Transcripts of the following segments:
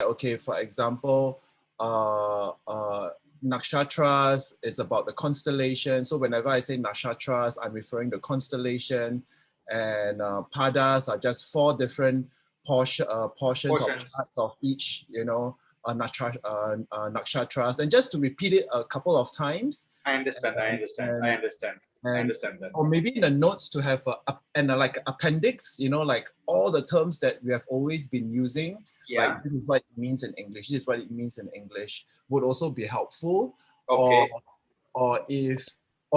okay, for example, nakshatras is about the constellation. So whenever I say nakshatras, I'm referring to constellation, and padas are just 4 different portions or parts of each, nakshatras. And just to repeat it a couple of times. I understand that. Or maybe in the notes to have like appendix, like all the terms that we have always been using. Yeah. Like this is what it means in English. This is what it means in English would also be helpful. Okay. Or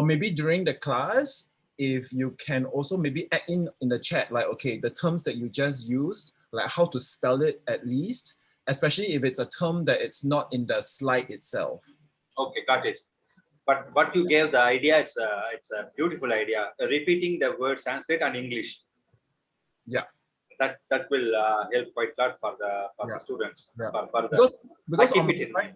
maybe during the class, if you can also maybe add in the chat, like, okay, the terms that you just used, like how to spell it at least, especially if it's a term that it's not in the slide itself. Okay, got it. But what you gave the idea is it's a beautiful idea. Repeating the word Sanskrit and English. Yeah. That will help quite a lot for the students. Yeah. For because keep it in mind.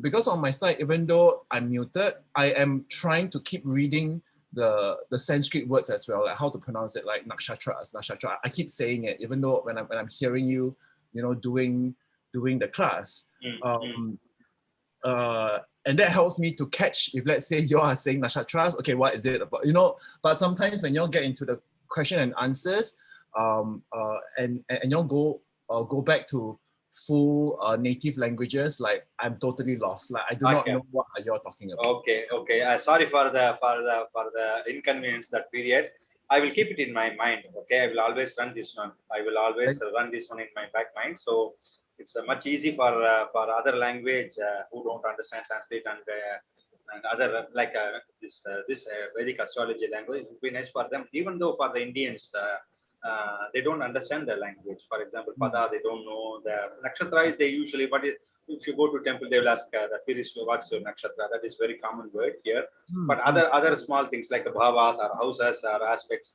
Because on my side, even though I'm muted, I am trying to keep reading the Sanskrit words as well, like how to pronounce it, like nakshatra. I keep saying it, even though when I'm hearing you, doing the class. And that helps me to catch, if let's say you are saying nakshatras, okay, what is it about? But sometimes when you get into the question and answers, and you'll go back to full native languages, like I'm totally lost. Like I do not know what you're talking about. Okay. Sorry for the inconvenience that period. I will keep it in my mind. Okay, I will always run this one. I will always run this one in my back mind. So it's much easy for other language who don't understand Sanskrit and other like this Vedic astrology language. It would be nice for them, even though for the Indians. They don't understand the language. For example, Pada, they don't know the nakshatra. They usually, if you go to temple, they will ask the priest, what's your nakshatra? That is very common word here. But other small things like the bhavas or houses or aspects,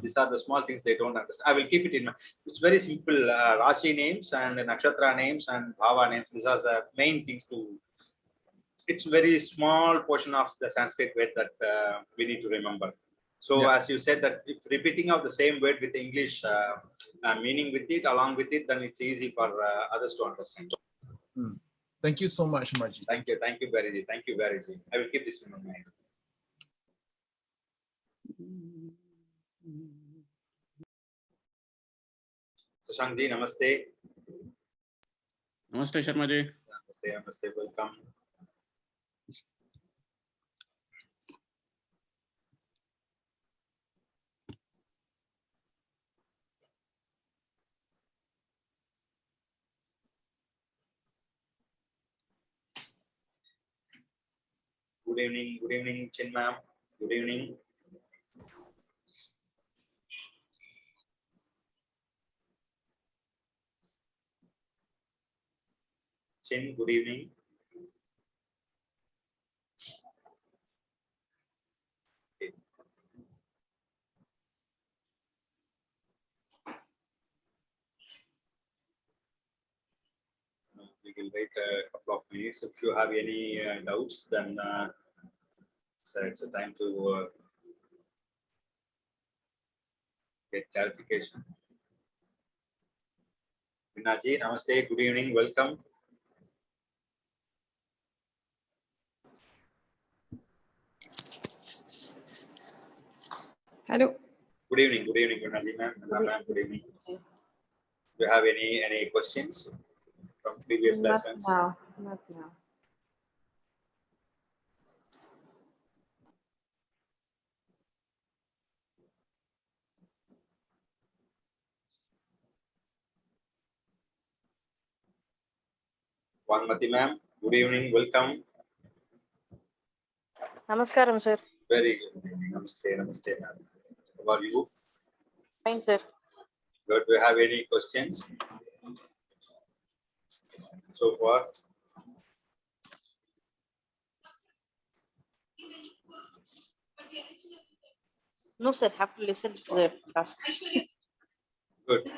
these are the small things they don't understand. I will keep it in mind. It's very simple. Rashi names and nakshatra names and bhava names. These are the main things to. It's very small portion of the Sanskrit word that we need to remember. So as you said that if repeating of the same word with English meaning with it, along with it, then it's easy for others to understand. Thank you so much, Marji. Thank you, Bhariji. Thank you, Bhariji. I will keep this in my mind. Shashankji, namaste. Namaste, Sharmaji. Namaste, welcome. Good evening, Chin ma'am. Good evening. Chin, good evening. Okay. We will wait a couple of minutes. If you have any doubts, then it's a time to get clarification. Vinaji, namaste, good evening, welcome. Hello. Good evening, Vinaji ma'am. Good evening. Do you have any questions from previous lessons? Not now. Vanmati ma'am, good evening, welcome. Namaskaram, sir. Very good evening. Namaste, ma'am. How are you? Fine, sir. Good. Do you have any questions so far? No, sir. Have to listen to the class. Good.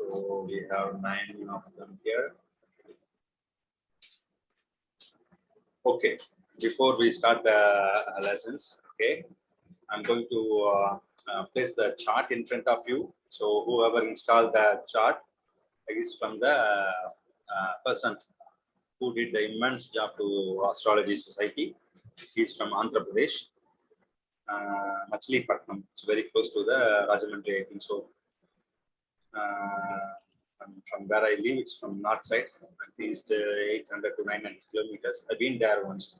So we have 9 of them here. Okay. before we start the lessons, okay, I'm going to place the chart in front of you. So whoever installed the chart is from the person who did the immense job to Astrology Society. He's from Andhra Pradesh, Machilipatnam. It's very close to the Rajahmundry, I think so. From where I live, it's from north side, at least 800 to 900 kilometers. I've been there once.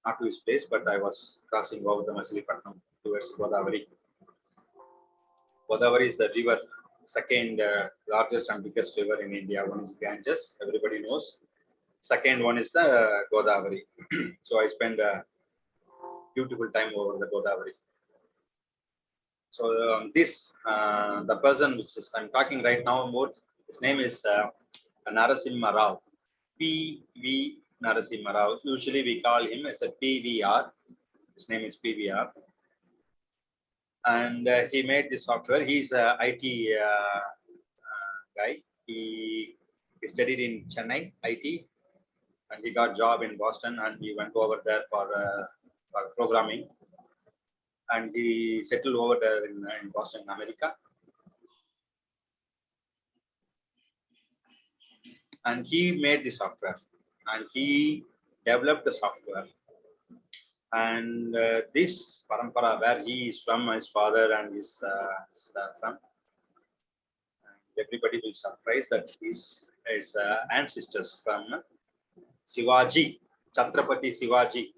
Not to his place, but I was crossing over the Machilipatnam towards Godavari. Godavari is the river, second largest and biggest river in India. One is Ganges, everybody knows. Second one is the Godavari. So I spent a beautiful time over the Godavari. So the person which is I'm talking right now about, his name is Narasimha Rao, P.V. Narasimha Rao. Usually we call him as a PVR. His name is PVR. And he made this software. He's a IT guy. He studied in Chennai, IT, and he got job in Boston, and he went over there for programming. And he settled over there in Boston, America. And he made the software, and he developed the software. And this parampara, where he is from, his father and his from, everybody will surprise that his ancestors from Shivaji, Chhatrapati Shivaji.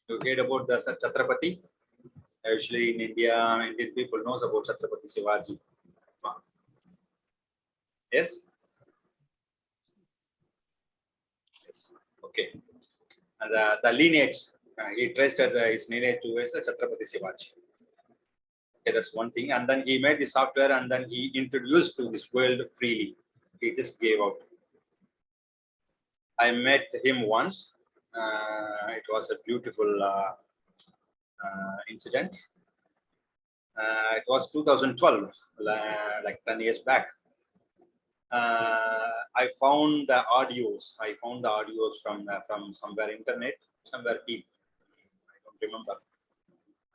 You heard about the Chhatrapati? Usually in India, Indian people knows about Chhatrapati Shivaji. Yes? Yes. Okay. And the lineage, he traced his lineage towards the Chhatrapati Shivaji. Okay, that's one thing. And then he made the software, and then he introduced to this world freely. He just gave out. I met him once. It was a beautiful incident. It was 2012, like 10 years back. I found the audios. From somewhere internet, somewhere deep. I don't remember.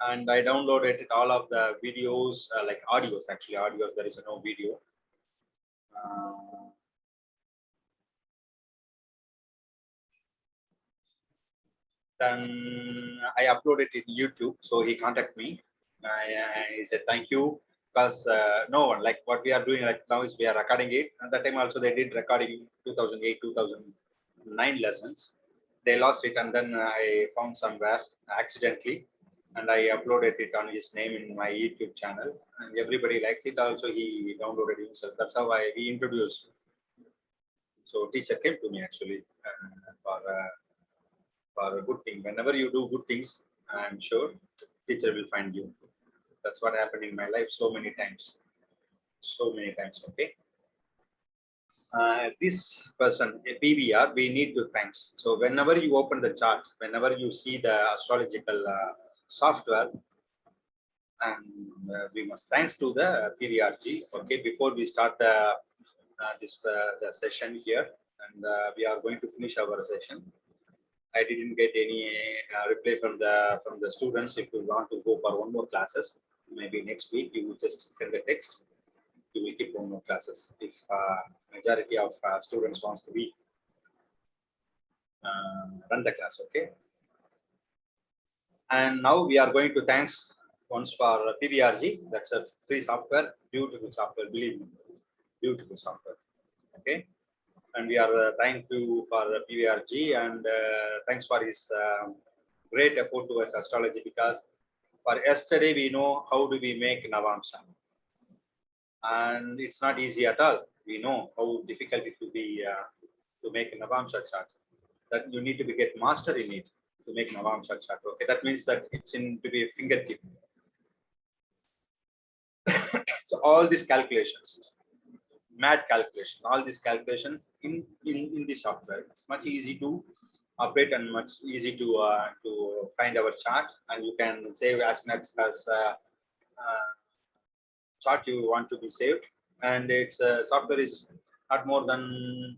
And I downloaded all of the videos, like audios. Actually, audios. There is no video. Then I uploaded it in YouTube. So he contacted me. He said thank you, because no one, like what we are doing right now is we are recording it. At that time also they did recording 2008, 2009 lessons. They lost it, and then I found somewhere accidentally, and I uploaded it on his name in my YouTube channel, and everybody likes it. Also he downloaded it himself. That's how we introduced. So teacher came to me actually for a good thing. Whenever you do good things, I'm sure teacher will find you. That's what happened in my life so many times. Okay. This person, a PVR, we need to thanks. So whenever you open the chart, whenever you see the astrological software, and we must thanks to the PVRG. Okay, before we start the session here, and we are going to finish our session. I didn't get any reply from the students. If you want to go for one more classes, maybe next week, you will just send a text. You will keep one more classes. If majority of students wants to be run the class, okay. And now we are going to thanks once for PVRG. That's a free software, beautiful software. Believe me, beautiful software. Okay. And we are thankful for PVRG, and thanks for his great effort towards astrology, because for yesterday we know how do we make Navamsha, and it's not easy at all. We know how difficult it will be to make a Navamsha chart. That you need to get master in it to make Navamsha chart. Okay, that means that it's in to be a fingertip. So all these calculations, mad calculation, all these calculations in the software. It's much easy to operate and much easy to find our chart, and you can save as much as chart you want to be saved. And its software is not more than,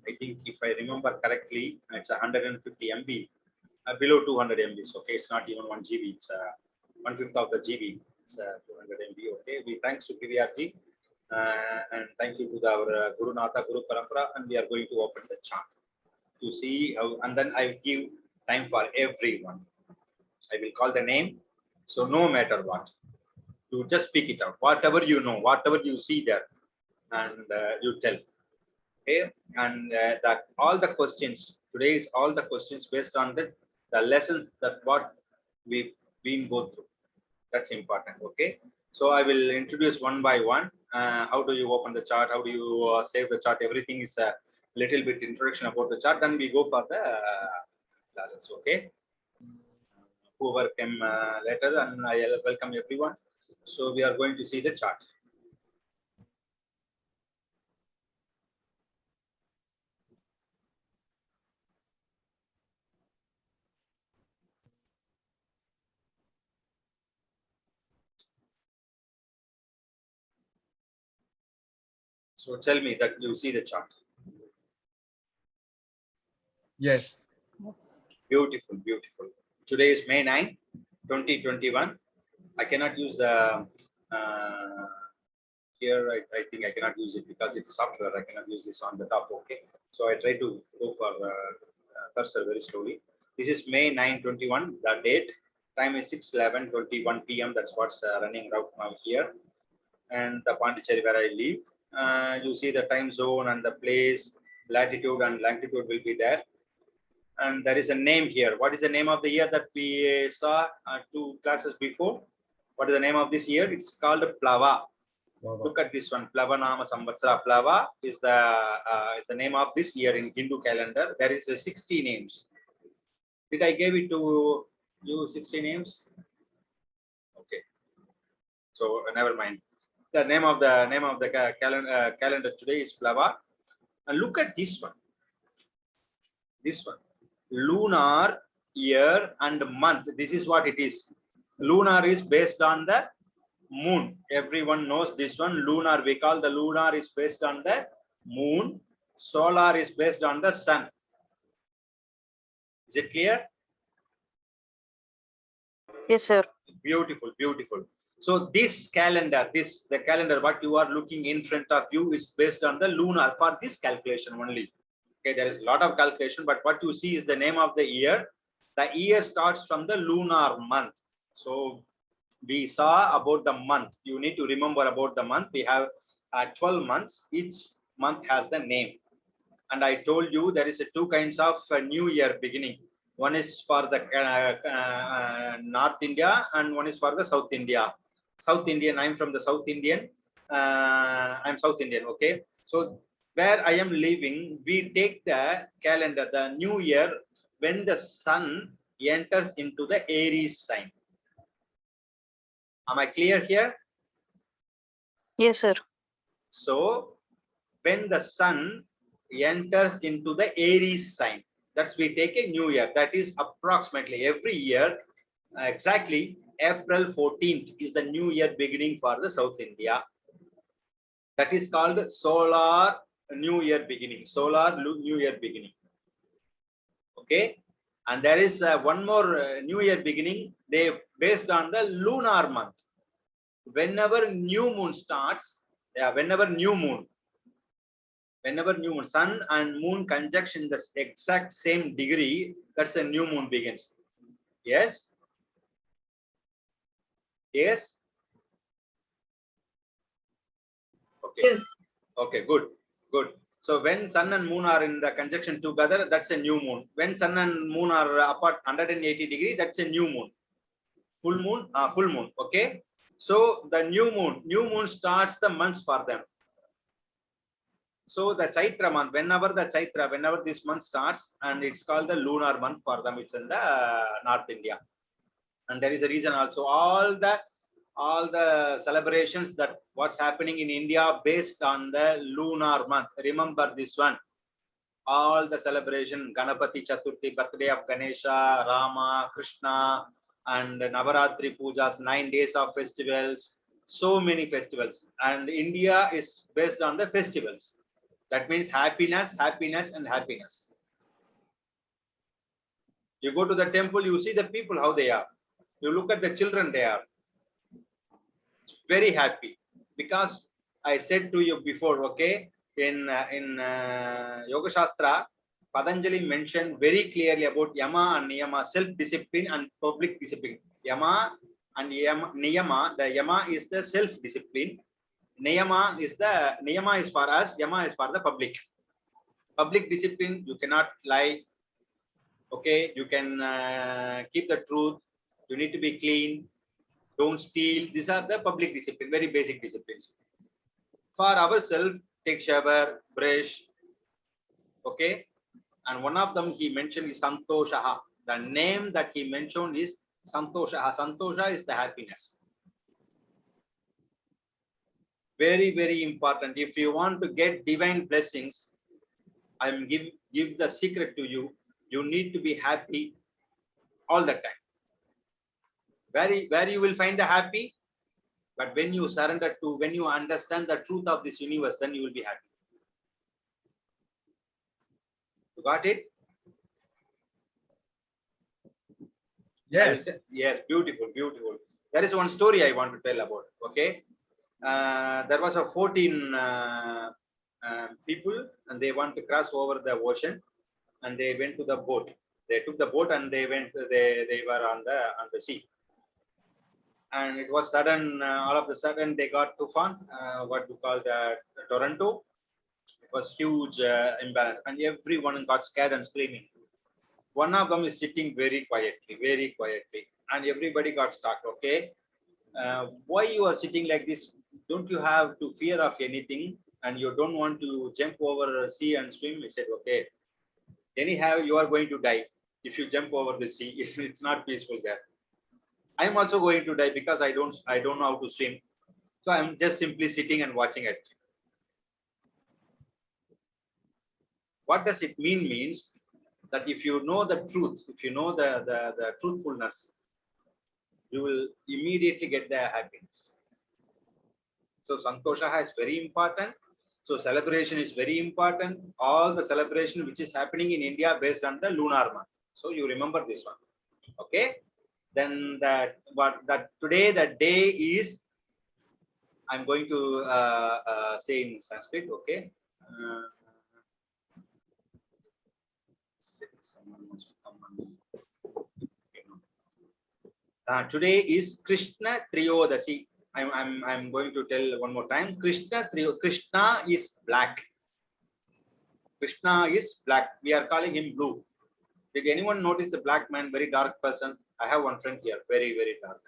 I think, if I remember correctly, it's 150 MB, below 200 MBs. Okay, it's not even 1 GB. It's 1/5 of the GB. It's 200 MB. Okay, we thanks to PVRG and thank you to our Guru Natha, Guru Parampara, and we are going to open the chart to see how, and then I give time for everyone. I will call the name, so no matter what, you just speak it out, whatever you know, whatever you see there, and you tell. Okay, and all the questions today is all the questions based on the lessons that what we've been go through. That's important. Okay, so I will introduce one by one. How do you open the chart? How do you save the chart? Everything is a little bit introduction about the chart. Then we go for the classes. Okay, whoever came later, and I welcome everyone. So we are going to see the chart. So tell me that you see the chart. Yes. Beautiful, beautiful. Today is May 9, 2021. I cannot use the here. I think I cannot use it because it's software. I cannot use this on the top. Okay. So I try to go for cursor very slowly. This is May 9, 21. The date. Time is 6:11:21 p.m. That's what's running out now here. And the Pondicherry where I live. You see the time zone and the place, latitude and longitude will be there. And there is a name here. What is the name of the year that we saw 2 classes before? What is the name of this year? It's called Plava. Look at this one. Plava Nama Samvatsara. Plava is the name of this year in Hindu calendar. There is 60 names. Did I give it to you 60 names? Okay. So never mind. The name of the calendar today is Plava. And look at this one. This one. Lunar year and month. This is what it is. Lunar is based on the moon. Everyone knows this one. Lunar, we call the lunar is based on the moon. Solar is based on the sun. Is it clear? Yes, sir. Beautiful, beautiful. So this calendar, the calendar what you are looking in front of you is based on the lunar for this calculation only. Okay, there is a lot of calculation, but what you see is the name of the year. The year starts from the lunar month. So we saw about the month. You need to remember about the month. We have 12 months. Each month has the name. And I told you there is 2 kinds of new year beginning. One is for the North India and one is for the South India. South Indian, I'm from the South Indian. I'm South Indian, okay? So where I am living, we take the calendar, the new year, when the sun enters into the Aries sign. Am I clear here? Yes, sir. So when the sun enters into the Aries sign, that's we take a new year. That is approximately every year, exactly April 14th is the new year beginning for the South India. That is called solar new year beginning. Solar new year beginning. Okay. And there is one more new year beginning. They based on the lunar month. Whenever new moon starts, whenever new moon, sun and moon conjunction the exact same degree, that's a new moon begins. Yes. Yes. Okay. Yes. Okay. Good. Good. So when sun and moon are in the conjunction together, that's a new moon. When sun and moon are apart 180 degrees, that's a new moon. Full moon, full moon. Okay. So the new moon starts the months for them. So the Chaitra month, whenever this month starts, and it's called the lunar month for them, it's in the North India. And there is a reason also, all the celebrations that what's happening in India based on the lunar month. Remember this one. All the celebration, Ganapati Chaturthi, birthday of Ganesha, Rama, Krishna, and Navaratri pujas, 9 days of festivals, so many festivals. And India is based on the festivals. That means happiness, happiness, and happiness. You go to the temple, you see the people, how they are. You look at the children, they are very happy. Because I said to you before, okay, in Yoga Shastra, Patanjali mentioned very clearly about Yama and Niyama, self-discipline and public discipline. Yama and Niyama, the Yama is the self-discipline. Niyama is for us, Yama is for the public. Public discipline, you cannot lie. Okay, you can keep the truth. You need to be clean. Don't steal. These are the public discipline, very basic disciplines. For ourselves, take shower, brush. Okay, and one of them he mentioned is Santoshaha. The name that he mentioned is Santoshaha. Santosha is the happiness. Very, very important. If you want to get divine blessings, I am give the secret to you. You need to be happy all the time. Where you will find the happy, but when you surrender to, when you understand the truth of this universe, then you will be happy. You got it? Yes. Yes, beautiful, beautiful. There is one story I want to tell about. Okay, there was a 14 people, and they want to cross over the ocean, and they went to the boat. They took the boat and they went. They were on the sea, and it was sudden. All of a sudden, they got tufan, what we call the Toronto. It was huge imbalance, and everyone got scared and screaming. One of them is sitting very quietly, and everybody got stuck. Okay, why you are sitting like this? Don't you have to fear of anything, and you don't want to jump over sea and swim? He said, okay. Anyhow, you are going to die if you jump over the sea. It's not peaceful there. I am also going to die because I don't know how to swim. So I'm just simply sitting and watching it. What does it mean? Means that if you know the truth, if you know the truthfulness, you will immediately get the happiness. So Santosha is very important. So celebration is very important. All the celebration which is happening in India based on the lunar month. So you remember this one. Okay. Then today the day is, I'm going to say in Sanskrit. Okay. Someone wants to come. Today is Krishna Triyodasi. I'm going to tell one more time. Krishna is black. Krishna is black. We are calling him blue. Did anyone notice the black man, very dark person? I have one friend here, very, very dark.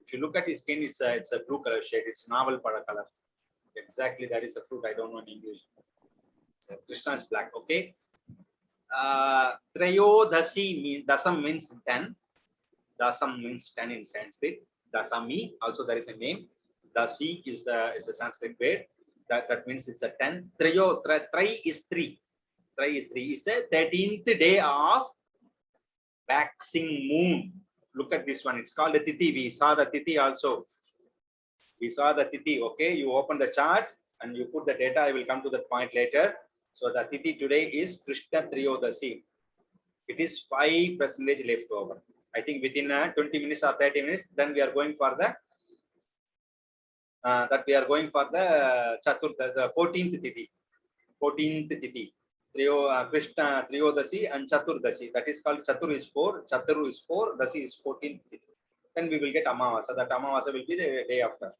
If you look at his skin, it's a blue color shade. It's navel pada color. Exactly, that is a fruit. I don't know in English. Krishna is black. Okay. Trayodasi means, dasam means 10. Dasam means 10 in Sanskrit. Dasami, also there is a name. Dasi is the Sanskrit word. That means it's a 10. Trai is 3. Trai is 3. It's the 13th day of waxing moon. Look at this one. It's called a Tithi. We saw the Tithi also. We saw the Tithi. Okay. You open the chart and you put the data. I will come to that point later. So the Tithi today is Krishna Triyodasi. It is 5% left over. I think within 20 minutes or 30 minutes, then we are going for the Chaturtha, the 14th Tithi. 14th Tithi. Krishna Triyodasi and Chaturdasi. That is called Chatur is 4. Chatur is 4. Dasi is 14th Tithi. Then we will get Amavasa. That Amavasa will be the day after.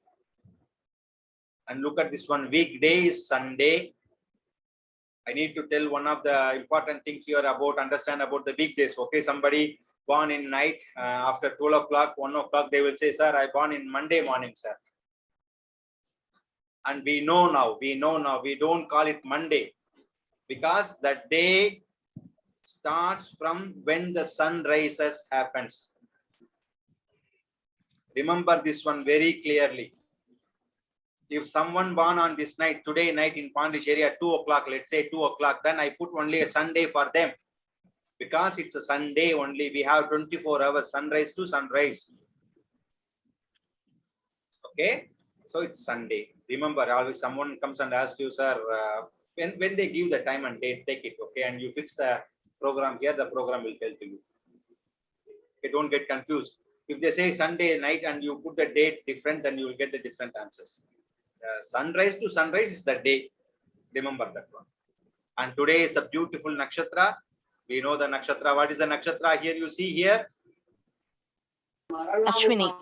And look at this one. Weekday is Sunday. I need to tell one of the important things here about, understand about the weekdays. Okay, somebody born in night after 12 o'clock, 1 o'clock, they will say, sir, I born in Monday morning, sir. And we know now, we don't call it Monday because that day starts from when the sun rises happens. Remember this one very clearly. If someone born on this night, today night in Pondicherry at 2 o'clock, let's say 2 o'clock, then I put only a Sunday for them. Because it's a Sunday only, we have 24 hours, sunrise to sunrise. Okay, so it's Sunday. Remember, always someone comes and asks you, sir, When they give the time and date, take it, okay, and you fix the program here, the program will tell to you. You don't get confused. If they say Sunday night and you put the date different, then you will get the different answers. Sunrise to sunrise is the day. Remember that one. And today is the beautiful nakshatra. We know the nakshatra. What is the nakshatra here? You see here? Ashwini.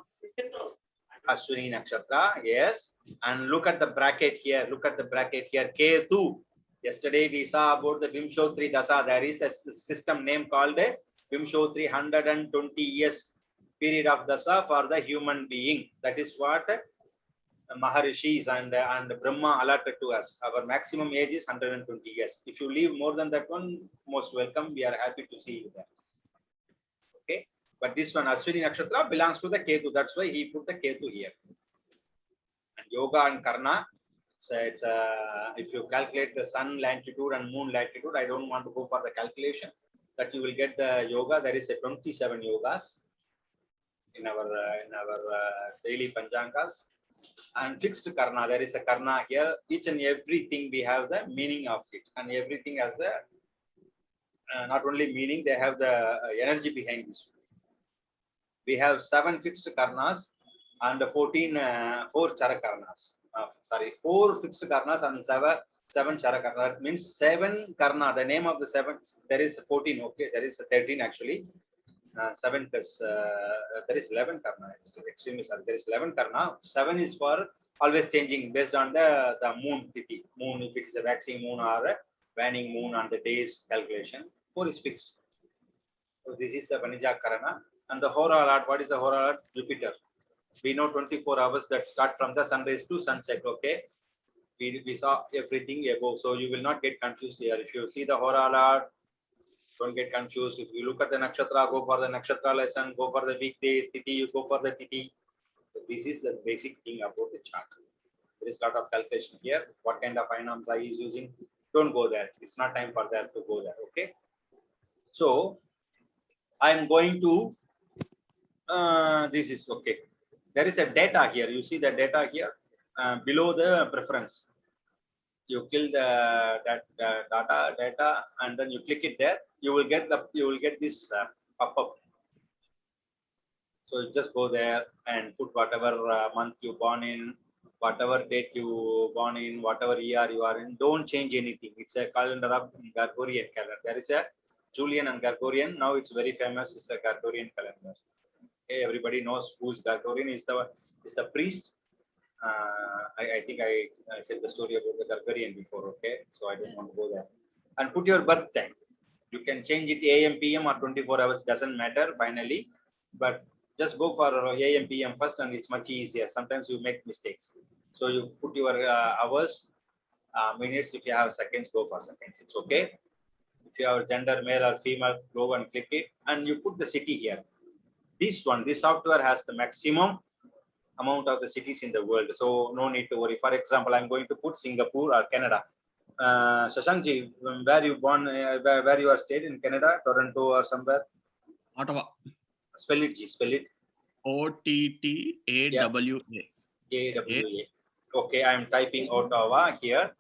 Ashwini nakshatra. Yes. And look at the bracket here. Look at the bracket here. Ketu. Yesterday we saw about the Vimshotri Dasa. There is a system name called Vimshotri 120 years period of Dasa for the human being. That is what Maharishis and Brahma allotted to us. Our maximum age is 120 years. If you live more than that one, most welcome. We are happy to see you there. Okay. But this one, Ashwini Nakshatra, belongs to the Ketu. That's why he put the Ketu here. And Yoga and Karna, if you calculate the sun latitude and moon latitude, I don't want to go for the calculation. That you will get the yoga. There is a 27 yogas in our daily Panjangas. And fixed karna, there is a karna here. Each and everything we have the meaning of it, and everything has the not only meaning, they have the energy behind this. We have 7 fixed karnas and 4 charakarnas. 4 fixed karnas and 7 charakarnas. That means 7 karna. The name of the 7, there is 14. Okay, there is 13 actually. 7 plus there is 11 karna. Extremely sorry. There is 11 karna. 7 is for always changing based on the moon tithi. Moon, if it is a waxing moon or a waning moon on the days calculation. 4 is fixed. So this is the Vanija Karana. And the Hora Lord, what is the Hora Lord? Jupiter. We know 24 hours that start from the sunrise to sunset. Okay. We saw everything above. So you will not get confused here. If you see the Hora Lord, don't get confused. If you look at the nakshatra, go for the nakshatra lesson, go for the weekdays, tithi, you go for the tithi. So this is the basic thing about the chart. There is a lot of calculation here. What kind of finance he is using? Don't go there. It's not time for that to go there. Okay. So I'm going to this is okay. There is a data here. You see the data here below the preference. You fill the data and then you click it there. You will get this pop-up. So you just go there and put whatever month you born in, whatever date you born in, whatever year you are in. Don't change anything. It's a calendar of Gregorian calendar. There is a Julian and Gregorian. Now it's very famous. It's a Gregorian calendar. Okay, everybody knows who's Gregorian is the priest. I think I said the story about the Gregorian before. Okay, so I don't want to go there. And put your birth time. You can change it AM, PM or 24 hours. Doesn't matter finally, but just go for AM, PM first, and it's much easier. Sometimes you make mistakes. So you put your hours, minutes. If you have seconds, go for seconds. It's okay. If you have gender, male or female, go and click it, and you put the city here. This software has the maximum amount of the cities in the world, so no need to worry. For example, I'm going to put Singapore or Canada. Shashankji, where you born? Where you are stayed in Canada? Toronto or somewhere? Ottawa. Spell it, G. Spell it. OTTAWA. AWA. Okay, I'm typing Ottawa here,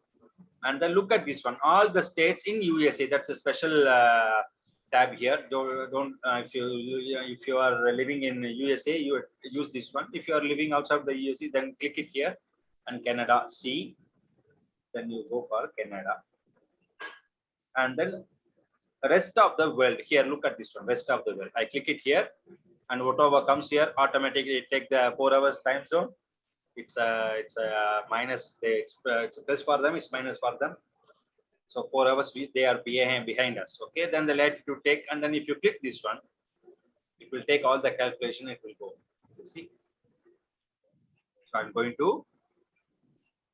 and then look at this one. All the states in USA. That's a special tab here. Don't if you are living in USA, you use this one. If you are living outside the USA, then click it here, and Canada. C. Then you go for Canada, and then rest of the world. Here, look at this one. Rest of the world. I click it here, and whatever comes here, automatically take the 4 hours time zone. It's a minus. It's a plus for them. It's minus for them. So 4 hours they are behind us. Okay. Then the latitude take, and then if you click this one, it will take all the calculation. It will go. You see. So I'm going to.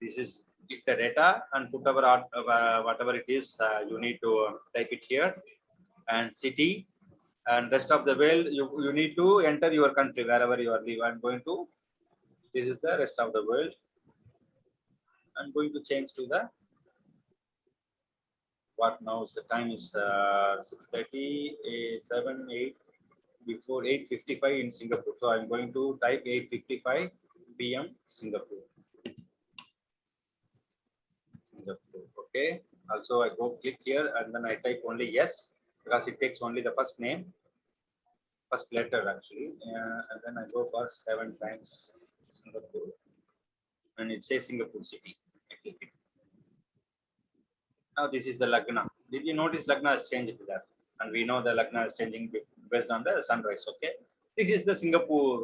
This is the data and put our whatever it is. You need to type it here, and city, and rest of the world. You need to enter your country wherever you are living. I'm going to. This is the rest of the world. I'm going to change to the what now is the time is 6:30, 7, 8 before 8:55 in Singapore. So I'm going to type 8:55 p.m. Singapore. Singapore. Okay. Also, I go click here and then I type only yes because it takes only the first name, first letter actually, and then I go for 7 times Singapore, and it says Singapore city. I click it. Now this is the Lagna. Did you notice Lagna has changed to that? And we know the Lagna is changing based on the sunrise. Okay. This is the Singapore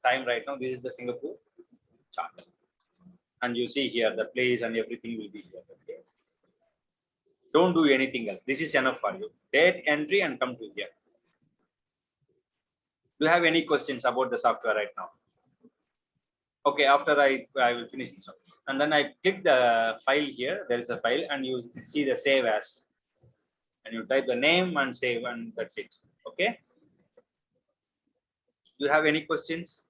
time right now. This is the Singapore chart. And you see here the place and everything will be here. Okay. Don't do anything else. This is enough for you. Date entry and come to here. Do you have any questions about the software right now? Okay, after I will finish this one. And then I click the file here. There is a file and you see the save as. And you type the name and save and that's it. Okay. Do you have any questions?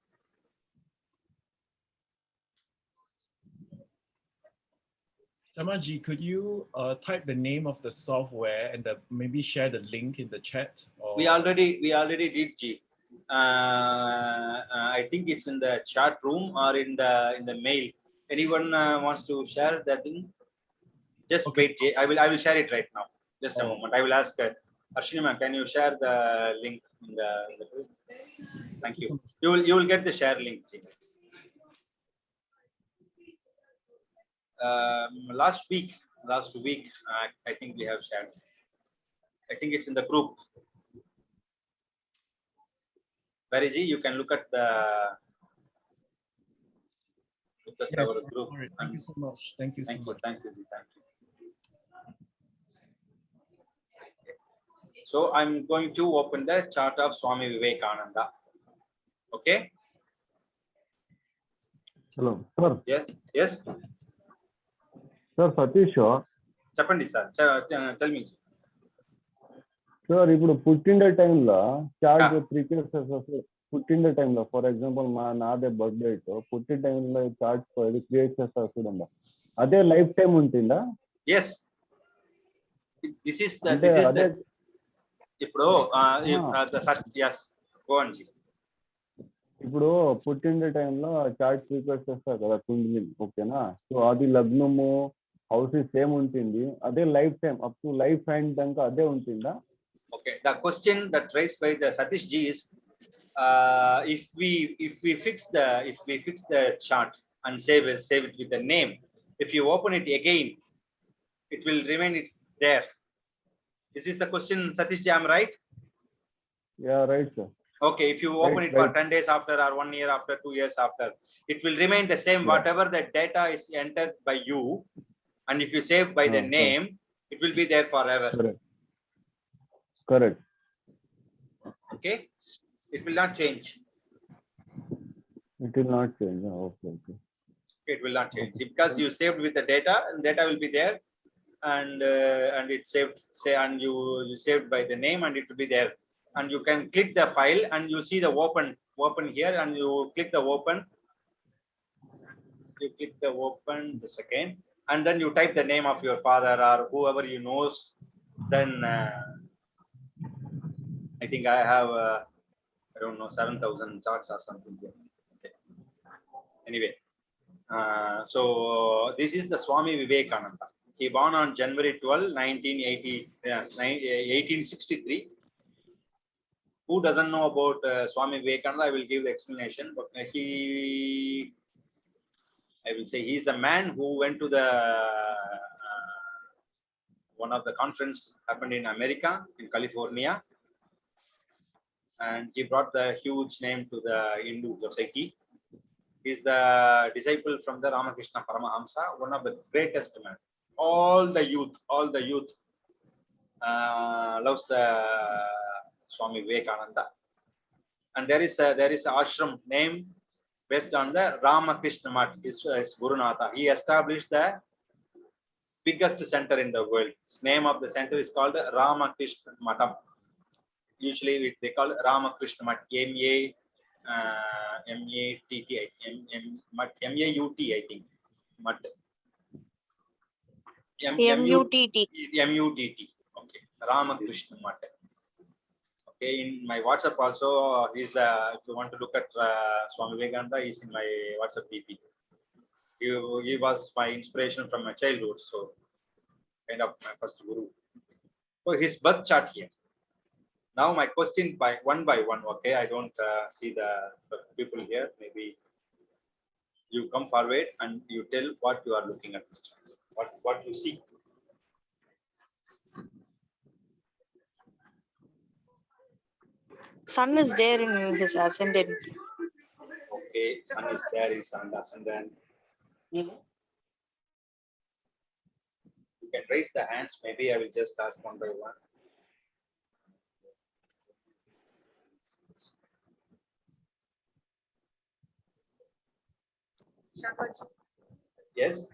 Shamaji, could you type the name of the software and maybe share the link in the chat? Or... We already did, G. I think it's in the chat room or in the mail. Anyone wants to share that thing? Just okay. Wait, G. I will share it right now. Just a moment. I will ask Arshinima, can you share the link in the group? Thank you. You will get the share link, G. Last week, I think we have shared. I think it's in the group. Variji, you can look at our group. Right. Thank you so much. Thank you so much. Thank you. So I'm going to open the chart of Swami Vivekananda. Okay. Hello, sir. Yes. Sir, Satish. Chapandi, sir. Tell me. Sir, ఇప్పుడు పుట్టిన టైంలో chart ప్రీక్యూర్సర్స్ పుట్టిన టైంలో for example నాదే birthday పుట్టిన టైంలో chart create చేస్తారు చూడండి, అదే లైఫ్ టైం ఉంటుందా? Yes. This is the ఇప్పుడు yes. Go on. ఇప్పుడు పుట్టిన టైంలో చార్ట్ ప్రిపేర్ చేస్తారు కదా కుండలి, ఓకేనా? సో అది లగ్నము హౌస్ సేమ్ ఉంటుంది, అదే life time up to life end దాకా అదే ఉంటుందా? Okay, the question that raised by the Satish Ji is if we fix the chart and save it with the name, if you open it again, it will remain it's there. Is this the question, Satish Ji? I'm right? Yeah, right, sir. Okay, if you open it for 10 days after or 1 year after, 2 years after, it will remain the same. Yeah. Whatever the data is entered by you, and if you save by the name, it will be there forever. Correct. Okay, it will not change. It will not change. Okay. It will not change because you saved with the data, and data will be there, and it saved. And you saved by the name, and it will be there. And you can click the file, and you see the open here, and you click the open. You click the open just again, and then you type the name of your father or whoever you knows. Then I think I have I don't know 7,000 charts or something. Okay. Anyway, so this is the Swami Vivekananda. He born on January 12, 1863. Who doesn't know about Swami Vivekananda? I will give the explanation. But I will say he's the man who went to the one of the conference happened in America, in California, and he brought the huge name to the Hindu society. He's the disciple from the Ramakrishna Paramahamsa, one of the greatest men. All the youth loves the Swami Vivekananda. And there is an ashram name based on the Ramakrishna Mat, his Gurunatha. He established the biggest center in the world. The name of the center is called Ramakrishna Matam. Usually they call Ramakrishna Mat, M-A-T-T, M-A-U-T, I think. Mat. M-U-T-T. M-U-T-T. Okay. Ramakrishna Mat. Okay. In my WhatsApp also, if you want to look at Swami Vivekananda, he's in my WhatsApp DP. He was my inspiration from my childhood. So kind of my first guru. So his birth chart here. Now my question by one, okay? I don't see the people here. Maybe you come forward and you tell what you are looking at this chart. What you see. Sun is there in his ascendant. Okay, sun is there in sun ascendant. You can raise the hands. Maybe I will just ask one by one. Yes.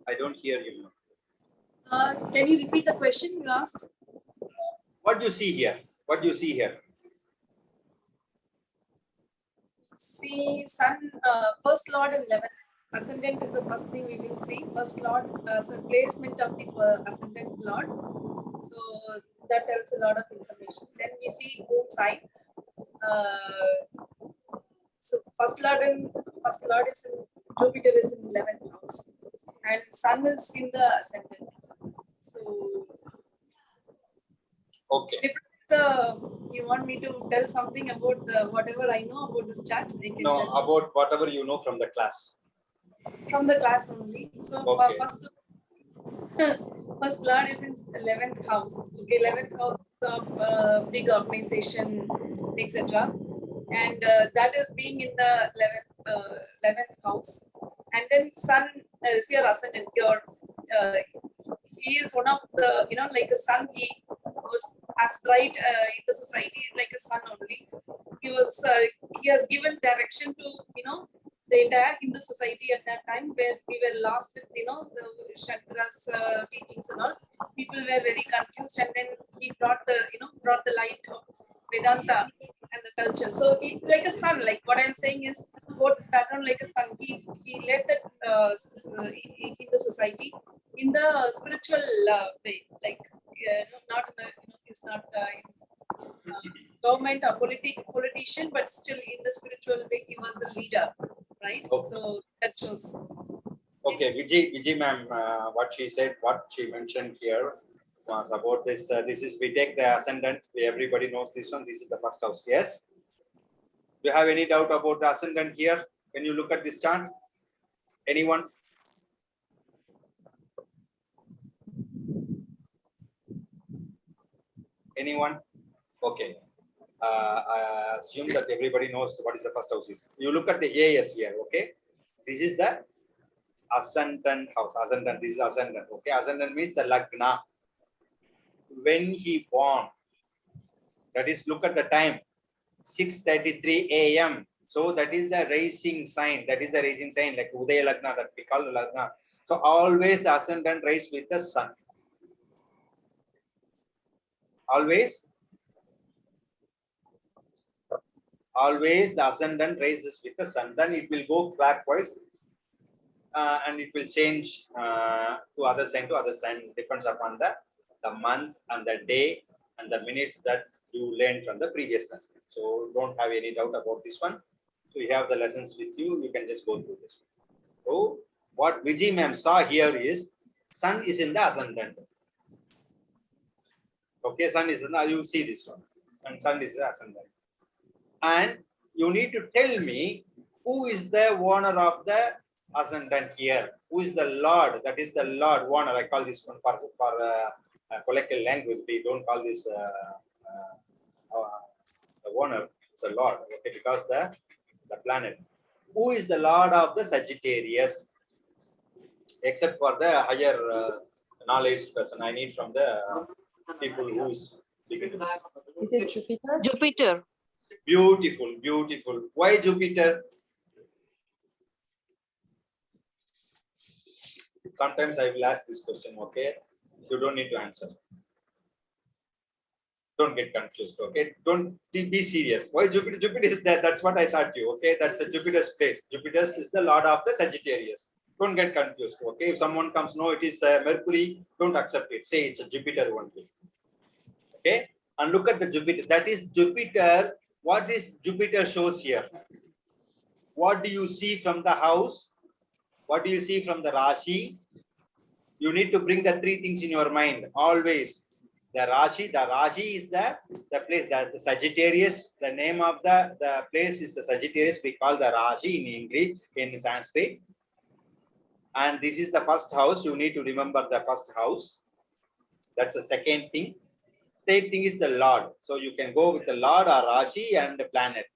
I don't hear you. Can you repeat the question you asked? What do you see here? What do you see here? See, Sun, first Lord and 11th. Ascendant is the first thing we will see. First Lord, so placement of the Ascendant Lord. So that tells a lot of information. Then we see moon sign. So first Lord is in Jupiter is in 11th house, and Sun is in the Ascendant. So okay. You want me to tell something about whatever I know about this chart? No, about whatever you know from the class. From the class only. So okay. First Lord is in 11th house. Okay, 11th house of big organization, etc. And that is being in the 11th house. And then Sun is your ascendant. He is one of the, like a sun. He was as bright in the society like a sun only. He has given direction to, the entire Hindu society at that time, where we were lost with, the Shankara's teachings and all. People were very confused, and then he brought the light of Vedanta and the culture. So he, like a sun, like what I'm saying is, about this background like a sun, he led the Hindu society in the spiritual way, like not in the, he's not government or politician, but still in the spiritual way, he was a leader, right? Okay. So that shows. Okay, Vijay ma'am, what she mentioned here was about this. This is, we take the ascendant. Everybody knows this one. This is the first house. Yes. Do you have any doubt about the ascendant here? When you look at this chart, anyone? Anyone? Okay. I assume that everybody knows what is the first house is. You look at the AS here. Okay. This is the ascendant house. Ascendant. This is ascendant. Okay. Ascendant means the lagna. When he born, that is, look at the time, 6:33 a.m. So that is the rising sign. That is the rising sign, like Udaya Lagna, that we call Lagna. So always the ascendant rise with the sun. Always the ascendant rises with the sun. Then it will go clockwise, and it will change to other sign. Depends upon the month and the day and the minutes that you learned from the previous lesson. So don't have any doubt about this one. So you have the lessons with you. You can just go through this. So what Vijay ma'am saw here is sun is in the ascendant. Okay, sun is in the, you see this one, and sun is the ascendant. And you need to tell me who is the owner of the ascendant here. Who is the Lord? That is the Lord owner. I call this one for colloquial language. We don't call this the owner. It's a Lord. Okay, because the planet. Who is the Lord of the Sagittarius? Except for the higher knowledge person, I need from the people who's. Is it Jupiter? Jupiter. Beautiful, beautiful. Why Jupiter? Sometimes I will ask this question, okay? You don't need to answer. Don't get confused, okay? Don't be serious. Why Jupiter? Jupiter is there. That's what I thought you, okay? That's a Jupiter's place. Jupiter is the Lord of the Sagittarius. Don't get confused, okay? If someone comes, no, it is Mercury, don't accept it. Say it's a Jupiter only. Okay? And look at the Jupiter. That is Jupiter. What is Jupiter shows here? what do you see from the house? What do you see from the Rashi? You need to bring the three things in your mind always. The Rashi is the place, the Sagittarius. The name of the place is the Sagittarius. We call the Rashi in English, in Sanskrit. And this is the first house. You need to remember the first house. That's the second thing. Third thing is the Lord. So you can go with the Lord or Rashi and the planet.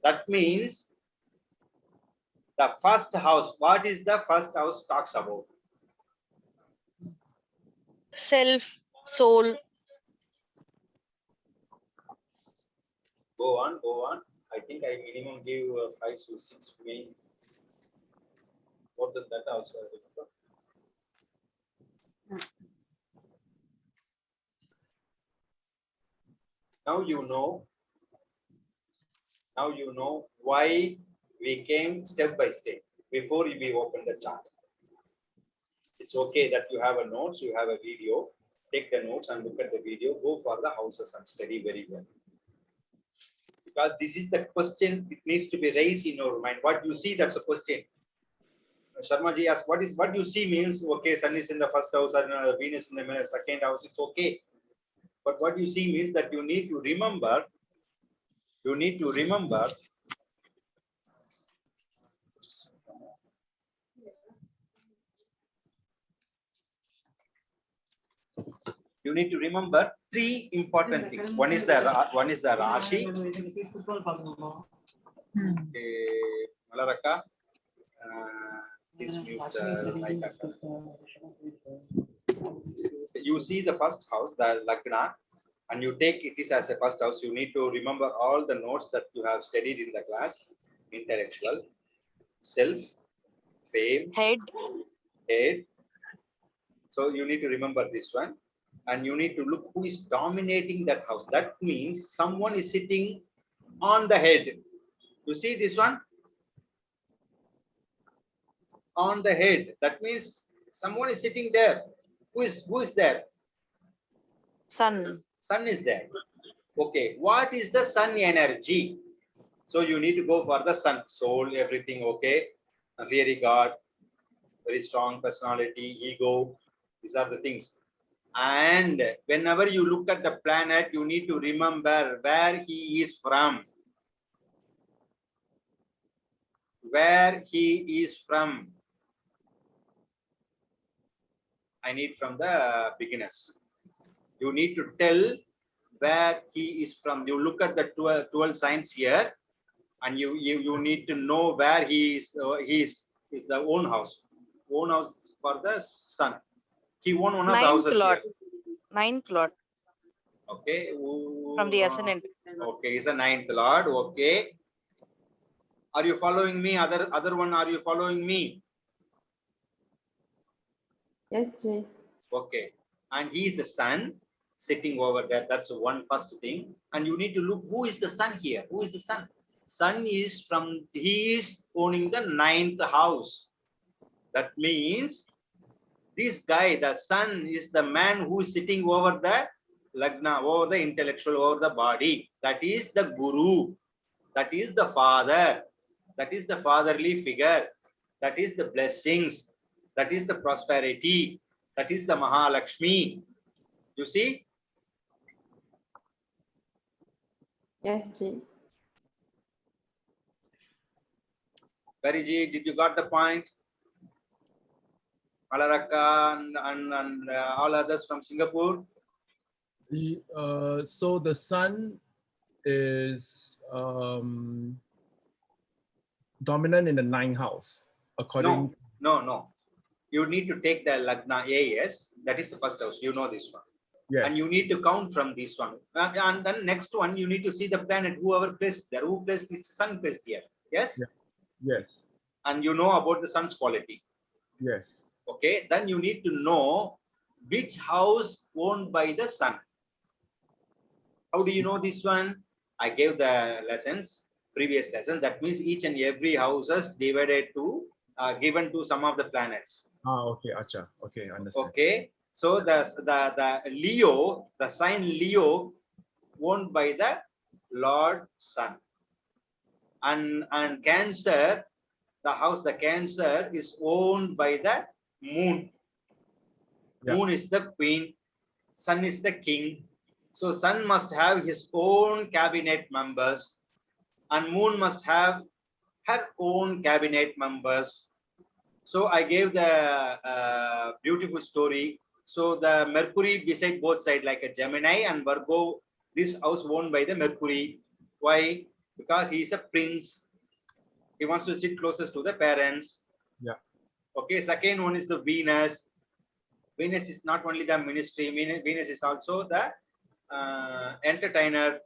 That means the first house. What is the first house talks about? Self, soul. Go on, go on. I think I minimum give 5 to 6 main. More than that also. Now you know why we came step by step before we open the chart. It's okay that you have a notes, you have a video. Take the notes and look at the video. Go for the houses and study very well. Because this is the question, it needs to be raised in your mind. What you see, that's a question. Sharma ji asked, what you see means, okay, Sun is in the first house and Venus in the second house, it's okay. But what you see means that you need to remember, you need to remember three important things. One is the Rashi. Malaraka, please mute the mic. You see the first house, the Lagna, and you take it is as a first house. You need to remember all the notes that you have studied in the class: intellectual, self, fame, Head. So you need to remember this one, and you need to look who is dominating that house. That means someone is sitting on the head. You see this one? On the head. That means someone is sitting there. Who is there? Sun. Sun is there. Okay. What is the sun energy? So you need to go for the sun. Soul, everything okay. A fairy god, very strong personality, ego. These are the things. And whenever you look at the planet, you need to remember where he is from. Where he is from. I need from the beginners. You need to tell where he is from. You look at the 12 signs here, and you need to know where he is. Is the own house for the sun. He won one of the houses here. Ninth Lord. Okay. From the ascendant. Okay, he's a ninth Lord. Okay. Are you following me? Other one, are you following me? Yes, Jay. Okay. And he is the sun sitting over there. That's one first thing. And you need to look who is the sun here. Who is the sun? Sun is he is owning the ninth house. That means this guy, the sun, is the man who is sitting over the Lagna, over the intellectual, over the body. That is the Guru. That is the father. That is the fatherly figure. That is the blessings. That is the prosperity. That is the Mahalakshmi. You see? Yes, Jay. Pariji, did you got the point? Malaraka and all others from Singapore? So the sun is dominant in the ninth house, according. No. You need to take the Lagna AS. That is the first house. You know this one. Yes. And you need to count from this one. And then next one, you need to see the planet, whoever placed there. Who placed this sun placed here? Yes? Yeah. Yes. And you know about the sun's quality. Yes. Okay. Then you need to know which house owned by the sun. How do you know this one? I gave the lessons, previous lesson. That means each and every houses divided to, given to some of the planets. Okay, Acha. Okay, understand. Okay. So the Leo, the sign Leo, owned by the Lord Sun. And Cancer, the Cancer is owned by the moon. Yeah. Moon is the queen, Sun is the king. So Sun must have his own cabinet members, and Moon must have her own cabinet members. So I gave the beautiful story. So the Mercury beside both sides, like a Gemini and Virgo, this house owned by the Mercury. Why? Because he is a prince. He wants to sit closest to the parents. Yeah. Okay, second one is the Venus. Venus is not only the ministry, Venus is also the entertainer.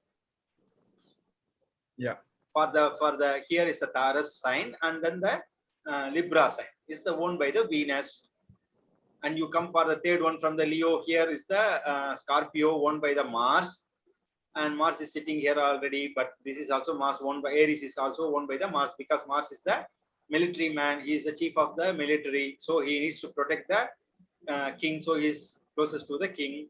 Yeah. For the here is the Taurus sign, and then the Libra sign is the owned by the Venus. And you come for the third one from the Leo. Here is the Scorpio owned by the Mars, and Mars is sitting here already. But this is also Mars owned by Aries, is also owned by the Mars, because Mars is the military man. He is the chief of the military, so he needs to protect the king. So he is closest to the king.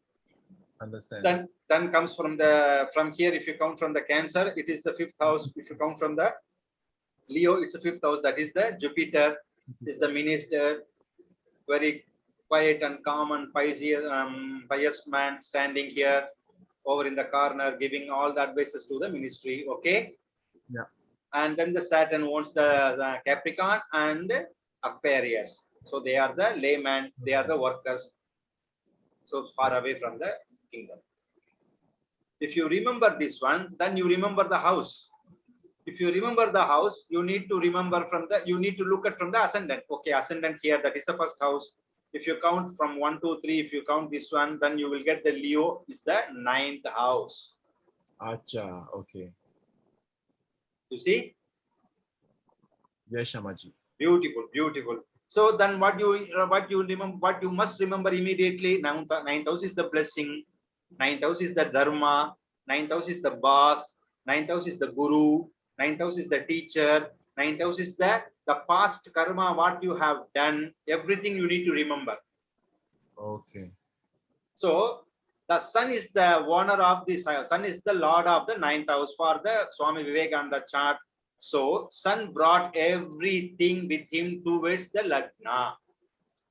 Understand. Then comes from here. If you count from the Cancer, it is the 5th house. If you count from the Leo, it's the 5th house. That is the Jupiter. Is the minister, very quiet and calm and pious man, standing here over in the corner, giving all the advices to the ministry. Okay. Yeah. And then the Saturn owns the Capricorn and Aquarius. So they are the layman. They are the workers. So far away from the kingdom. If you remember this one, then you remember the house. If you remember the house, you need to remember you need to look at from the ascendant. Okay, ascendant here, that is the first house. If you count from 1, 2, 3, if you count this one, then you will get the Leo is the 9th house. Acha, okay. You see? Yes, Shamaji. Beautiful, beautiful. So then what you must remember immediately, 9th house is the blessing, 9th house is the dharma, 9th house is the boss, 9th house is the guru, 9th house is the teacher, 9th house is the past karma, what you have done, everything you need to remember. Okay. So the sun is the owner of this house. Sun is the lord of the 9th house for the Swami Vivekananda chart. So sun brought everything with him towards the lagna,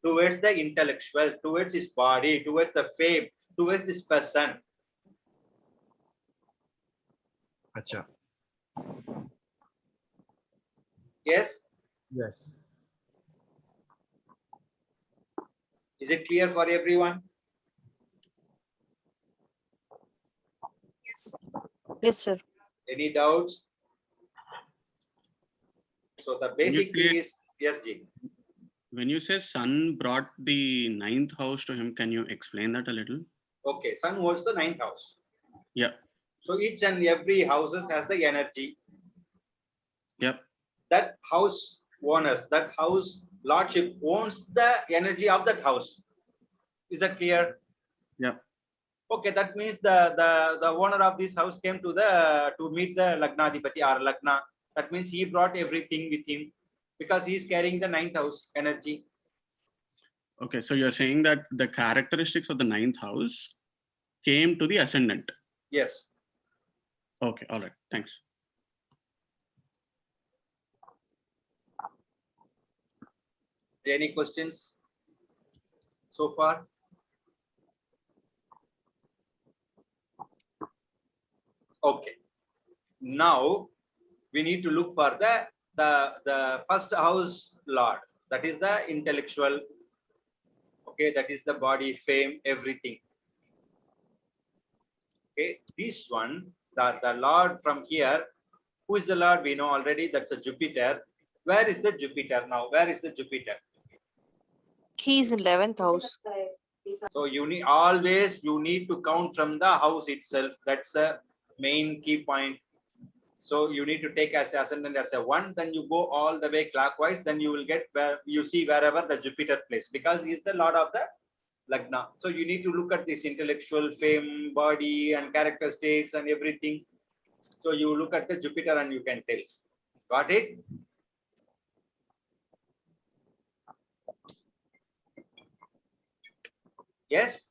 towards the intellectual, towards his body, towards the fame, towards this person. Acha. Yes? Yes. Is it clear for everyone? Yes. Yes, sir. Any doubts? So the basic thing is, yes, Ji. When you say sun brought the 9th house to him, can you explain that a little? Okay, sun was the 9th house. Yeah. So each and every houses has the energy. Yep. That house owners, that house lordship owns the energy of that house. Is that clear? Yeah. Okay, that means the owner of this house came to meet the Lagnadipati or Lagna. That means he brought everything with him because he is carrying the 9th house energy. Okay, so you're saying that the characteristics of the 9th house came to the ascendant. Yes. Okay, all right, thanks. Any questions so far? Okay. Now we need to look for the first house lord. That is the intellectual. Okay, that is the body, fame, everything. Okay, this one, the lord from here. Who is the lord? We know already. That's a Jupiter. Where is the Jupiter now? Where is the Jupiter? He's in 11th house. So you need to count from the house itself. That's a main key point. So you need to take as ascendant as a 1, then you go all the way clockwise, then you will get where you see wherever the Jupiter place, because he is the lord of the Lagna. So you need to look at this intellectual, fame, body and characteristics and everything. So you look at the Jupiter and you can tell. Got it? Yes?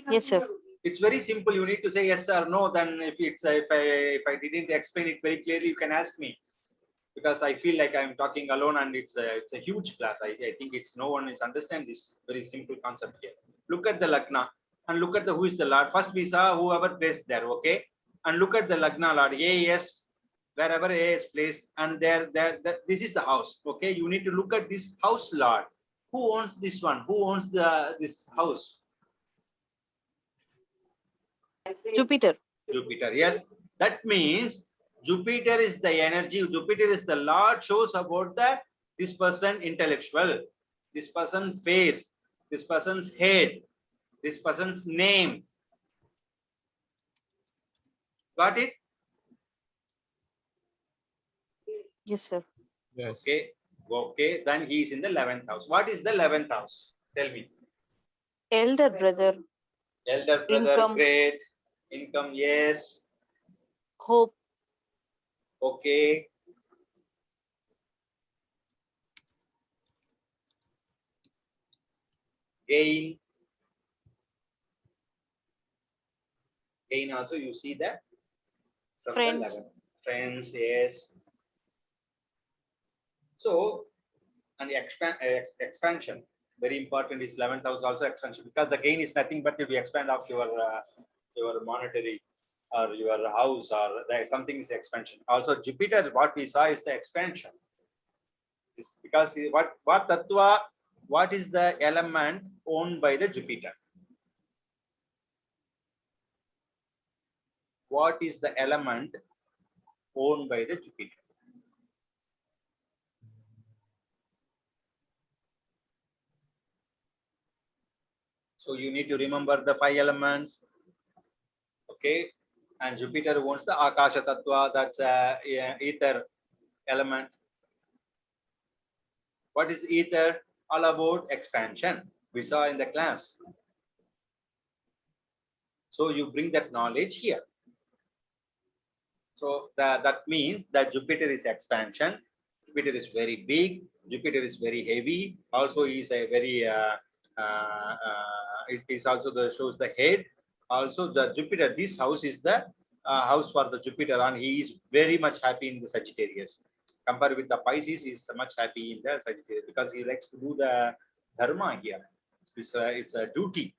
Yes, sir. It's very simple. You need to say yes or no. Then if I didn't explain it very clearly, you can ask me, because I feel like I'm talking alone and it's a huge class. I think it's no one is understand this very simple concept here. Look at the Lagna and look at the who is the Lord. First we saw whoever placed there, okay? And look at the Lagna Lord, AS, wherever A is placed, and this is the house, okay? You need to look at this house Lord. Who owns this one? Who owns this house? Jupiter. Jupiter, yes. That means Jupiter is the energy, Jupiter is the Lord, shows about this person intellectual, this person face, this person's head, this person's name. Got it? Yes, sir. Yes. Okay. Okay, then he is in the 11th house. What is the 11th house? Tell me. Elder brother. Elder brother, Income. great. Income, yes. Hope. Okay. Gain. Gain also you see that from Friends. the 11th. Friends, yes. So, and the expansion, very important is 11th house also expansion, because the gain is nothing but if you expand of your monetary or your house, or something is expansion. Also Jupiter, what we saw is the expansion. It's because what tattva, what is the element owned by the Jupiter? What is the element owned by the Jupiter? So you need to remember the 5 elements, okay? And Jupiter owns the Akasha Tattva, that's ether element. What is ether? All about expansion. We saw in the class. So you bring that knowledge here. So that means that Jupiter is expansion. Jupiter is very big. Jupiter is very heavy. Also, is a very. It is also shows the head. Also, the Jupiter. This house is the house for the Jupiter, and he is very much happy in the Sagittarius. Compared with the Pisces, he is much happy in the Sagittarius because he likes to do the dharma here. It's a duty.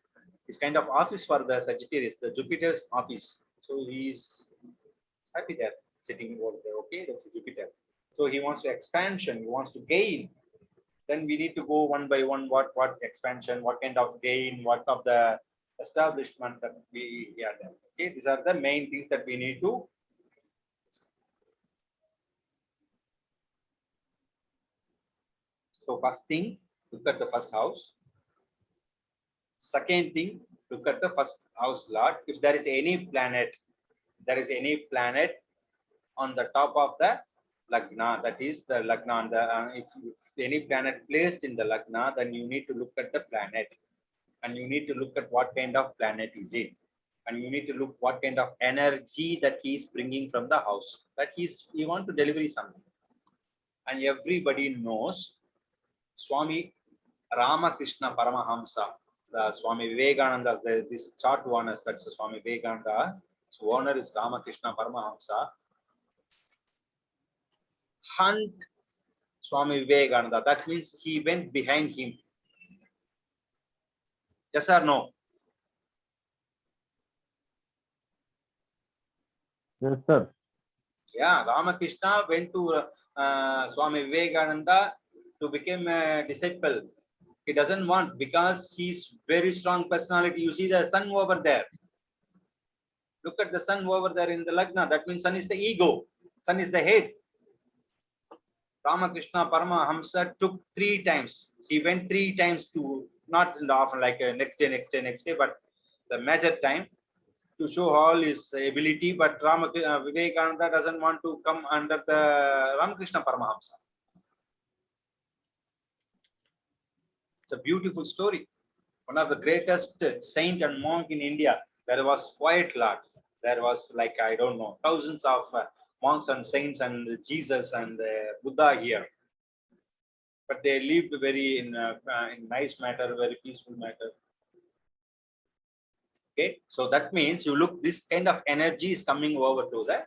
It's kind of office for the Sagittarius, the Jupiter's office. So he is happy there, sitting over there. Okay, that's Jupiter. So he wants to expansion, he wants to gain. Then we need to go one by one. What expansion, what kind of gain, what of the establishment that we are there. Okay, these are the main things that we need to. So first thing, look at the first house. Second thing, look at the first house Lord. If there is any planet, on the top of the Lagna, that is the Lagna. If any planet placed in the Lagna, then you need to look at the planet, and you need to look at what kind of planet is it, and you need to look what kind of energy that he is bringing from the house. That he want to deliver something, and everybody knows Swami Ramakrishna Paramahamsa, the Swami Vivekananda, this chart owners, that's the Swami Vivekananda. So owner is Ramakrishna Paramahamsa. Hunt Swami Vivekananda. That means he went behind him. Yes or no? Yes, sir. Yeah, Ramakrishna went to Swami Vivekananda to become a disciple. He doesn't want, because he's very strong personality. You see the sun over there. Look at the sun over there in the Lagna. That means sun is the ego. Sun is the head. Ramakrishna Paramahamsa took 3 times. He went 3 times to, not in the often like next day, but the major time to show all his ability. But Vivekananda doesn't want to come under the Ramakrishna Paramahamsa. It's a beautiful story. One of the greatest saint and monk in India. There was quiet lot. There was like, I don't know, thousands of monks and saints and Jesus and Buddha here. But they lived very in nice matter, very peaceful matter. Okay, so that means you look, this kind of energy is coming over to the,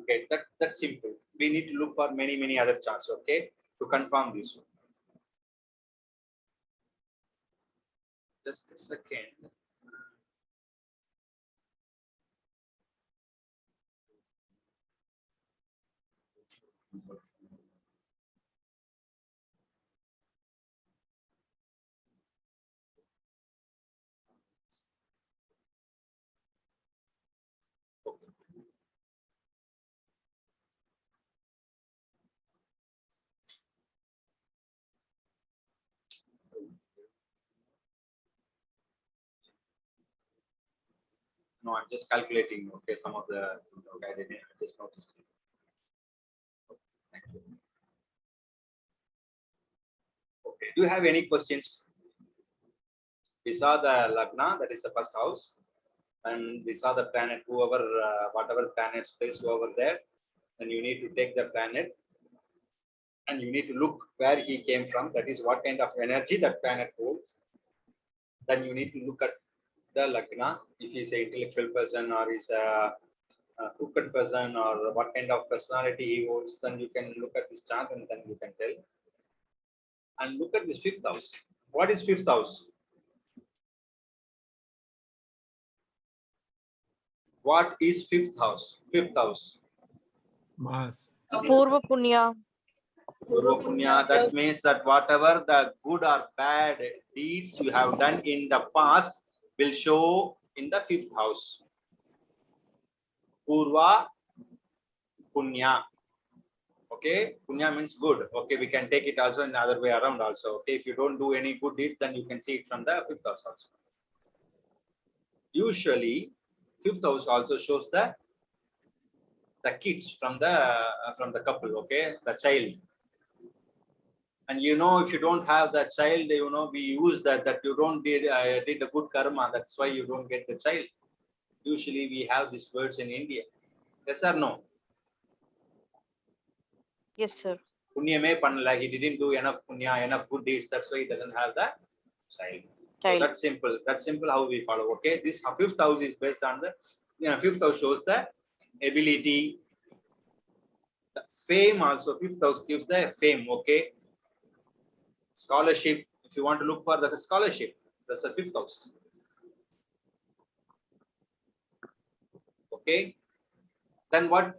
okay, that's simple. We need to look for many other charts, okay, to confirm this one. Just a second. No, I'm just calculating. Okay, some of the, okay, I didn't, I just noticed it. Okay, thank you. Okay, do you have any questions? We saw the Lagna, that is the first house, and we saw the planet, whoever, whatever planets placed over there, then you need to take the planet and you need to look where he came from. That is what kind of energy that planet holds. Then you need to look at the Lagna, if he's an intellectual person or is a crooked person or what kind of personality he holds, then you can look at this chart and then you can tell. And look at this fifth house. What is fifth house? What is fifth house? Fifth house. Mars. Purva Punya. Purva Punya, that means that whatever the good or bad deeds you have done in the past will show in the fifth house. Purva Punya. Okay, Punya means good. Okay, we can take it also in the other way around also. Okay, if you don't do any good deed, then you can see it from the fifth house also. Usually, fifth house also shows the kids from the couple. Okay, the child. And you know, if you don't have the child, you know, we use that you don't did a good karma. That's why you don't get the child. Usually, we have these words in India. Yes or no? Yes, sir. Punyame panla, he didn't do enough punya, enough good deeds. That's why he doesn't have the child. So Child. that's simple. That's simple how we follow. Okay, this fifth house is based on the, fifth house shows the ability, the fame also. Fifth house gives the fame. Okay, scholarship. If you want to look for the scholarship, that's the fifth house. Okay. Then what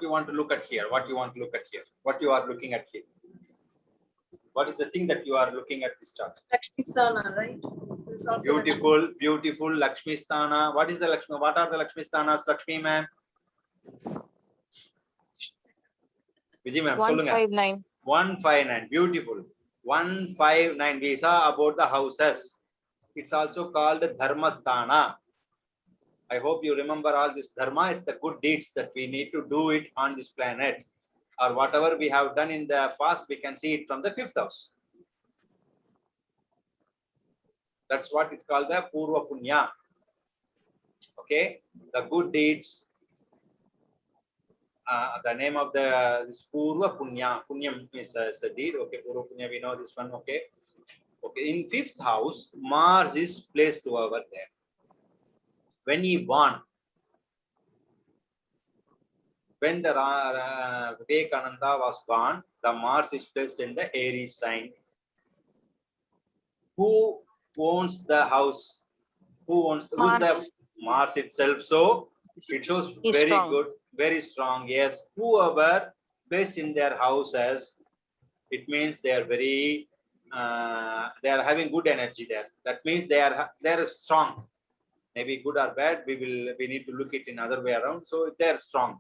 you want to look at here? What you want to look at here? What you are looking at here? What is the thing that you are looking at this chart? Lakshmisthana, right? This is also Beautiful, beautiful Lakshmi Sthana. What is the Lakshmi? What are the Lakshmi Sthanas, Lakshmi ma'am? Vijay ma'am, 159. 159. Beautiful. 159. We saw about the houses. It's also called Dharma Sthana. I hope you remember all this. Dharma is the good deeds that we need to do it on this planet, or whatever we have done in the past, we can see it from the fifth house. That's what it's called, the Purva Punya. Okay, the good deeds. The name of this Purva Punya. Punyam is the deed. Okay, Purva Punya, we know this one. Okay, okay. In fifth house, Mars is placed over there. When he born, when the Vivekananda was born, the Mars is placed in the Aries sign. Who owns the house? Who owns the, who's the Mars itself? So it shows He's very strong. good, very strong. Yes, whoever placed in their houses, it means they are very they are having good energy there. That means they are strong. Maybe good or bad, we need to look it in other way around. So they are strong.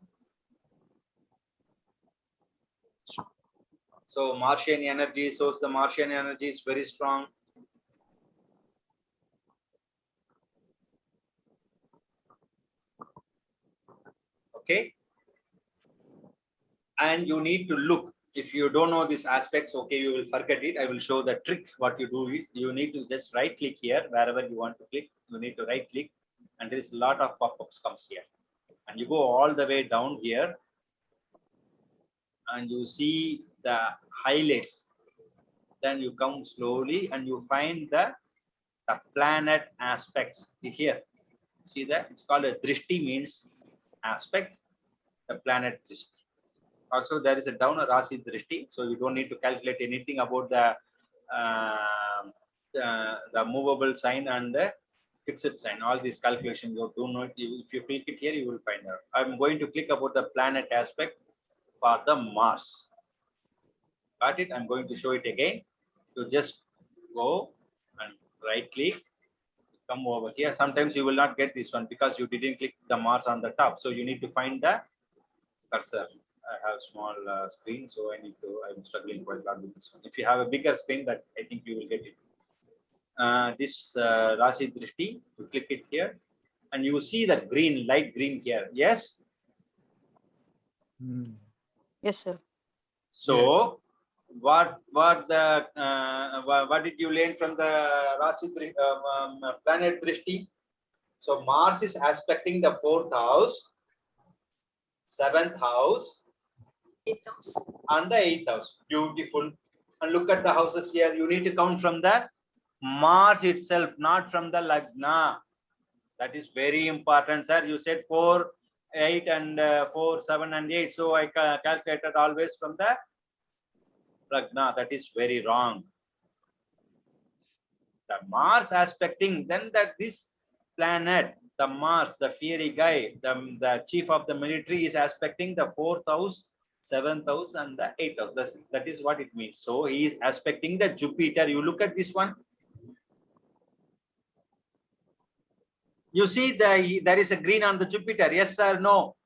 So Martian energy, so the Martian energy is very strong. Okay, and you need to look. If you don't know these aspects, okay, you will forget it. I will show the trick. What you do is you need to just right click here, wherever you want to click. You need to right click, and there is a lot of pop-ups comes here, and you go all the way down here, and you see the highlights. Then you come slowly and you find the planet aspects here. See that? It's called a drishti, means aspect, the planet drishti. Also, there is a down a Rasi drishti, so you don't need to calculate anything about the movable sign and the fixed sign. All these calculations you do not. If you click it here, you will find out. I'm going to click about the planet aspect for the Mars. Got it? I'm going to show it again. So just go and right click. Come over here. Sometimes you will not get this one because you didn't click the Mars on the top. So you need to find the cursor. I have small screen, so I'm struggling quite a lot with this one. If you have a bigger screen, that I think you will get it. This Rasi Drishti, you click it here, and you see the green, light green here. Yes. Yes, sir. So, what did you learn from the Rasi planet Drishti? So Mars is aspecting the 4th house, 7th house, 8th house. and the 8th house. Beautiful. And look at the houses here. You need to count from the Mars itself, not from the Lagna. That is very important, sir. You said 4, 8, and 4, 7, and 8. So I calculated always from the Lagna. That is very wrong. The Mars aspecting, then that this planet, the Mars, the fiery guy, the chief of the military is aspecting the 4th house, 7th house, and the 8th house. That is what it means. So he is aspecting the Jupiter. You look at this one. You see there is a green on the Jupiter. Yes or no?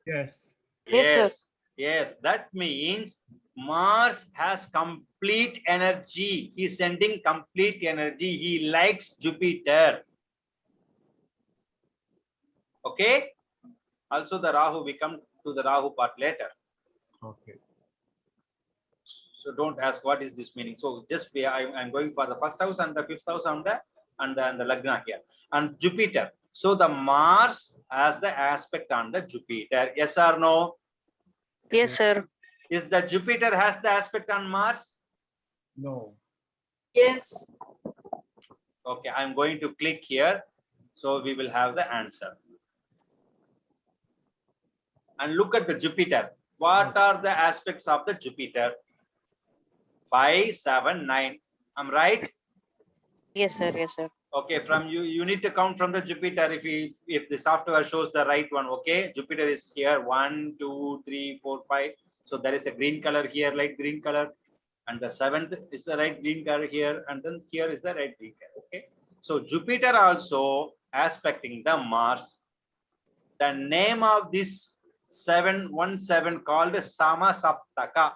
Yes. Yes, sir. Yes. That means Mars has complete energy. He's sending complete energy. He likes Jupiter. Okay. Also, the Rahu, we come to the Rahu part later. Okay. So don't ask what is this meaning. So just I'm going for the 1st house and the 5th house on the Lagna here. And Jupiter. So the Mars has the aspect on the Jupiter. Yes or no? Yes, sir. Is the Jupiter has the aspect on Mars? No. Yes. Okay, I'm going to click here. So we will have the answer. And look at the Jupiter. What are the aspects of the Jupiter? 5, 7, 9. I'm right? Yes, sir. Yes, sir. Okay, from you need to count from the Jupiter if the software shows the right one. Okay, Jupiter is here 1, 2, 3, 4, 5. So there is a green color here, light green color, and the 7th is the right green color here, and then here is the right green color. Okay, so Jupiter also aspecting the Mars. The name of this 717 called Sama Saptaka.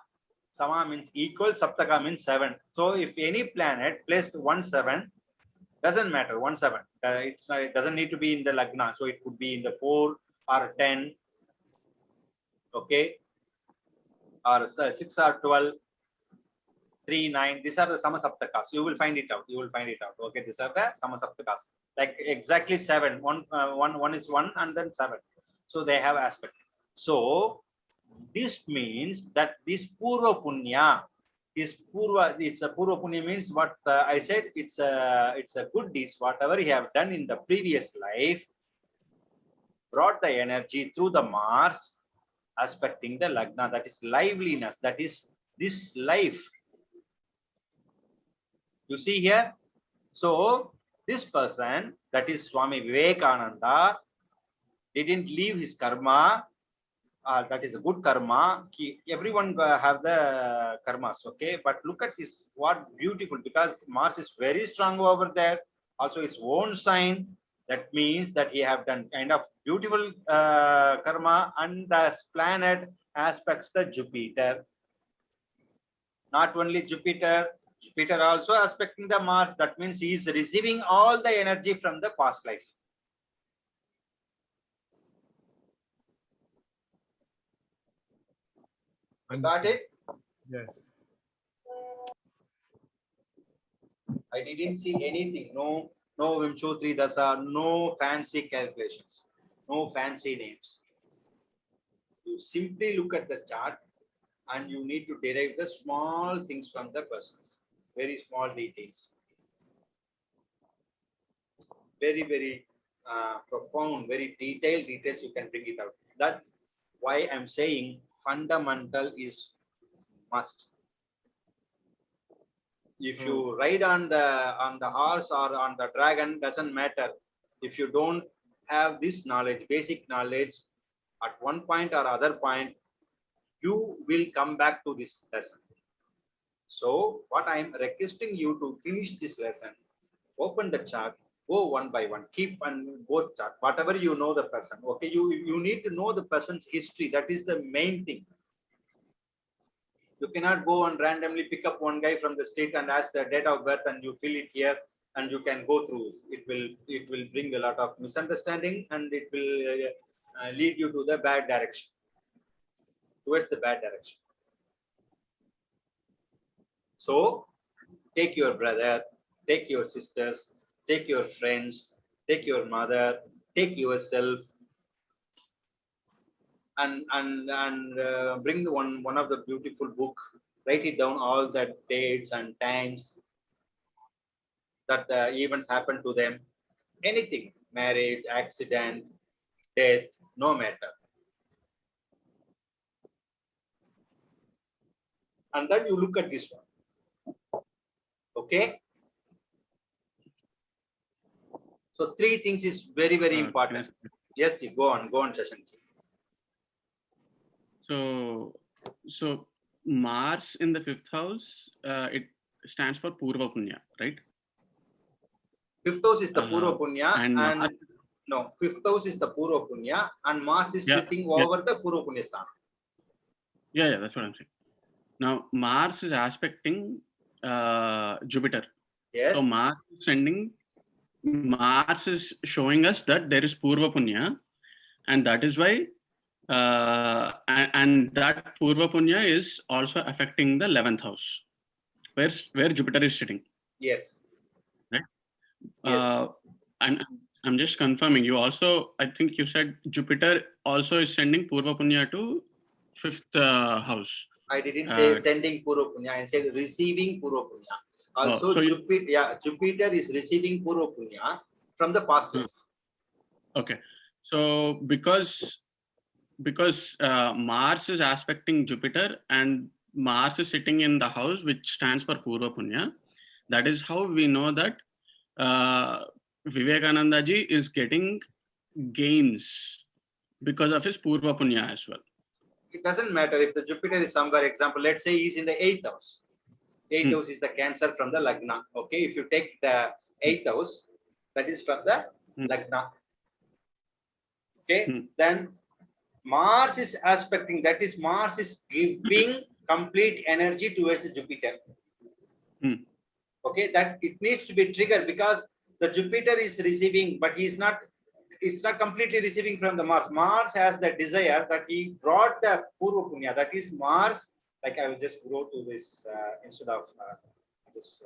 Sama means equal, Saptaka means 7. So if any planet placed 17, doesn't matter, 17. It's not, it doesn't need to be in the Lagna. So it could be in the 4 or 10. Okay. Or 6 or 12. 3, 9. These are the Samasaptakas. You will find it out. You will find it out. Okay. These are the Samasaptakas. Like exactly 7. One is 1 and then 7. So they have aspect. So this means that this Purva Punya is Purva. It's a Purva Punya means what I said. It's a good deeds. Whatever he have done in the previous life brought the energy through the Mars aspecting the Lagna. That is liveliness. That is this life. You see here. So this person, that is Swami Vivekananda, didn't leave his karma. That is a good karma. Everyone have the karmas, okay? But look at his, what beautiful, because Mars is very strong over there. Also his own sign. That means that he have done kind of beautiful karma, and the planet aspects the Jupiter. Not only Jupiter, Jupiter also aspecting the Mars. That means he is receiving all the energy from the past life. Got it? Yes. I didn't see anything. No Vimchotri Dasa, no fancy calculations, no fancy names. You simply look at the chart and you need to derive the small things from the persons. Very small details. Very, very profound, very detailed details, you can bring it out. That's why I'm saying fundamental is must. If you ride on the horse or on the dragon, doesn't matter. If you don't have this knowledge, basic knowledge, at one point or other point, you will come back to this lesson. So what I am requesting you to finish this lesson, open the chart, go one by one, keep on both chart, whatever you know the person. Okay, you need to know the person's history. That is the main thing. You cannot go and randomly pick up one guy from the street and ask the date of birth and you fill it here and you can go through. It will bring a lot of misunderstanding and it will lead you to the bad direction, towards the bad direction. So take your brother, take your sisters, take your friends, take your mother, take yourself, and bring one of the beautiful book. Write it down, all the dates and times that the events happen to them. Anything, marriage, accident, death, no matter. And then you look at this one. Okay. So 3 things is very, very important. Yes, go on, Shashank. So Mars in the 5th house, it stands for Purva Punya, right? 5th house is the Purva Punya, and no, 5th house is the Purva Punya, and Mars is sitting over the Purva Punya sthana. Yeah, that's what I'm saying. Now Mars is aspecting Jupiter. Yes. So Mars is showing us that there is Purva Punya, and that is why and that Purva Punya is also affecting the 11th house, where Jupiter is sitting. Yes. Right. Yes. I'm just confirming. You also, I think you said Jupiter also is sending Purva Punya to 5th house. I didn't say sending Purva Punya. I said receiving Purva Punya. Also, so Jupiter is receiving Purva Punya from the past life. Okay. So because Mars is aspecting Jupiter and Mars is sitting in the house which stands for Purva Punya, that is how we know that Vivekananda ji is getting gains because of his Purva Punya as well. It doesn't matter if the Jupiter is somewhere. Example, let's say he's in the 8th house. 8th house is the Cancer from the Lagna. Okay, if you take the 8th house, that is from the Lagna. Okay, then Mars is aspecting, that is Mars is giving complete energy towards the Jupiter. Okay, that it needs to be triggered because the Jupiter is receiving, but it's not completely receiving from the Mars. Mars has the desire that he brought the Purva Punya, that is Mars. Like I will just go to this instead of this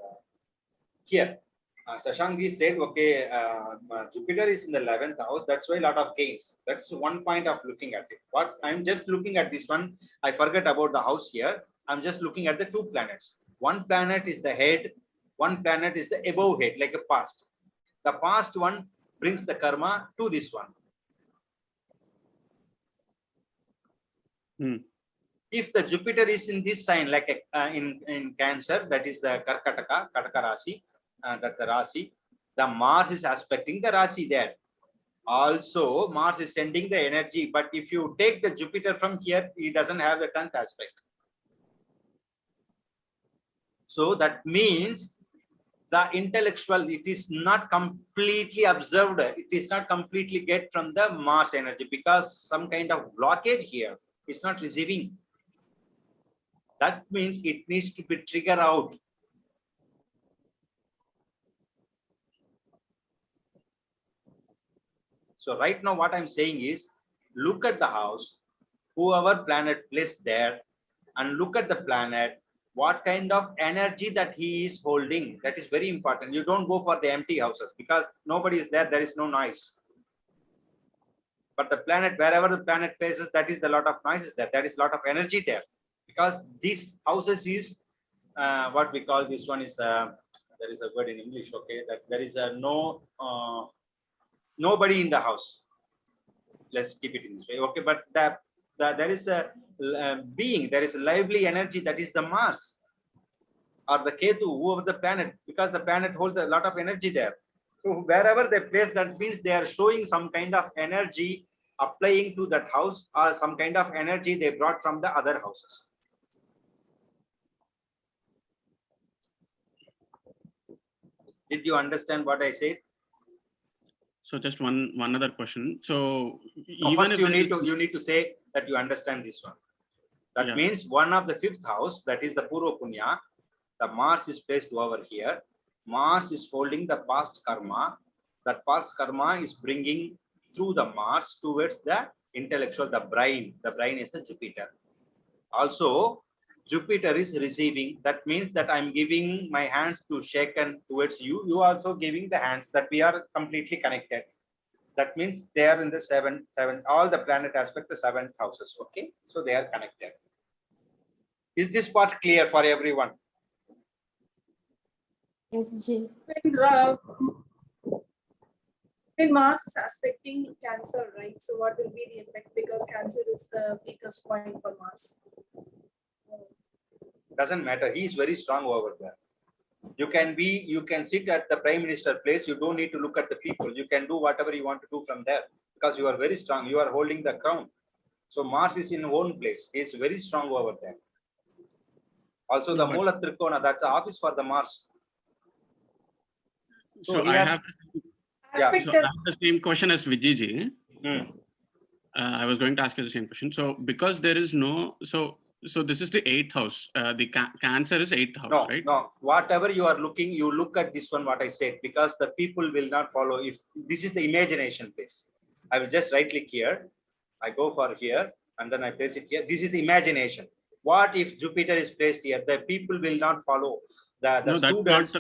here. Shashank said, okay, Jupiter is in the 11th house. That's why a lot of gains. That's one point of looking at it. What I'm just looking at this one. I forget about the house here. I'm just looking at the 2 planets. One planet is the head. One planet is the above head, like a past. The past one brings the karma to this one. If the Jupiter is in this sign, like in Cancer, that is the Karkataka Rasi, that the Rasi, the Mars is aspecting the Rasi there. Also, Mars is sending the energy, but if you take the Jupiter from here, it doesn't have the 10th aspect. So that means the intellectual, it is not completely observed. It is not completely get from the Mars energy because some kind of blockage here is not receiving. That means it needs to be triggered out. So right now what I'm saying is, look at the house, whoever planet placed there, and look at the planet, what kind of energy that he is holding. That is very important. You don't go for the empty houses because nobody is there. There is no noise. But the planet, wherever the planet places, that is the lot of noise is there. That is a lot of energy there. Because these houses is what we call, this one is there is a word in English, okay, that there is a no nobody in the house. Let's keep it in this way. Okay, but there is a being, there is a lively energy, that is the Mars or the Ketu, whoever the planet, because the planet holds a lot of energy there. So wherever they place, that means they are showing some kind of energy applying to that house, or some kind of energy they brought from the other houses. Did you understand what I said? So just one other question. So No, even first if you there need to say that you understand this one. That Yeah. means one of the fifth house, that is the Purva Punya, the Mars is placed over here. Mars is holding the past karma. That past karma is bringing through the Mars towards the intellectual, the brain. The brain is the Jupiter. Also, Jupiter is receiving. That means that I'm giving my hands to shaken towards you. You also giving the hands, that we are completely connected. That means they are in the seven, all the planet aspect, the seventh houses. Okay, so they are connected. Is this part clear for everyone? Yes, Ji. When Mars is aspecting Cancer, right? So what will be the effect? Because Cancer is the weakest point for Mars. Doesn't matter. He is very strong over there. You can sit at the Prime Minister place. You don't need to look at the people. You can do whatever you want to do from there, because you are very strong. You are holding the crown. So Mars is in own place. He is very strong over there. Also, the Mula Trikona, that's the office for the Mars. So he I has- have Aspect so I as have the same question as Vijiji. I was going to ask you the same question. So because there is no so this is the 8th house. The Cancer is 8th house, No, right? no. Whatever you are looking, you look at this one, what I said, because the people will not follow. If this is the imagination place, I will just right click here. I go for here and then I place it here. This is imagination. What if Jupiter is placed here? The people will not follow. The No, students.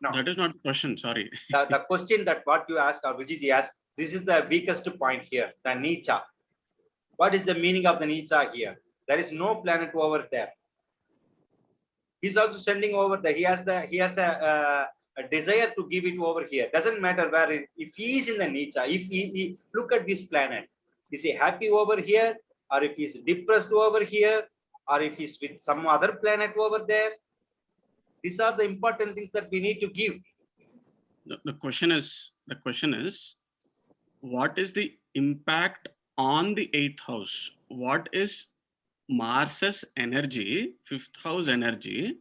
No. That is not the question. Sorry. The question that what you ask, or Vijiji asked, this is the weakest point here, the Nicha. What is the meaning of the Nicha here? There is no planet over there. He's also sending over there. He has a desire to give it over here. Doesn't matter where. If he is in the Nicha, if he look at this planet, is he happy over here, or if he's depressed over here, or if he's with some other planet over there? These are the important things that we need to give. The question is what is the impact on the 8th house? What is Mars's energy, 5th house energy,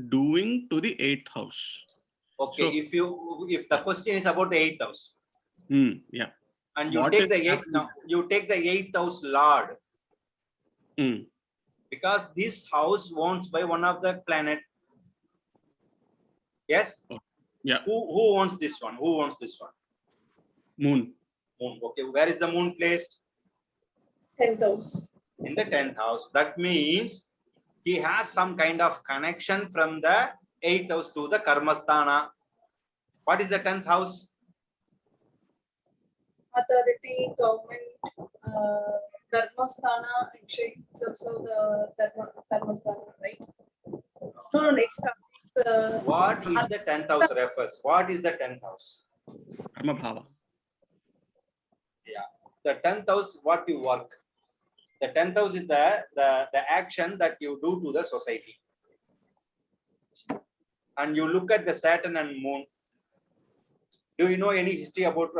doing to the 8th house? Okay, So, if the question is about the 8th house, yeah, and you What take is the 8th happening? now, you take the 8th house Lord, because this house owns by one of the planet. Yes. Yeah, Who owns this one? Who owns this one? Moon. Moon. Okay, where is the moon placed? 10th house. In the 10th house. That means he has some kind of connection from the 8th house to the Karmasthana. What is the 10th house? Authority, government, Dharmasthana, actually, it's also the Dharmasthana, right? No, next time. What is the 10th house refers? What is the 10th house? Karma Bhava. Yeah, the 10th house, what you work. The 10th house is the action that you do to the society. And you look at the Saturn and Moon. Do you know any history about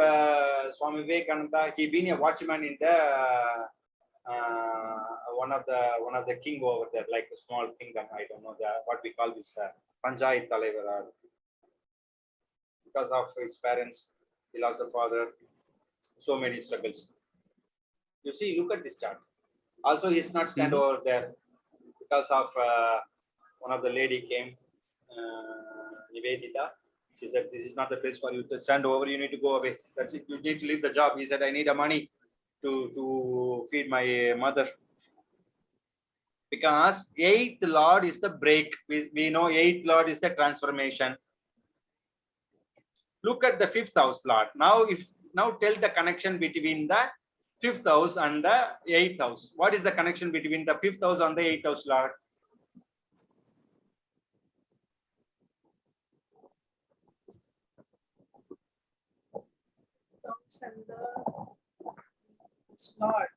Swami Vivekananda? He been a watchman in the one of the king over there, like a small kingdom. I don't know what we call this Panchayat Talaivar. Because of his parents, he lost a father. So many struggles. You see, look at this chart. Also, he's not stand over there because of one of the lady came, Nivedita. She said, "This is not the place for you to stand over. You need to go away. That's it. You need to leave the job." He said, "I need a money to feed my mother." Because 8th Lord is the break. We know 8th Lord is the transformation. Look at the 5th house Lord. Now tell the connection between the 5th house and the 8th house. What is the connection between the 5th house and the 8th house Lord? house and the Lord.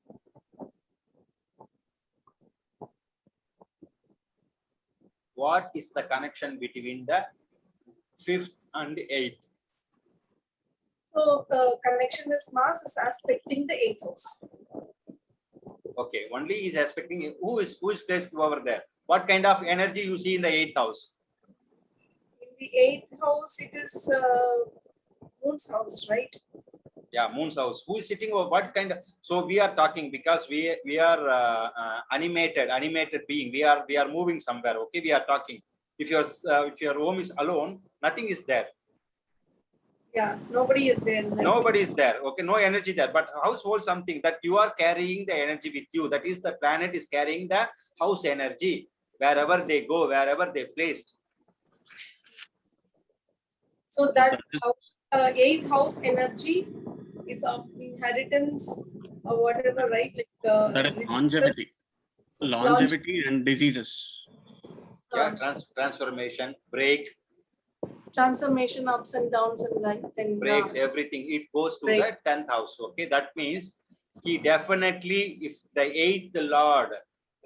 What is the connection between the 5th and 8th? So connection is Mars is aspecting the 8th house. Okay, only is aspecting who is placed over there. What kind of energy you see in the 8th house? In the 8th house, it is Moon's house, right? Yeah, Moon's house. Who is sitting over what kind of? So we are talking because we are animated being. We are moving somewhere. Okay, we are talking. If your home is alone, nothing is there. Yeah, nobody is there. Nobody is there. Okay, no energy there. But house holds something that you are carrying the energy with you. That is, the planet is carrying the house energy wherever they go, wherever they placed. So that house, 8th house energy is of inheritance or whatever, right? Like That is longevity and diseases. Yeah, transformation, break. Transformation, ups and downs in life. And Breaks everything. It goes to the 10th house. Okay, that means he definitely, if the 8th Lord,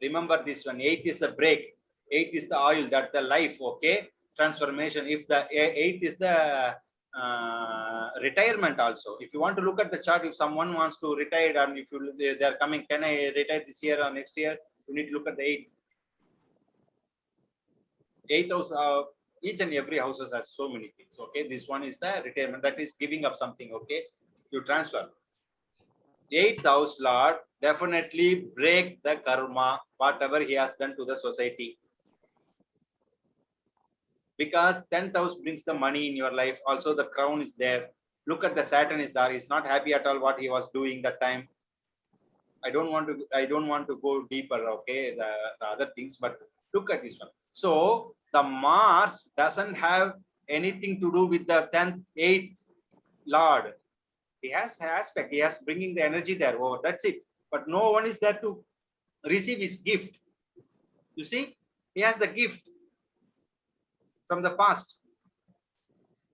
remember this one, 8th is the break, 8th is the oil, that the life. Okay, transformation. If the 8th is the retirement also. If you want to look at the chart, if someone wants to retire and if they are coming, can I retire this year or next year? You need to look at the 8th. 8th house. Each and every house has so many things. Okay, this one is the retirement, that is giving up something. Okay, you transfer. 8th house Lord definitely break the karma, whatever he has done to the society. Because 10th house brings the money in your life. Also, the crown is there. Look at the Saturn is there. He's not happy at all what he was doing that time. I don't want to go deeper. Okay, the other things, but look at this one. So the Mars doesn't have anything to do with the 10th, 8th Lord. He has aspect. He has bringing the energy there. Oh, that's it. But no one is there to receive his gift. You see, he has the gift from the past.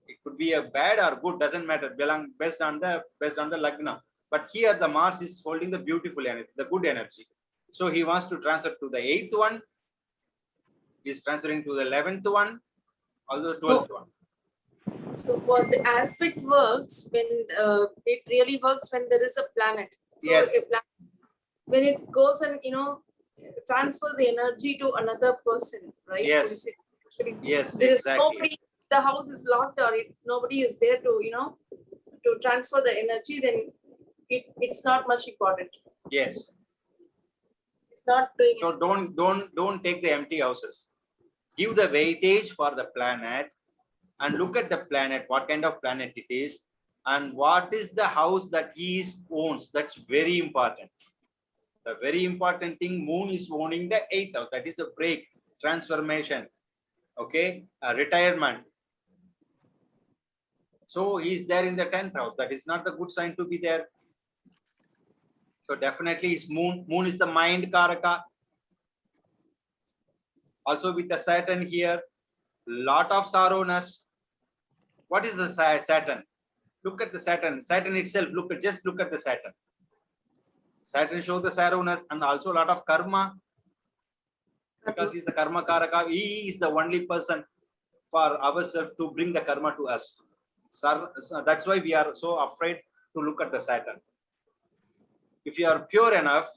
It could be a bad or good, doesn't matter. Based on the lagna. But here the Mars is holding the beautiful energy, the good energy. So he wants to transfer to the 8th one. Is transferring to the 11th one, also 12th one. So what the aspect works when it really works when there is a planet. So yes. A planet, when it goes and transfer the energy to another person, right? Yes. Yes. There exactly. is nobody. The house is locked, or nobody is there to to transfer the energy. Then it's not much important. Yes. It's not doing. So don't take the empty houses. Give the weightage for the planet and look at the planet, what kind of planet it is, and what is the house that he owns. That's very important. The very important thing, Moon is owning the 8th house. That is a break, transformation, okay, retirement. So he's there in the 10th house. That is not the good sign to be there. So definitely it's Moon. Moon is the mind karaka. Also with the Saturn here, lot of sorrowness. What is the Saturn? Look at the Saturn. Saturn itself. Just look at the Saturn. Saturn shows the sorrowness and also a lot of karma. Because he's the karma karaka. He is the only person for ourselves to bring the karma to us. So that's why we are so afraid to look at the Saturn. If you are pure enough,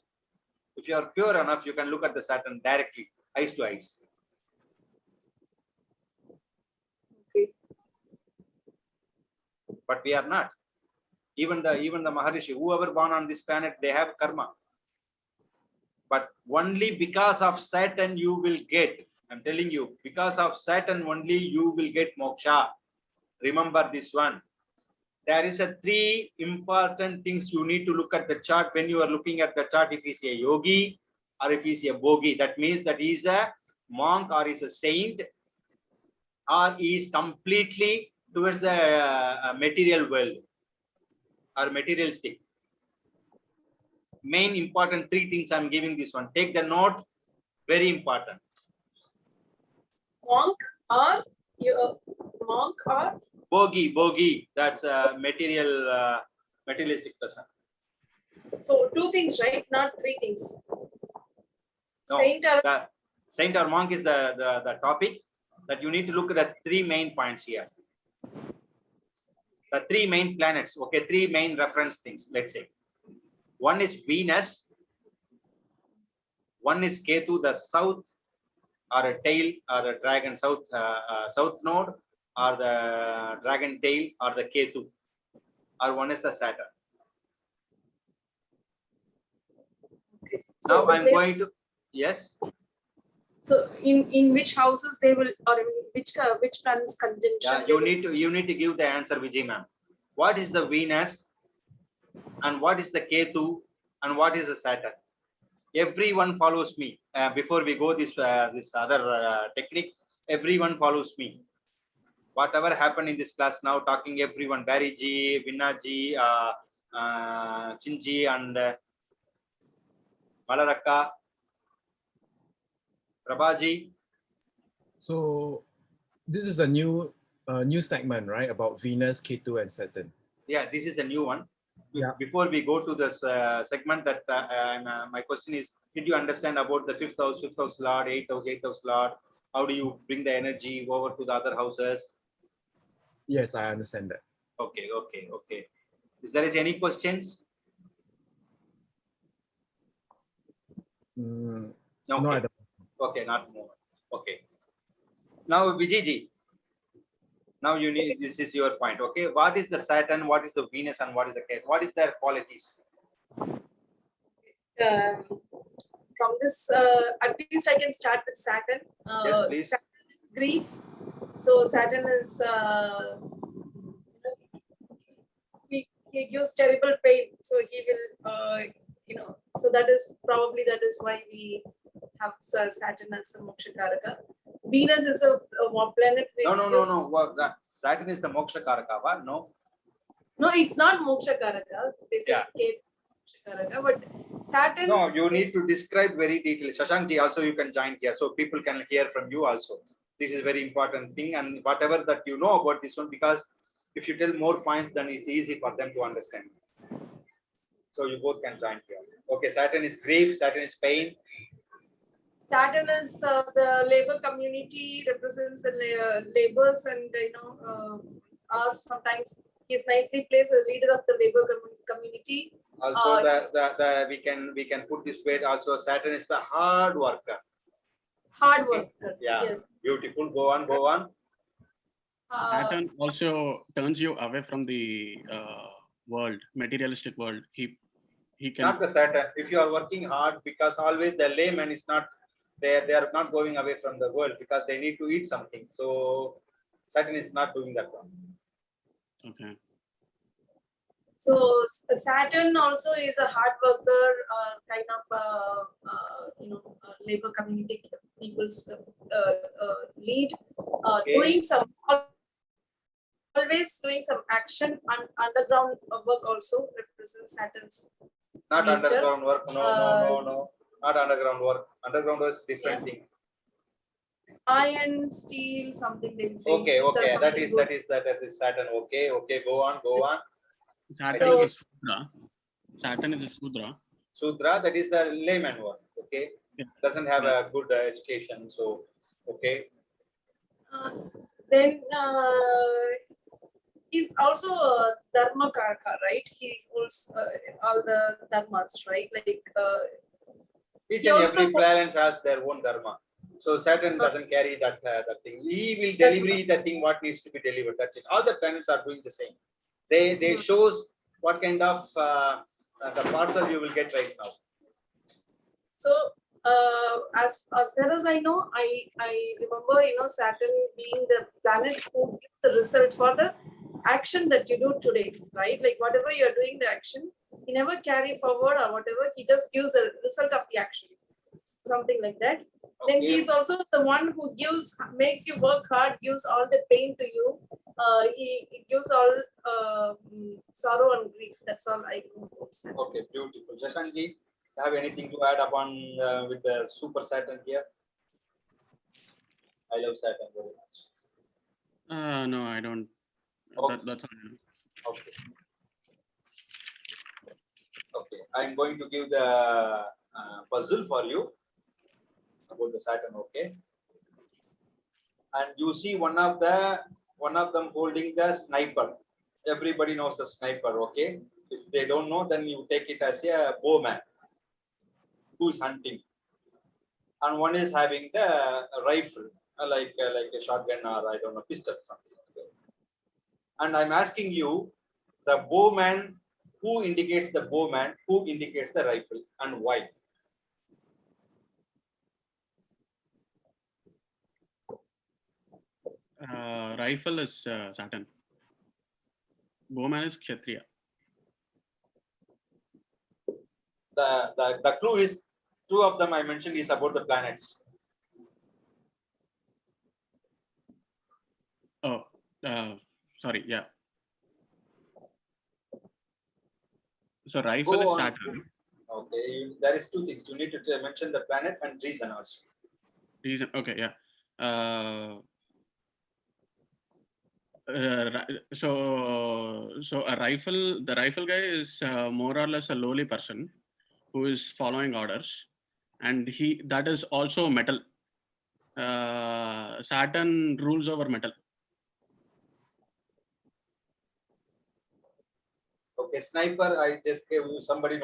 you can look at the Saturn directly, eyes to eyes. Okay. But we are not. Even the Maharishi, whoever born on this planet, they have karma. But only because of Saturn you will get. I'm telling you, because of Saturn only you will get moksha. Remember this one. There is a 3 important things you need to look at the chart when you are looking at the chart. If he's a yogi or if he's a bogi, that means that he's a monk or he's a saint or he is completely towards the material world or materialistic. Main important 3 things I'm giving this one. Take the note. Very important. Monk or bogi. Bogi. That's a material Materialistic person. So 2 things, right? Not 3 things. No, Saint or the saint or monk is the topic that you need to look at the 3 main points here. The 3 main planets, okay, 3 main reference things, let's say. One is Venus, one is Ketu, the south or a tail or the dragon south south node, or the dragon tail or the Ketu, or one is the Saturn. so Now the I'm place- going to, yes. So in which houses they will, or in which planets conjunction? Yeah, they you will- need to give the answer, Vijay ma'am. What is the Venus, and what is the Ketu, and what is the Saturn? Everyone follows me. Before we go this other technique, everyone follows me. Whatever happened in this class now, talking everyone, Barry ji, Vinna ji, Chinji, and Malaraka, Prabhaji. So this is a new segment, right? About Venus, Ketu, and Saturn. Yeah, this is the new one. Yeah. Before we go to this segment, that my question is, did you understand about the fifth house lord, eighth house lord? How do you bring the energy over to the other houses? Yes, I understand that. Okay. Is there any questions? No, Okay. I don't. Okay, not more. Okay. Now, Vijayji, now you need, this is your point. Okay, what is the Saturn? What is the Venus? And what is the Ketu? What is their qualities? From this, at least I can start with Saturn. Yes, please. Saturn is grief. So Saturn is he gives terrible pain. So he will so that is why we have Saturn as a moksha karaka. Venus is a planet which No. Well, Saturn is the moksha karaka. What? No. No, it's not moksha karaka. They say moksha karaka, but Saturn. No, you need to describe very detailed. Shashankji, also you can join here, so people can hear from you also. This is very important thing, and whatever that you know about this one, because if you tell more points, then it's easy for them to understand. So you both can join here. Okay, Saturn is grief, Saturn is pain. Saturn is the labor community, represents the laborers, and or sometimes he's nicely placed as leader of the labor community. Also, we can put this way. Also, Saturn is the hard worker. Hard worker. Yeah. Yes. Beautiful. Go on. Saturn also turns you away from the world, materialistic world. He can. Not the Saturn. If you are working hard, because always the layman is not. They are not going away from the world because they need to eat something. So Saturn is not doing that one. Okay. So Saturn also is a hard worker, kind of labor community people's lead, doing some always doing some action, and underground work also represents Saturn's Not nature. underground work. No. Not underground work. Underground work is different thing. Iron, steel, something they will say. Okay. That good. is Saturn. Okay. Go on. Saturn is a Sudra. Saturn is a Sudra. Sudra, that is the layman work. Okay. Yeah. Doesn't have a good education. So, okay. Then he's also a dharma karaka, right? He holds all the dharmas, right? Like each he and also every planet has their own dharma. So Saturn doesn't carry that thing. He will deliver the thing what needs to be delivered. That's it. All the planets are doing the same. They shows what kind of the parcel you will get right now. So as far as I know, I remember Saturn being the planet who gives the result for the action that you do today, right? Like whatever you're doing the action, he never carry forward or whatever. He just gives the result of the action, something like that. Okay. Then he's also the one who makes you work hard, gives all the pain to you. He gives all sorrow and grief. That's all I know about Saturn. Okay, beautiful. Jashanji, have anything to add upon with the super Saturn here? I love Saturn very much. No, I don't. Okay. That's all. Okay. I'm going to give the puzzle for you about the Saturn. Okay, and you see one of them holding the sniper. Everybody knows the sniper. Okay, if they don't know, then you take it as a bowman who is hunting, and one is having the rifle, like a shotgun or I don't know, pistol something. Okay. And I'm asking you, the bowman, who indicates the bowman, who indicates the rifle, and why? Rifle is Saturn. Bowman is Kshatriya. The clue is, two of them I mentioned is about the planets. Oh, sorry, yeah. So rifle Go is on. Saturn. Okay, there is two things. You need to mention the planet and reason also. Reason, okay, yeah. So a rifle, the rifle guy is more or less a lowly person who is following orders, and that is also metal. Saturn rules over metal. Okay, sniper. I just gave you. Somebody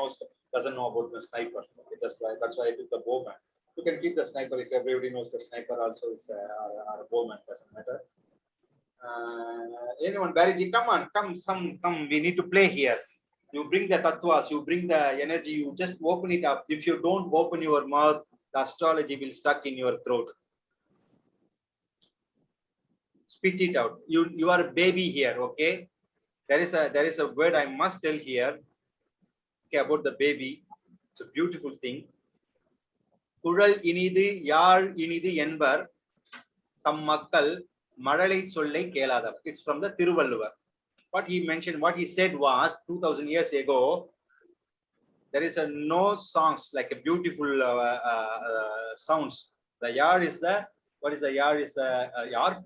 doesn't know about the sniper. Okay, that's why I took the bowman. You can keep the sniper if everybody knows the sniper. Also, it's a bowman. Doesn't matter. Anyone, Bariji, come on, come. We need to play here. You bring the tattvas, you bring the energy. You just open it up. If you don't open your mouth, the astrology will stuck in your throat. Spit it out. You are a baby here. Okay. There is a word I must tell here, okay, about the baby. It's a beautiful thing. Kural inidi yar inidi enbar tam makkal madalai sollai keladav. It's from the Tiruvalluvar. What he mentioned, what he said was 2000 years ago, there is no songs like a beautiful sounds. The yar is the, what is the yar is the yar?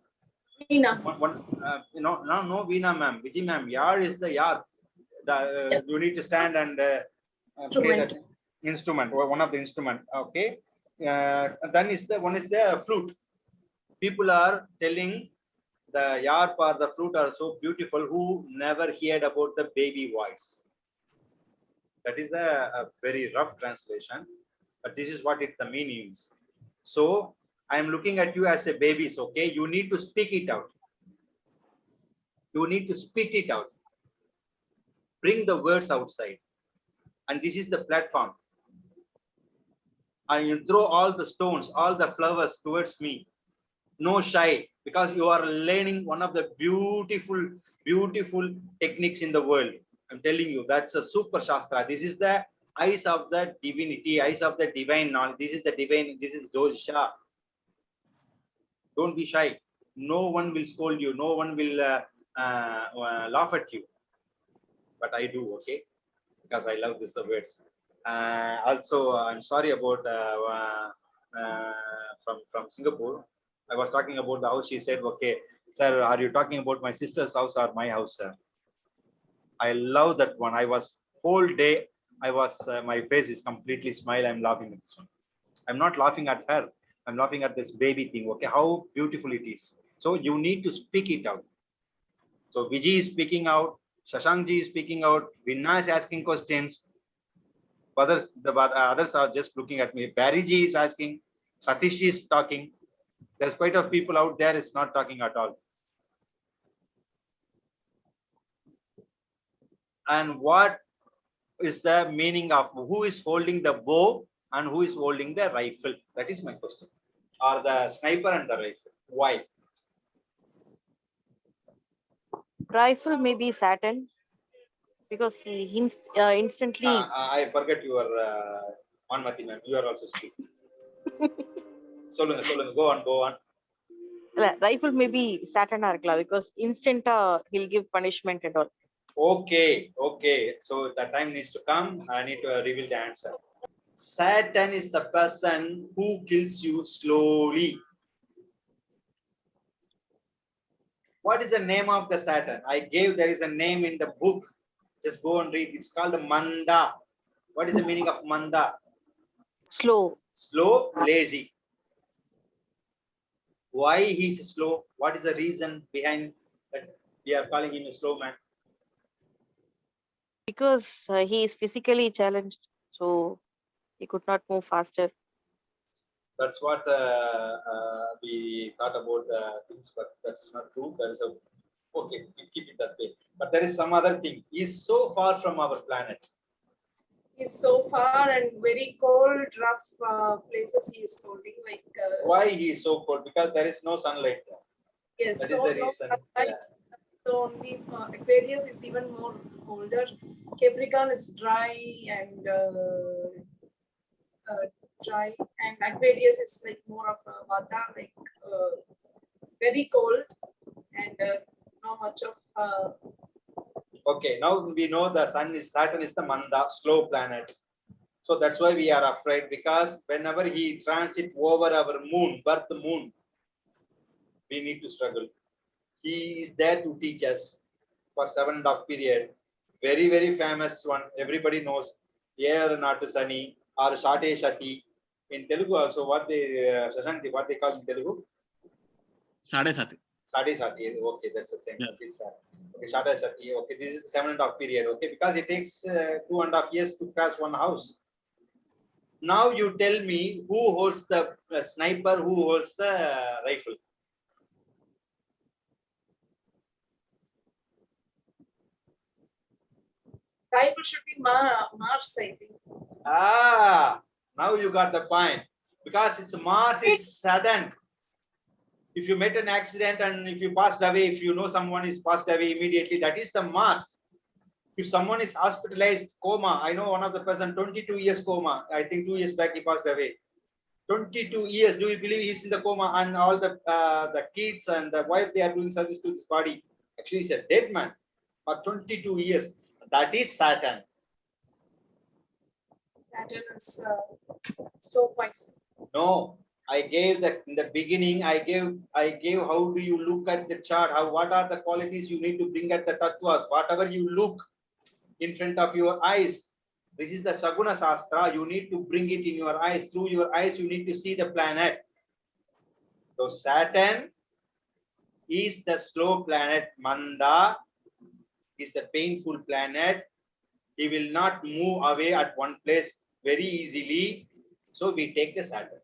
Veena. No Veena ma'am, Vijay ma'am, yar is the yar. You need to stand and play that instrument, or one of the instrument. Okay, then one is the flute. People are telling the yarp or the flute are so beautiful who never heard about the baby voice. That is a very rough translation, but this is what the meaning is. So I am looking at you as a baby. Okay, you need to speak it out. You need to spit it out. Bring the words outside, and this is the platform. And you throw all the stones, all the flowers towards me. No shy, because you are learning one of the beautiful techniques in the world. I'm telling you, that's a super shastra. This is the eyes of the divinity, eyes of the divine knowledge. This is the divine, this is Jyotish. Don't be shy. No one will scold you. No one will laugh at you. But I do, okay? Because I love the words. Also, I'm sorry about from Singapore. I was talking about the house. She said, okay, sir, are you talking about my sister's house or my house, sir? I love that one. I was whole day, my face is completely smile. I'm laughing at this one. I'm not laughing at her. I'm laughing at this baby thing. Okay, how beautiful it is. So you need to speak it out. So Vijay is speaking out. Shashankji is speaking out. Vinna is asking questions. Others, others are just looking at me. Barryji is asking. Satish is talking. There's quite a people out there is not talking at all. And what is the meaning of who is holding the bow and who is holding the rifle? That is my question. Or the sniper and the rifle. Why? Rifle may be Saturn because he instantly. I forget your Anmati ma'am. You are also speaking. Solunga, go on. Rifle may be Saturn or because instant he'll give punishment and all. Okay. So the time needs to come. I need to reveal the answer. Saturn is the person who kills you slowly. What is the name of the Saturn? There is a name in the book. Just go and read. It's called Manda. What is the meaning of manda? Slow. Slow, lazy. Why he's slow? What is the reason behind that we are calling him a slow man? Because he is physically challenged, so he could not move faster. That's what we thought about things, but that's not true. There is a okay, we keep it that way. But there is some other thing. He's so far from our planet. He's so far and very cold, rough places he is holding. Like Why he is so cold? Because there is no sunlight there. yes, That so is the no reason. sunlight. So only Aquarius is even more colder. Capricorn is dry and dry, and Aquarius is like more of a vata, like very cold and not much of. Okay, now we know the Saturn is the manda, slow planet. So that's why we are afraid, because whenever he transits over our moon, birth moon, we need to struggle. He is there to teach us for 7.5 period. Very, very famous one. Everybody knows. Year Natu Sani or Shate Shati. In Telugu also, what they what they call in Telugu? Sade Sati. Shate Shati. Okay, that's the same. Yeah. Okay, Shate Shati. Okay, this is 7.5 period. Okay, because it takes 2.5 years to crash one house. Now you tell me who holds the sniper, who holds the rifle? Rifle should be Mars, I think. Ah, now you got the point. Because it's Mars is sudden. If you met an accident and if you passed away, if you know someone is passed away immediately, that is the Mars. If someone is hospitalized, coma, I know one of the person, 22 years coma. I think 2 years back he passed away. 22 years. Do you believe he's in the coma? And all the kids and the wife, they are doing service to this body. Actually, he's a dead man for 22 years. That is Saturn. Saturn is slow poison. No, I gave that in the beginning. I gave how do you look at the chart? What are the qualities you need to bring at the tattvas? Whatever you look in front of your eyes. This is the Saguna Shastra. You need to bring it in your eyes. Through your eyes, you need to see the planet. So Saturn is the slow planet. Manda is the painful planet. He will not move away at one place very easily. So we take the Saturn.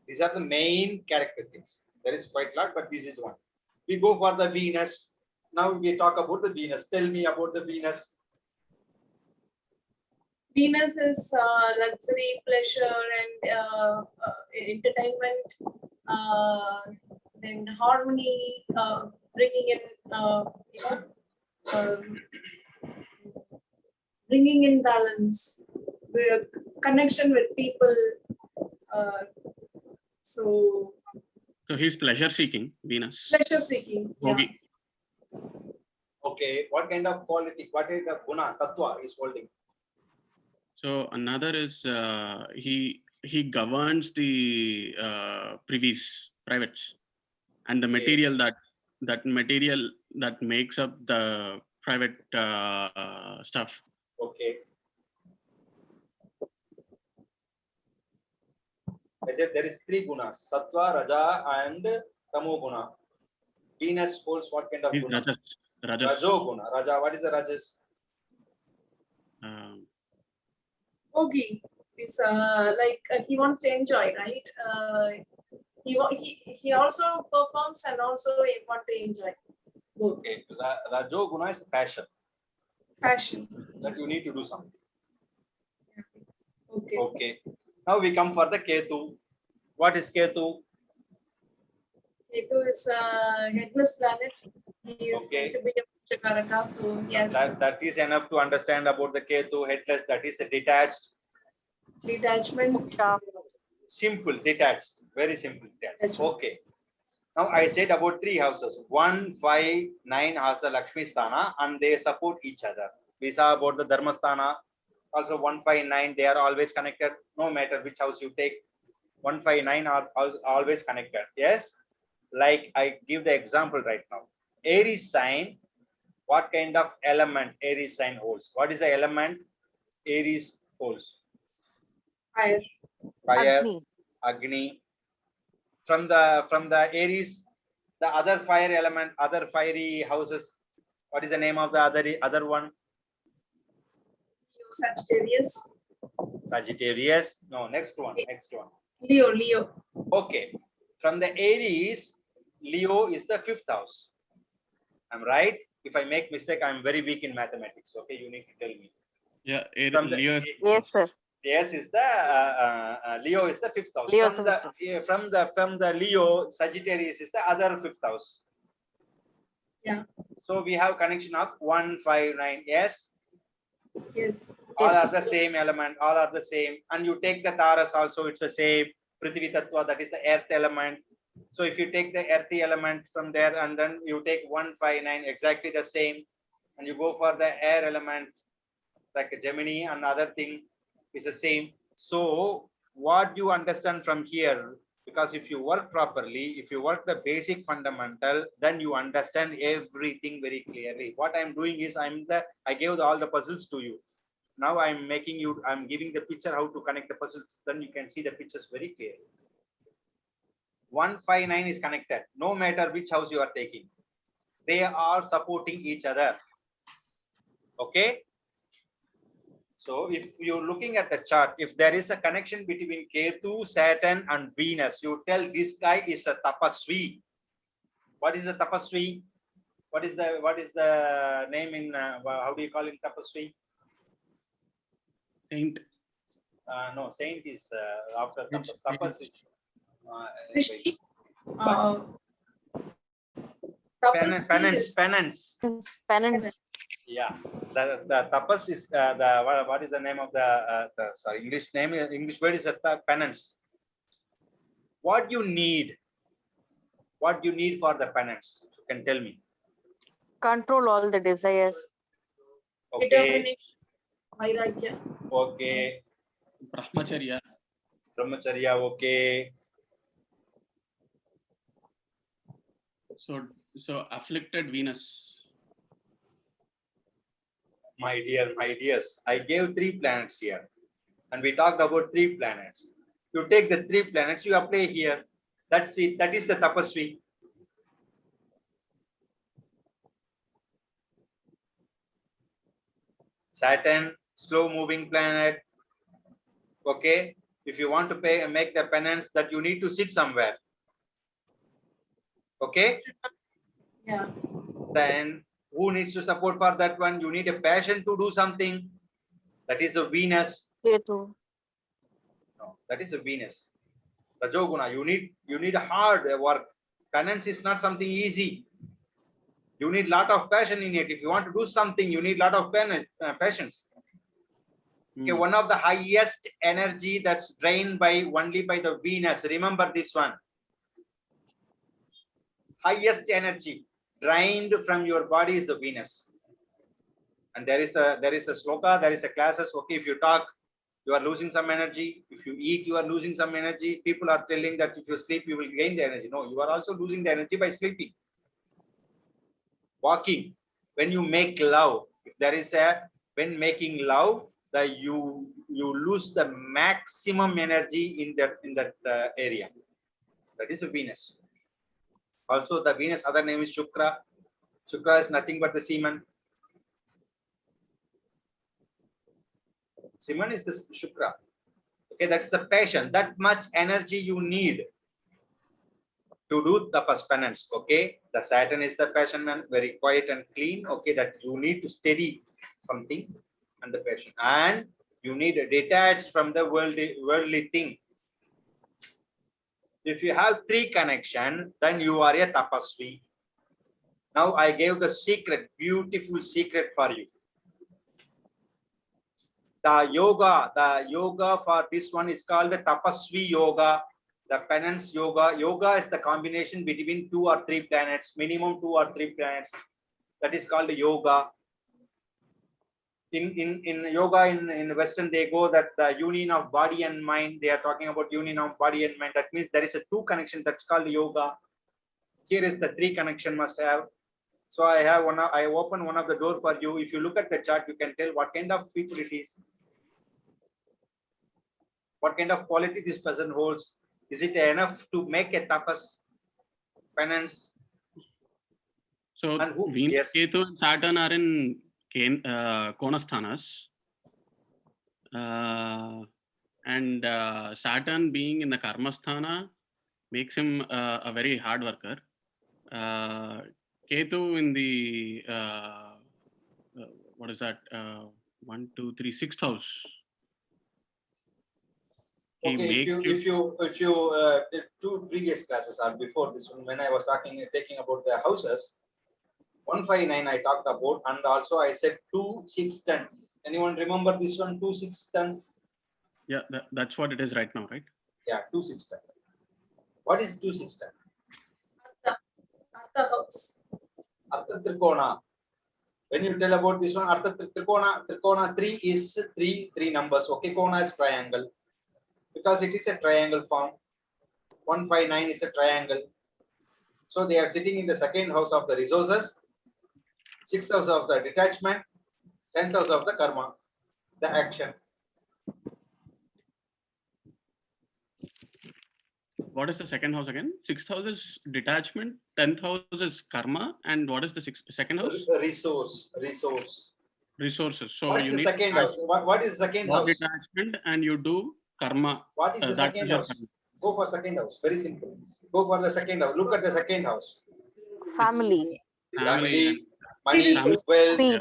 These are the main characteristics. There is quite a lot, but this is one. We go for the Venus. Now we talk about the Venus. Tell me about the Venus. Venus is luxury, pleasure, and entertainment, then harmony, bringing in, bringing in balance, with connection with people. So he's pleasure seeking, Venus. pleasure seeking. Yeah. Yogi. Okay, what kind of quality, what kind of guna, tattva is holding? So another is he governs the privates and the material that makes up the private stuff. Okay. I said there is 3 gunas: sattva, raja, and tamo guna. Venus holds what kind of He's guna? Rajas. Rajo guna. Raja, what is the rajas? Yogi is like he wants to enjoy, right? He also performs and also he want to enjoy both. Okay. Rajo guna is passion. Passion. That you need to do something. Okay. Okay. Now we come for the Ketu. What is Ketu? Ketu is a headless planet. He is Okay. going to be a Chakaraka, so yes, That is enough to understand about the Ketu. Headless, that is a detached. detachment. Moksha. Simple, detached. Very simple, detached. That's right. Okay. Now I said about 3 houses. 1, 5, 9 has the Lakshmi Sthana and they support each other. We saw about the Dharma Sthana. Also 1, 5, 9, they are always connected. No matter which house you take, 1, 5, 9 are always connected. Yes? Like I give the example right now. Aries sign, what kind of element Aries sign holds? What is the element Aries poles? Fire. Fire, Agni. Agni. From the Aries, the other fire element, other fiery houses. What is the name of the other one? Sagittarius. Sagittarius. No, next one. Leo. Okay. From the Aries, Leo is the 5th house. I'm right. If I make mistake, I'm very weak in mathematics. Okay, you need to tell me. Yeah, From the, Leo. Yes, sir. Yes, is the Leo is the 5th house. Leo is From the the 5th house. from the Leo, Sagittarius is the other 5th house. Yeah. So we have connection of 1, 5, 9. Yes. Yes. All Yes. are the same element. All are the same. And you take the Taurus also, it's the same. Prithvi Tattva, that is the earth element. So if you take the earthy element from there and then you take 1, 5, 9, exactly the same. And you go for the air element, like a Gemini and other thing is the same. So what you understand from here, because if you work properly, if you work the basic fundamental, then you understand everything very clearly. What I'm doing is I gave all the puzzles to you. Now I'm giving the picture how to connect the puzzles. Then you can see the pictures very clearly. 1, 5, 9 is connected. No matter which house you are taking, they are supporting each other. Okay. So if you're looking at the chart, if there is a connection between Ketu, Saturn and Venus, you tell this guy is a tapasvi. What is a tapasvi? What is the name in how do you call it tapasvi? Saint. No, saint is after tapas. Tapas is Krishti. penance. Penance. Yeah, the tapas is what is the name of the sorry, English name? English word is penance. What you need for the penance? You can tell me. Control all the desires. Okay. Determination. Vairagya. Okay. Brahmacharya. Okay. So afflicted Venus. My dears, I gave 3 planets here, and we talked about 3 planets. You take the 3 planets, you apply here. That's it. That is the tapasvi. Saturn, slow moving planet. Okay. If you want to make the penance, that you need to sit somewhere. Okay. Yeah. Then who needs to support for that one? You need a passion to do something. That is a Venus. Ketu. No, that is a Venus. Rajoguna, you need a hard work. Penance is not something easy. You need lot of passion in it. If you want to do something, you need lot of passions. Okay, one of the highest energy that's drained only by the Venus. Remember this one. Highest energy drained from your body is the Venus. And there is a sloka, there is a classes. Okay, if you talk, you are losing some energy. If you eat, you are losing some energy. People are telling that if you sleep, you will gain the energy. No, you are also losing the energy by sleeping. Walking. When you make love, if there is when making love, you lose the maximum energy in that area. That is a Venus. Also, the Venus other name is Shukra. Shukra is nothing but the semen. Semen is the Shukra. Okay, that's the passion. That much energy you need to do the penance. Okay, the Saturn is the passion man, very quiet and clean. Okay, that you need to steady something and the passion, and you need to detach from the worldly thing. If you have 3 connection, then you are a tapasvi. Now I gave the secret, beautiful secret for you. The yoga for this one is called the tapasvi yoga. The penance yoga. Yoga is the combination between 2 or 3 planets, minimum 2 or 3 planets. That is called yoga. In yoga in Western, they go that the union of body and mind. They are talking about union of body and mind. That means there is a 2 connection. That's called yoga. Here is the 3 connection must have. So I open one of the door for you. If you look at the chart, you can tell what kind of people it is. What kind of quality this person holds? Is it enough to make a tapas, penance? So And who? Venus, Yes. Ketu, and Saturn are in Konasthanas. And Saturn being in the Karmasthana makes him a very hard worker. Ketu in the what is that? 1, 2, 3, 6th house. He Okay, makes if you the two previous classes or before this one, when I was taking about the houses, 159 I talked about, and also I said 2, 6, 10. Anyone remember this one? 2, 6, 10? Yeah, that's what it is right now, right? Yeah, 2, 6, 10. What is 2, 6, 10? Artha house. Artha Trikona. When you tell about this one, Artha Trikona 3 is 3 numbers. Okay, Kona is triangle. Because it is a triangle form. 159 is a triangle. So they are sitting in the second house of the resources, 6th house of the detachment, 10th house of the karma, the action. What is the second house again? 6th house is detachment, 10th house is karma, and what is the second house? Resource. Resources. So What is you the need second house? What is the second more house? detachment and you do karma. What is the That second is your house? karma. Go for second house. Very simple. Go for the second house. Look at the second house. Family, Family and Money, family. wealth, Yeah.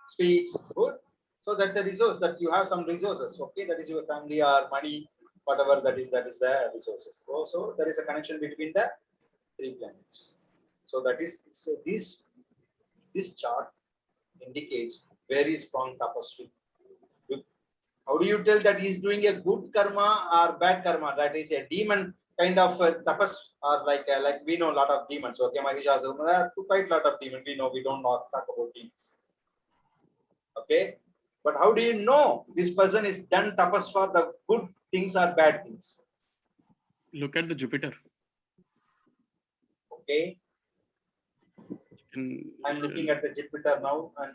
speech. Good. So that's a resource that you have some resources. Okay, that is your family or money, whatever that is the resources. Also, there is a connection between the 3 planets. So that is this chart indicates very strong tapasvi. How do you tell that he is doing a good karma or bad karma? That is a demon kind of tapas, or like we know a lot of demons. Okay, Mahishasura, quite a lot of demons. We know, we don't talk about demons. Okay, but how do you know this person is done tapas for the good things or bad things? Look at the Jupiter. Okay, And, I'm looking at the Jupiter now, and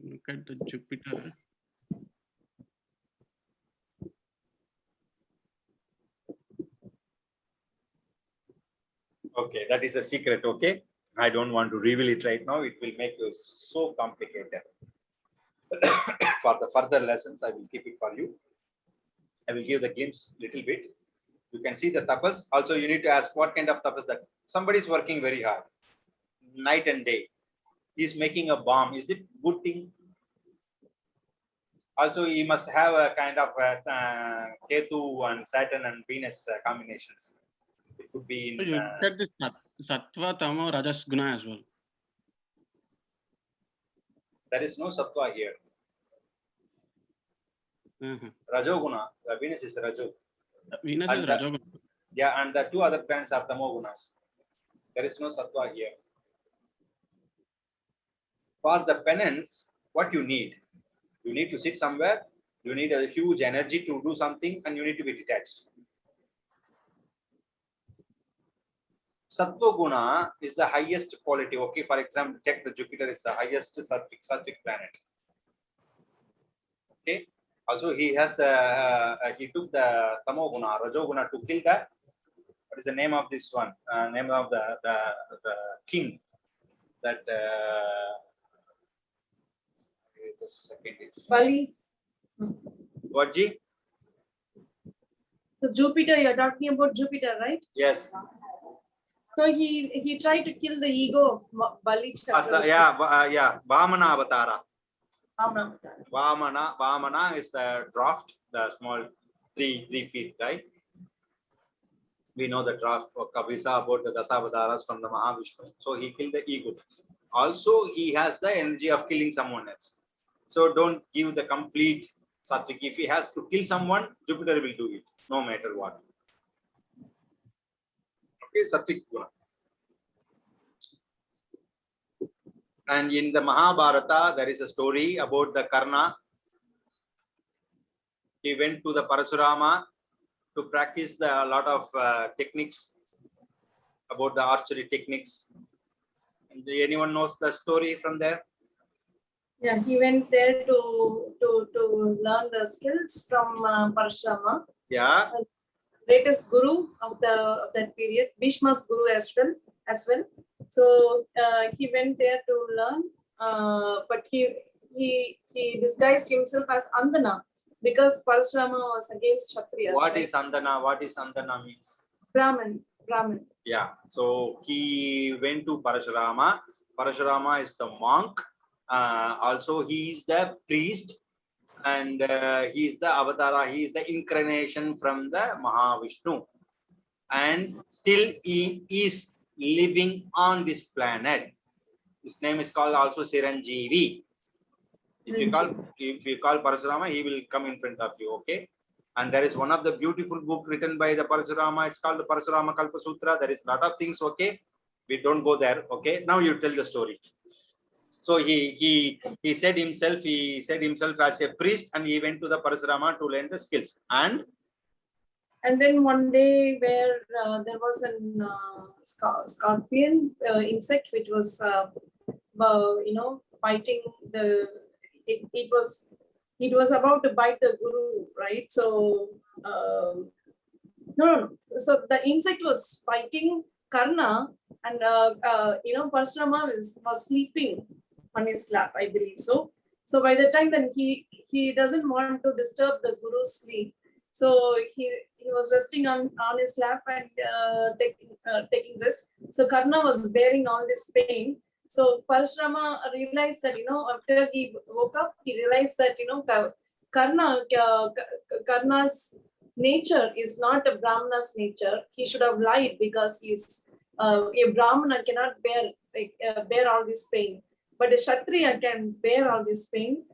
look at the Jupiter. okay, that is a secret. Okay, I don't want to reveal it right now. It will make you so complicated. For the further lessons, I will keep it for you. I will give the glimpse little bit. You can see the tapas. Also, you need to ask what kind of tapas that somebody is working very hard, night and day. He is making a bomb. Is it good thing? Also, he must have a kind of Ketu and Saturn and Venus combinations. It could be in. You look at this Sattva, Tama, Rajas, Guna as well. There is no Sattva here. Rajoguna, Venus is Rajo. Venus And is Rajoguna. Yeah, and the 2 other planets are Tamogunas. There is no Sattva here. For the penance, what you need? You need to sit somewhere. You need a huge energy to do something, and you need to be detached. Sattva Guna is the highest quality. Okay, for example, check the Jupiter is the highest sattvic planet. Okay. Also, he has the he took the Tamoguna, Rajoguna to kill the. What is the name of this one? Name of the king. That just a second. Bali. What G? So Jupiter, you're talking about Jupiter, right? Yes. So he tried to kill the ego of Bali. Yeah. Vamana Avatara. Vamana. Vamana is the draft, the small 3 feet guy. We know the draft for Kabisa about the Dasavataras from the Mahavishnu. So he killed the ego. Also, he has the energy of killing someone else. So don't give the complete sattvic. If he has to kill someone, Jupiter will do it, no matter what. Okay, sattvic guna. And in the Mahabharata, there is a story about the Karna. He went to the Parasurama to practice a lot of techniques about the archery techniques. Anyone knows the story from there? Yeah, he went there to learn the skills from Parashurama, Yeah. greatest guru of that period, Bhishma's guru as well. So he went there to learn, but he disguised himself as Andana because Parashurama was against Kshatriyas. What right? is Andana? What is Andana means? Brahman. Yeah. So he went to Parashurama. Parashurama is the monk. Also, he is the priest, and he is the avatara. He is the incarnation from the Mahavishnu, and still he is living on this planet. His name is called also Siranjeevi. If you call Parashurama, he will come in front of you. Okay. And there is one of the beautiful book written by the Parashurama. It's called the Parashurama Kalpa Sutra. There is a lot of things. Okay. We don't go there. Okay. Now you tell the story. So he said himself as a priest, and he went to the Parashurama to learn the skills. And then one day where there was an scorpion insect which was biting it was about to bite the guru, right? So no. So the insect was biting Karna, and Parashurama was sleeping on his lap, I believe so. So by the time then he doesn't want to disturb the guru's sleep, so he was resting on his lap and taking rest. So Karna was bearing all this pain. So Parashurama realized that after he woke up, he realized that Karna's nature is not a Brahmana's nature. He should have lied because he's a Brahmana cannot bear all this pain, but a Kshatriya can bear all this pain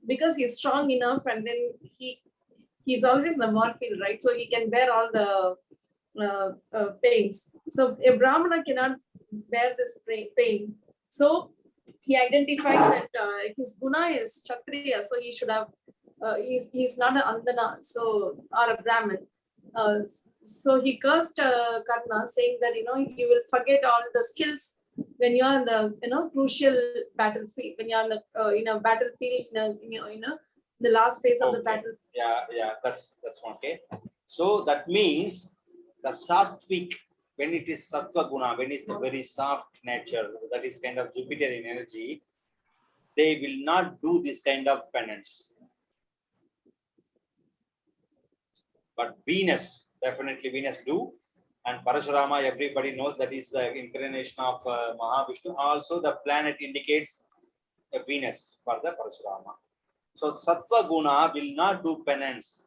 because he's strong enough, and then he's always in the war field, right? So he can bear all the pains. So a Brahmana cannot bear this pain. So he identified that his guna is Kshatriya, so he should have. He's not an Andana, so or a Brahmin. So he cursed Karna, saying that you will forget all the skills when you are in the crucial battlefield. When you are in a battlefield, the last phase of the battle. Yeah, that's okay. So that means the sattvic, when it is sattva guna, when it's the very soft nature, that is kind of Jupiterian energy, they will not do this kind of penance. But Venus, definitely Venus do. And Parashurama, everybody knows that is the incarnation of Mahavishnu. Also, the planet indicates a Venus for the Parashurama. So, Sattva Guna will not do penance.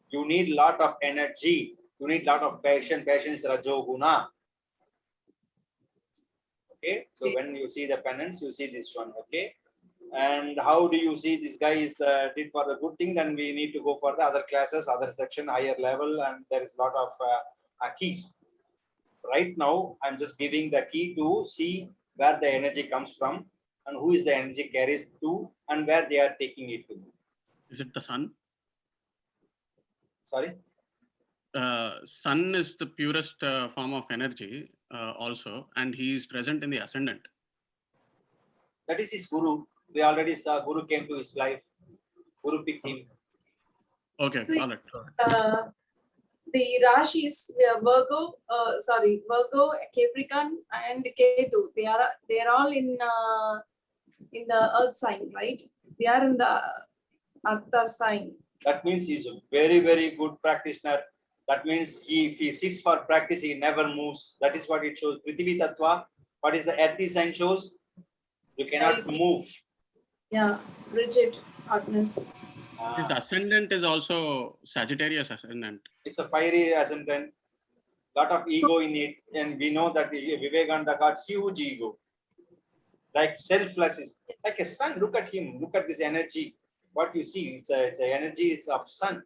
You need lot of energy. You need lot of passion. Passion is Rajo Guna. Okay. So, when you see the penance, you see this one. Okay. And how do you see this guy is did for the good thing? Then we need to go for the other classes, other section, higher level, and there is a lot of keys. Right now, I'm just giving the key to see where the energy comes from and who is the energy carries to and where they are taking it to. Is it the sun? Sorry? Sun is the purest form of energy also, and he is present in the ascendant. That is his guru. We already saw Guru came to his life. Guru picked him. Okay, So, got it. the Rashis, Virgo, Capricorn, and Ketu. They are all in the Earth sign, right? They are in the Artha sign. That means he's a very, very good practitioner. That means if he sits for practice, he never moves. That is what it shows. Prithvi Tattva. What is the earthy sign shows? You cannot move. Yeah, rigid, hardness. His ascendant is also Sagittarius ascendant. It's a fiery ascendant. Lot of ego in it, and we know that Vivekananda got huge ego. Like selfless is like a sun. Look at him. Look at this energy. What you see, it's a energy. It's of sun.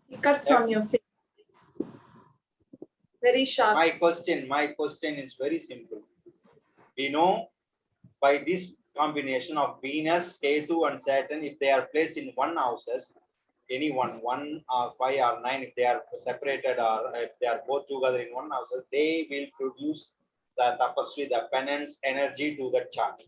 It cuts on your face. Very sharp. My question is very simple. We know by this combination of Venus, Ketu, and Saturn, if they are placed in one houses, any one or 5 or 9, if they are separated or if they are both together in one house, they will produce the tapasvi, the penance energy to the chart.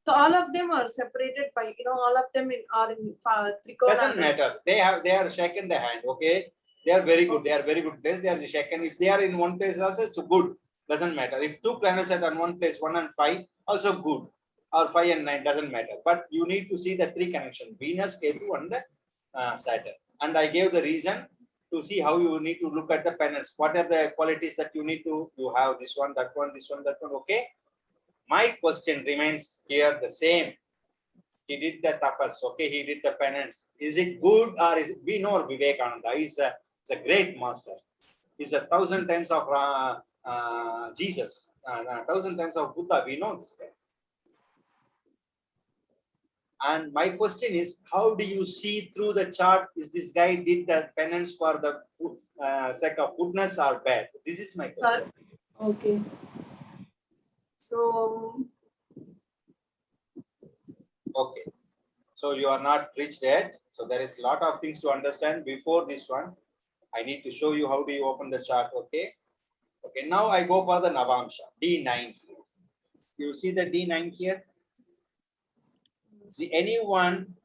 So all of them are separated by, all of them are in Trikona. Doesn't matter. They are shaken the hand. Okay, they are very good. They are very good place. They are shaken. If they are in one place also, it's good. Doesn't matter. If two planets are on one place, 1 and 5, also good. Or 5 and 9, doesn't matter. But you need to see the 3 connection: Venus, Ketu, and the Saturn. And I gave the reason to see how you need to look at the planets. What are the qualities that you need to? You have this one, that one, this one, that one. Okay. My question remains here the same. He did the tapas, okay, he did the penance. Is it good, or is it, we know Vivekananda is a great master. He's 1,000 times of Jesus, 1,000 times of Buddha. We know this guy. And my question is, how do you see through the chart? Is this guy did the penance for the sake of goodness or bad? This is my question. Okay. So. Okay. So you are not reached yet. So there is a lot of things to understand before this one. I need to show you how do you open the chart. Okay. Okay. Now I go for the Navamsha, D9. You see the D9 here? See, anyone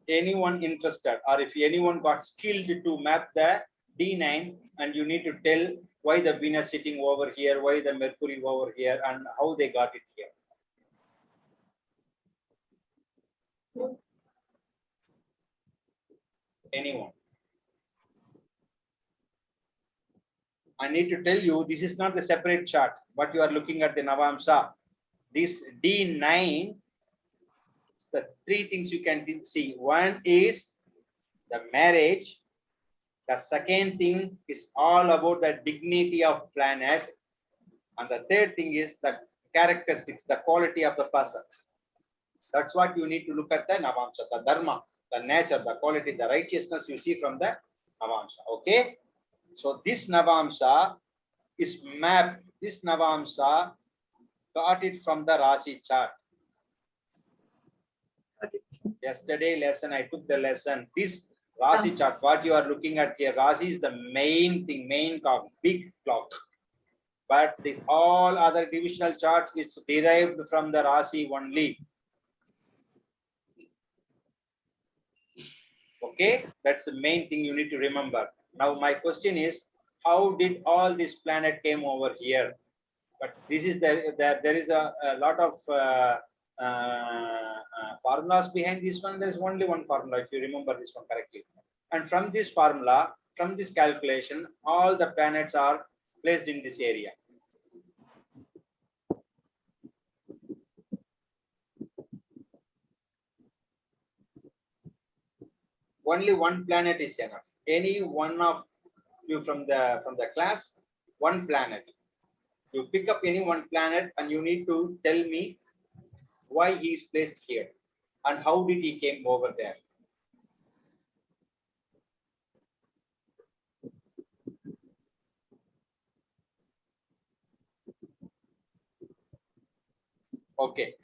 interested, or if anyone got skilled to map the D9, and you need to tell why the Venus sitting over here, why the Mercury over here, and how they got it here. Anyone? I need to tell you, this is not the separate chart. What you are looking at the Navamsha. This D9, the 3 things you can see. One is the marriage. The second thing is all about the dignity of planet. And the third thing is the characteristics, the quality of the person. That's what you need to look at the Navamsha, the Dharma, the nature, the quality, the righteousness you see from the Navamsha. Okay. So this Navamsha is mapped. This Navamsha got it from the Rasi chart. Yesterday lesson, I took the lesson. This Rasi chart, what you are looking at here, Rasi is the main thing, main clock, big clock. But this all other divisional charts, it's derived from the Rasi only. Okay, that's the main thing you need to remember. Now my question is, how did all this planet came over here? But this is there is a lot of formulas behind this one. There's only one formula, if you remember this one correctly. And from this formula, from this calculation, all the planets are placed in this area. Only one planet is enough. Any one of you from the class, one planet. You pick up any one planet and you need to tell me why he is placed here and how did he came over there. Okay.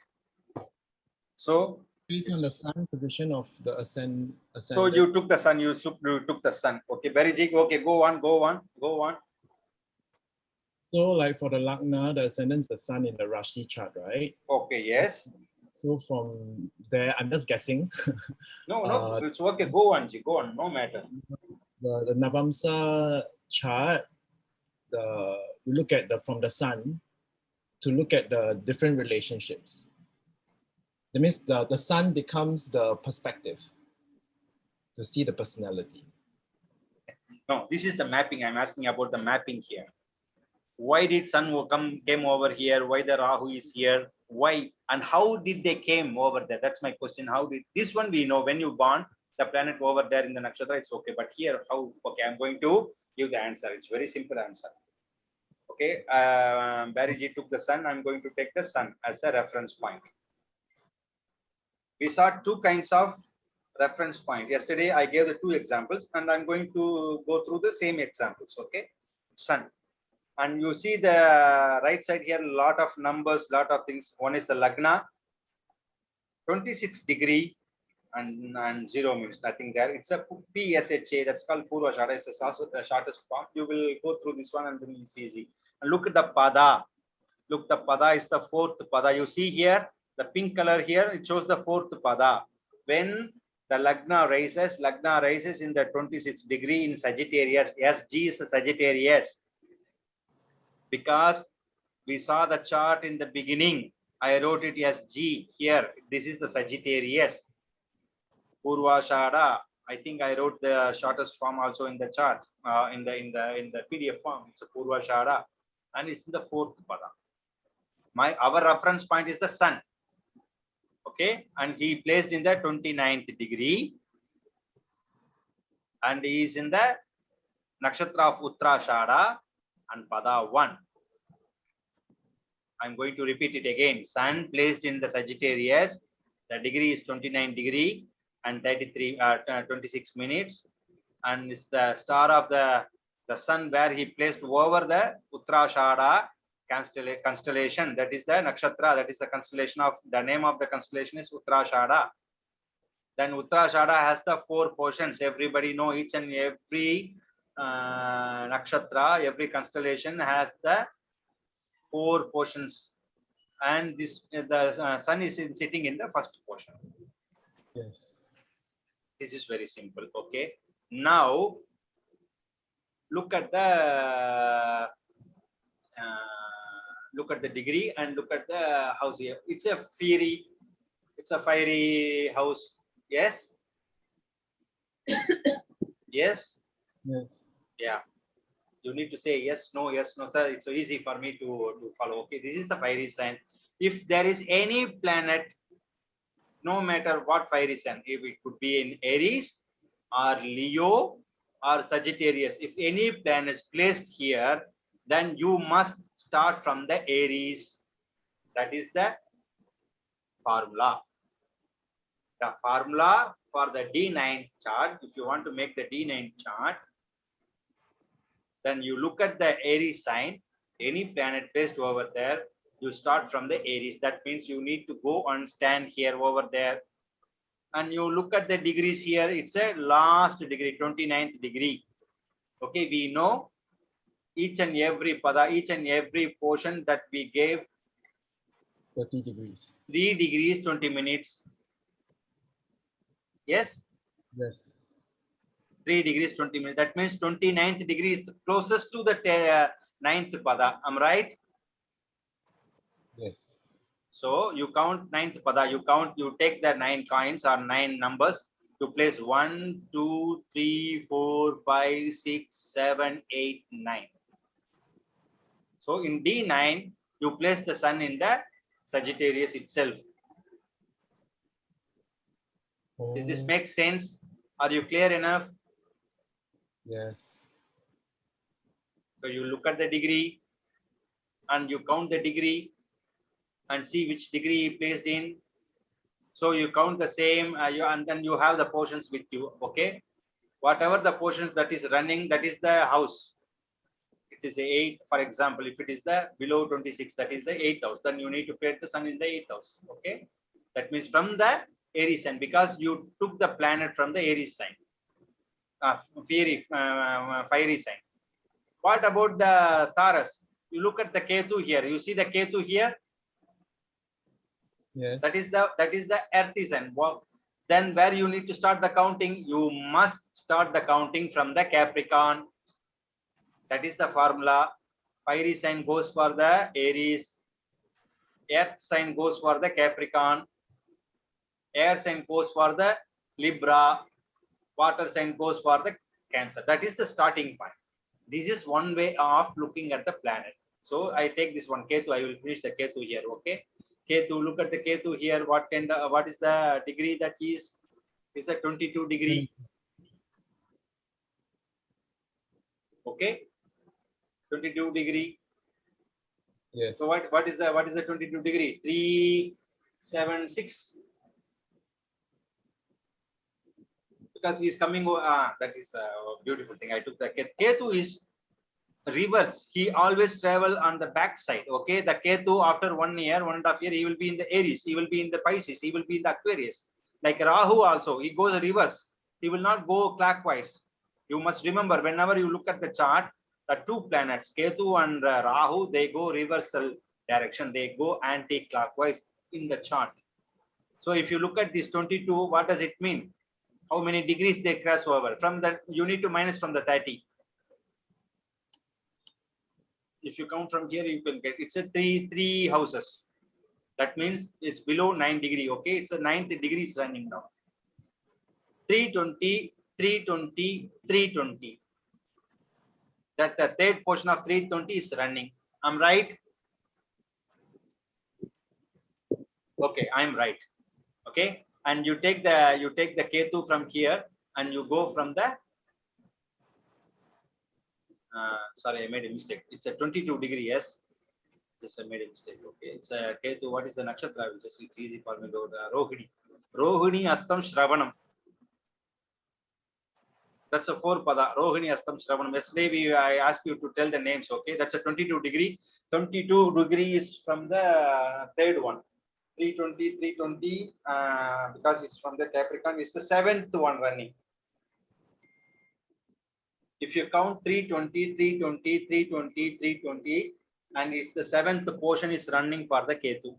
So based on the sun position of the ascendant. So you took the sun, you took the sun. Okay, Beriji, okay, go on. So like for the Lagna, the ascendant is the sun in the Rashi chart, right? Okay, yes. So from there, I'm just guessing. No, it's okay. Go on, no matter. The Navamsa chart, we look at from the sun to look at the different relationships. That means the sun becomes the perspective to see the personality. No, this is the mapping. I'm asking about the mapping here. Why did sun came over here? Why the Rahu is here? Why and how did they came over there? That's my question. How did this one we know when you born the planet over there in the nakshatra? It's okay, but here how? Okay, I'm going to give the answer. It's very simple answer. Okay, Barryji took the sun. I'm going to take the sun as a reference point. We saw 2 kinds of reference point. Yesterday I gave the 2 examples, and I'm going to go through the same examples. Okay, sun. And you see the right side here, a lot of numbers, lot of things. One is the Lagna, 26 degree and 0 means nothing there. It's a PSHA, that's called Purvashada. It's the shortest form. You will go through this one and then it's easy. And look at the Pada. Look, the pada is the fourth pada. You see here, the pink color here, it shows the fourth pada. When the Lagna rises in the 26 degree in Sagittarius. SG is the Sagittarius. Because we saw the chart in the beginning, I wrote it as G here. This is the Sagittarius. Purvashada. I think I wrote the shortest form also in the chart, in the PDF form. It's a Purvashada, and it's in the fourth pada. Our reference point is the sun. Okay, and he placed in the 29th degree, and he is in the nakshatra of Uttarashada and pada 1. I'm going to repeat it again. Sun placed in the Sagittarius, the degree is 29 degree and 26 minutes, and it's the star of the sun where he placed over the Uttarashada constellation. That is the nakshatra, that is the constellation of, the name of the constellation is Uttarashada. Then Uttarashada has the 4 portions. Everybody know each and every nakshatra, every constellation has the 4 portions, and this the sun is sitting in the first portion. Yes. This is very simple. Okay, now look at the degree and look at the house here. It's a fiery house. Yes. Yes. Yes. Yeah. You need to say yes, no, sir. It's so easy for me to follow. Okay, this is the fiery sign. If there is any planet, no matter what fiery sign, if it could be in Aries or Leo or Sagittarius, if any planet is placed here, then you must start from the Aries. That is the formula. The formula for the D9 chart, if you want to make the D9 chart, then you look at the Aries sign, any planet placed over there, you start from the Aries. That means you need to go and stand here over there. And you look at the degrees here, it's a last degree, 29th degree. Okay, we know each and every pada, each and every portion that we gave 30 degrees. 3 degrees, 20 minutes. Yes? Yes. 3 degrees, 20 minutes. That means 29th degree is closest to the 9th pada. Am I right? Yes. So you count 9th pada, you take the 9 coins or 9 numbers, you place 1, 2, 3, 4, 5, 6, 7, 8, 9. So in D9, you place the sun in the Sagittarius itself. Does this make sense? Are you clear enough? Yes. So you look at the degree and you count the degree and see which degree he placed in. So you count the same, and then you have the portions with you. Okay, whatever the portions that is running, that is the house. It is 8, for example. If it is the below 26, that is the 8th house. Then you need to place the sun in the 8th house. Okay, that means from the Aries sign, because you took the planet from the Aries sign, fiery sign. What about the Taurus? You look at the Ketu here. You see the Ketu here. Yes. That is the earthy sign. Well, then where you need to start the counting, you must start the counting from the Capricorn. That is the formula. Fiery sign goes for the Aries. Earth sign goes for the Capricorn. Air sign goes for the Libra. Water sign goes for the Cancer. That is the starting point. This is one way of looking at the planet. So I take this one, Ketu. I will finish the Ketu here. Okay. Ketu, look at the Ketu here. What is the degree that is? Is a 22 degree. Okay. 22 degree. Yes. So what is the 22 degree? 376. Because he's coming. That is a beautiful thing. I took the Ketu. Ketu is reverse. He always travel on the back side. Okay, the Ketu after 1 year, 1.5 years, he will be in the Aries. He will be in the Pisces. He will be in the Aquarius. Like Rahu also, he goes reverse. He will not go clockwise. You must remember, whenever you look at the chart, the 2 planets, Ketu and Rahu, they go reversal. direction. They go anti-clockwise in the chart. So if you look at this 22, what does it mean? How many degrees they cross over? From that, you need to minus from the 30. If you count from here, you can get, it's a three houses. That means it's below 9 degree. Okay, it's a 9th degree is running now. 320, 320, 320. That the third portion of 320 is running. I'm right. Okay, I'm right. Okay, and you take the Ketu from here and you go from the sorry, I made a mistake. It's a 22 degree. Yes, just I made a mistake. Okay, it's a Ketu. What is the nakshatra? Just it's easy for me to Rohini. Rohini Astam Shravanam. That's a 4 pada. Rohini Astam Shravanam. Yesterday I asked you to tell the names. Okay, that's a 22 degree. 22 degree is from the third one. 320, 320, because it's from the Capricorn, it's the 7th one running. If you count 320, 320, 320, 320, and it's the 7th portion is running for the Ketu.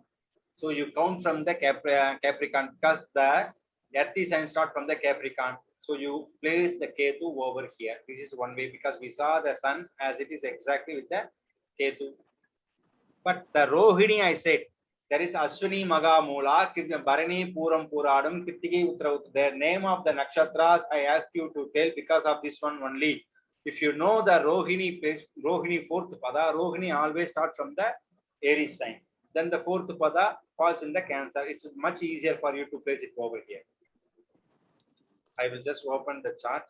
So you count from the Capricorn, because the earthy sign start from the Capricorn. So you place the Ketu over here. This is one way, because we saw the sun as it is exactly with the Ketu. But the Rohini, I said, there is Ashwini Maga Mula, Bharani Puram Puradam, Kirtiki Uttara. The name of the nakshatras I asked you to tell because of this one only. If you know the Rohini place, Rohini 4th pada, Rohini always start from the Aries sign. Then the 4th pada falls in the Cancer. It's much easier for you to place it over here. I will just open the chart.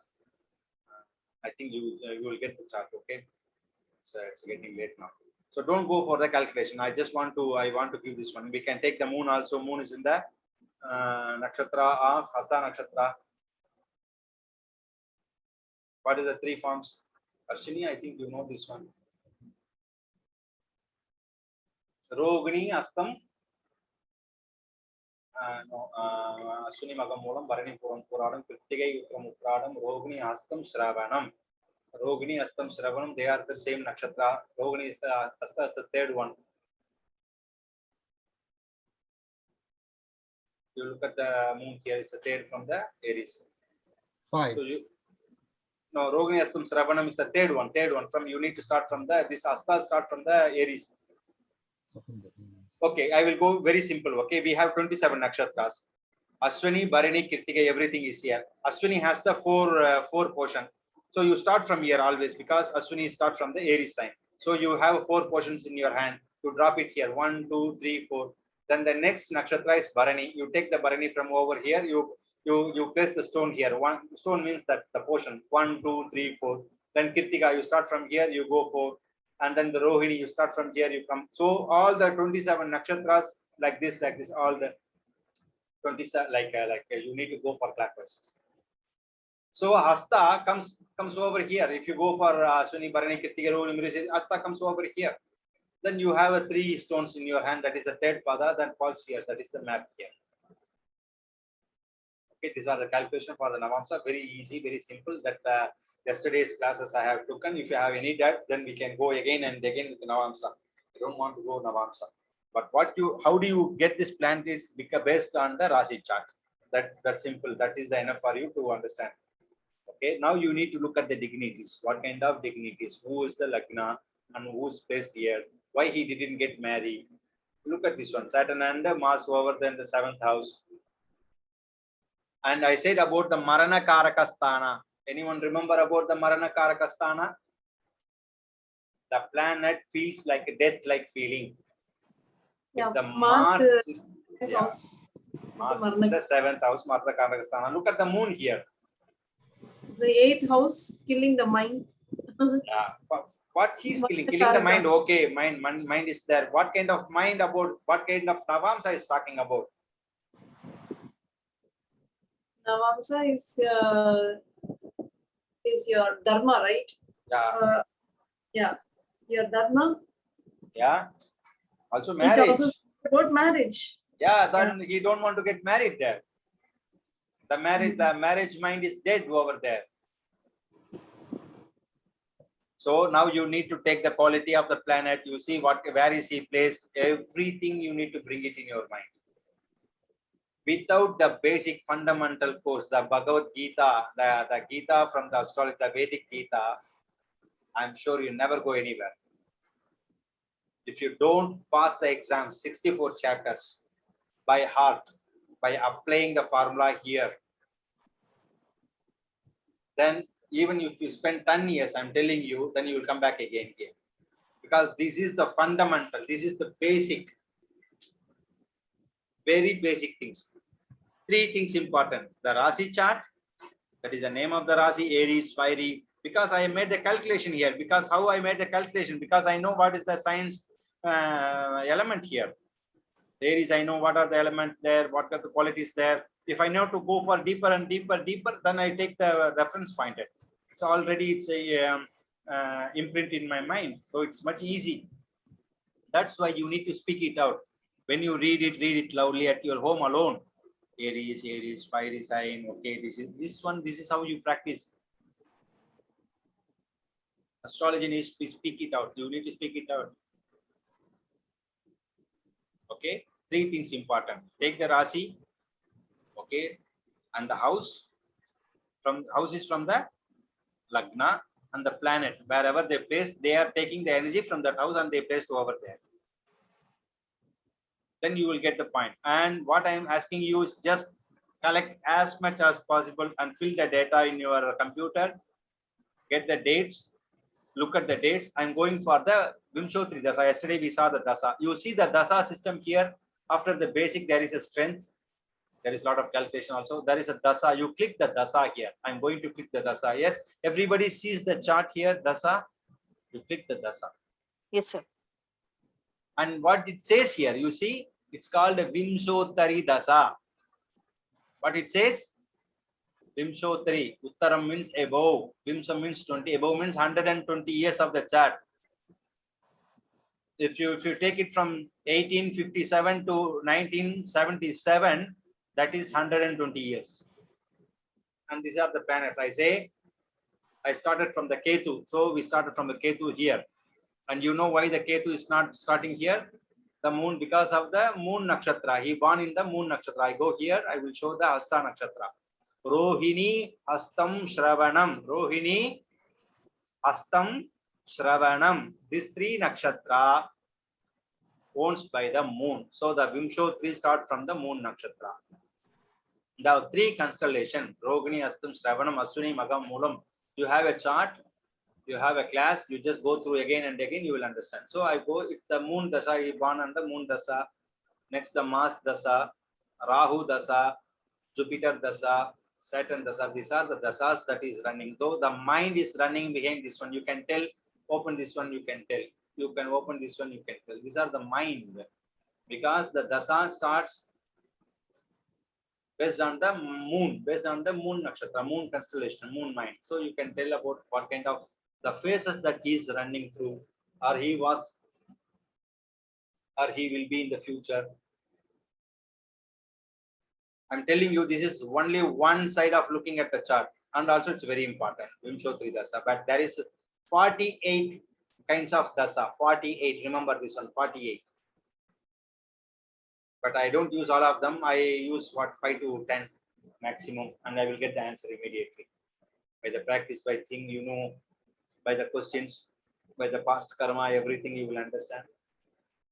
I think you will get the chart. Okay, it's getting late now. So don't go for the calculation. I want to give this one. We can take the moon also. Moon is in the nakshatra of Hasta nakshatra. What is the 3 forms? Arshini, I think you know this one. Rogini Astam. Ashwini Magamulam, Bharani Puram Puradam, Kritikai Utram Utradam, Rogini Astam Shravanam. Rogini Astam Shravanam, they are the same nakshatra. Rogini is the Asta is the 3rd one. You look at the moon here, it's the 3rd from the Aries. 5. So no, Rogini Astam Shravanam is the 3rd one. 3rd one. From you need to start from this Asta start from the Aries. Okay, I will go very simple. Okay, we have 27 nakshatras. Ashwini, Bharani, Kirtikai, everything is here. Ashwini has the 4 portion. So you start from here always, because Ashwini start from the Aries sign. So you have 4 portions in your hand. You drop it here, 1, 2, 3, 4. Then the next nakshatra is Bharani. You take the Bharani from over here. You place the stone here. One stone means that the portion 1, 2, 3, 4. Then Kirtika, you start from here. You go 4. And then the Rohini, you start from here, you come. So all the 27 nakshatras like this, all the 27, you need to go for clockwise. So Hasta comes over here. If you go for Ashwini, Bharani, Kirtika, Rohini, Hasta comes over here. Then you have 3 stones in your hand. That is the 3rd pada that falls here. That is the map here. Okay, these are the calculation for the Navamsa. Very easy, very simple. That yesterday's classes I have taken. If you have any doubt, then we can go again and again with the Navamsa. I don't want to go Navamsa. But how do you get this plan? Is based on the Rashi chart. That's simple. That is enough for you to understand. Okay, now you need to look at the dignities. What kind of dignities? Who is the Lagna and who's placed here? Why he didn't get married? Look at this one. Saturn and Mars over there in the 7th house. And I said about the Marana Karakasthana. Anyone remember about the Marana Karakasthana? The planet feels like a death-like feeling. Yeah, If the Mars is, house. Mars is in the 7th house, Marana Karakasthana. Look at the moon here. It's the 8th house, killing the mind. Yeah. What he's killing the mind. Okay, mind is there. What kind of mind about? What kind of Navamsa is talking about? Navamsa is your dharma, right? Yeah. Yeah, your dharma. Yeah. Also marriage. It also about marriage. Yeah, then he don't want to get married there. The marriage mind is dead over there. So now you need to take the quality of the planet. You see where is he placed. Everything you need to bring it in your mind. Without the basic fundamental course, the Bhagavad Gita, the Gita from the astrology, the Vedic Geetha, I'm sure you never go anywhere. If you don't pass the exam, 64 chapters by heart, by applying the formula here, then even if you spend 10 years, I'm telling you, then you will come back again. Because this is the fundamental, this is the basic, very basic things. 3 things important. The Rasi chart, that is the name of the Rasi, Aries, fiery. Because I made the calculation here. Because how I made the calculation? Because I know what is the science element here. Aries, I know what are the elements there, what are the qualities there. If I know to go for deeper and deeper, then I take the reference point. It's already, it's a imprint in my mind. So it's much easy. That's why you need to speak it out. When you read it loudly at your home alone. Aries, fiery sign. Okay, this is how you practice. Astrology needs to speak it out. You need to speak it out. Okay, 3 things important. Take the Rasi, okay, and the house. House is from the Lagna, and the planet. Wherever they place, they are taking the energy from that house and they placed over there. Then you will get the point. And what I am asking you is just collect as much as possible and fill the data in your computer. Get the dates. Look at the dates. I'm going for the Vimshottari Dasa. Yesterday we saw the Dasa. You see the Dasa system here. After the basic, there is a strength. There is a lot of calculation also. There is a Dasa. You click the Dasa here. I'm going to click the Dasa. Yes, everybody sees the chart here. Dasa. You click the Dasa. Yes, sir. And what it says here, you see, it's called a Vimshottari Dasa. What it says? Vimshottari. Uttaram means above. Vimsa means 20. Above means 120 years of the chart. If you take it from 1857 to 1977, that is 120 years. And these are the planets. I started from the Ketu. So we started from the Ketu here. And you know why the Ketu is not starting here? The moon, because of the moon nakshatra. He born in the moon nakshatra. I go here, I will show the Hasta nakshatra. Rohini Hastam Shravanam. Rohini Hastam Shravanam. These 3 nakshatra owns by the moon. So the Vimshottari start from the moon nakshatra. The 3 constellation, Rohini, Hastam, Shravanam, Aswini, Magam, Moolam. You have a chart, you have a class, you just go through again and again, you will understand. So I go, if the moon dasa, he born on the moon dasa, next the Mars dasa, Rahu dasa, Jupiter dasa, Saturn dasa. These are the dasas that is running. Though the mind is running behind this one, you can tell, open this one, you can tell. You can open this one, you can tell. These are the mind. Because the dasa starts based on the moon nakshatra, moon constellation, moon mind. So you can tell about what kind of the phases that he is running through, or he was, or he will be in the future. I'm telling you, this is only one side of looking at the chart, and also it's very important. Vimshottari Dasa, but there is 48 kinds of Dasa. 48. Remember this one, 48. But I don't use all of them. I use 5 to 10 maximum, and I will get the answer immediately by the practice, by thing, you know, by the questions, by the past karma, everything you will understand.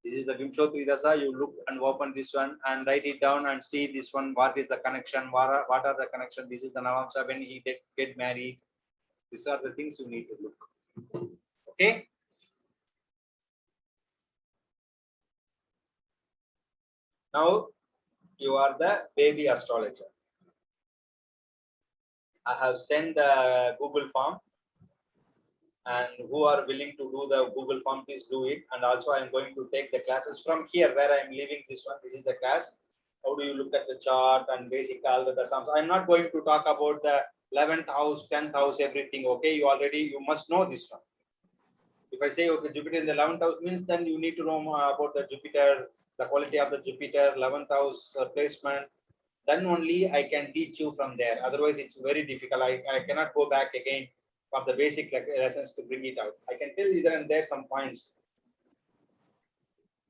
This is the Vimshottari Dasa. You look and open this one and write it down and see this one. What is the connection? What are the connection? This is the Navamsa when he get married. These are the things you need to look. Okay. Now you are the baby astrologer. I have sent the Google form, and who are willing to do the Google form, please do it. And also I am going to take the classes from here where I am leaving this one. This is the class. How do you look at the chart and basic all the dasams? I am not going to talk about the 11th house, 10th house, everything. Okay, you must know this one. If I say, okay, Jupiter in the 11th house means, then you need to know about the Jupiter, the quality of the Jupiter, 11th house placement. Then only I can teach you from there. Otherwise, it's very difficult. I cannot go back again for the basic lessons to bring it out. I can tell either and there some points.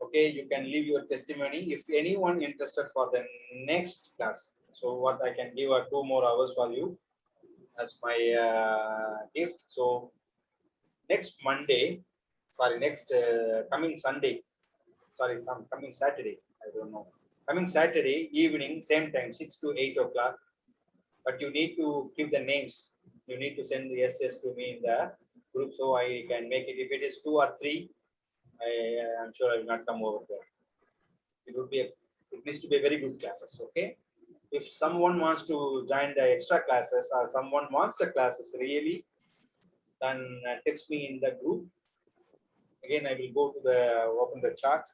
Okay, you can leave your testimony if anyone interested for the next class. So what I can give are 2 more hours for you as my gift. So next Monday, sorry, next coming Sunday, sorry, coming Saturday, I don't know. Coming Saturday evening, same time, 6 to 8 o'clock. But you need to give the names. You need to send the SS to me in the group so I can make it. If it is 2 or 3, I'm sure I will not come over there. It needs to be a very good classes. Okay. If someone wants to join the extra classes or someone wants the classes really, then text me in the group. Again, I will go to the open the chart,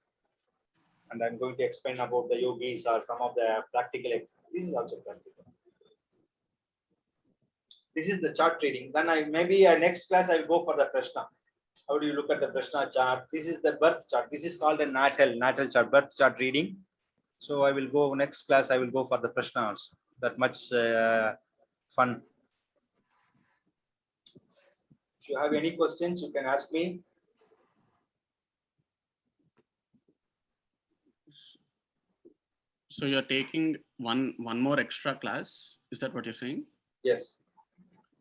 and I'm going to explain about the yogis or some of the practical. This is also practical. This is the chart reading. Then maybe next class I will go for the Prashna. How do you look at the Prashna chart? This is the birth chart. This is called a natal chart, birth chart reading. So I will go next class. I will go for the Prashnas. That much fun. If you have any questions, you can ask me. So you're taking one more extra class. Is that what you're saying? Yes.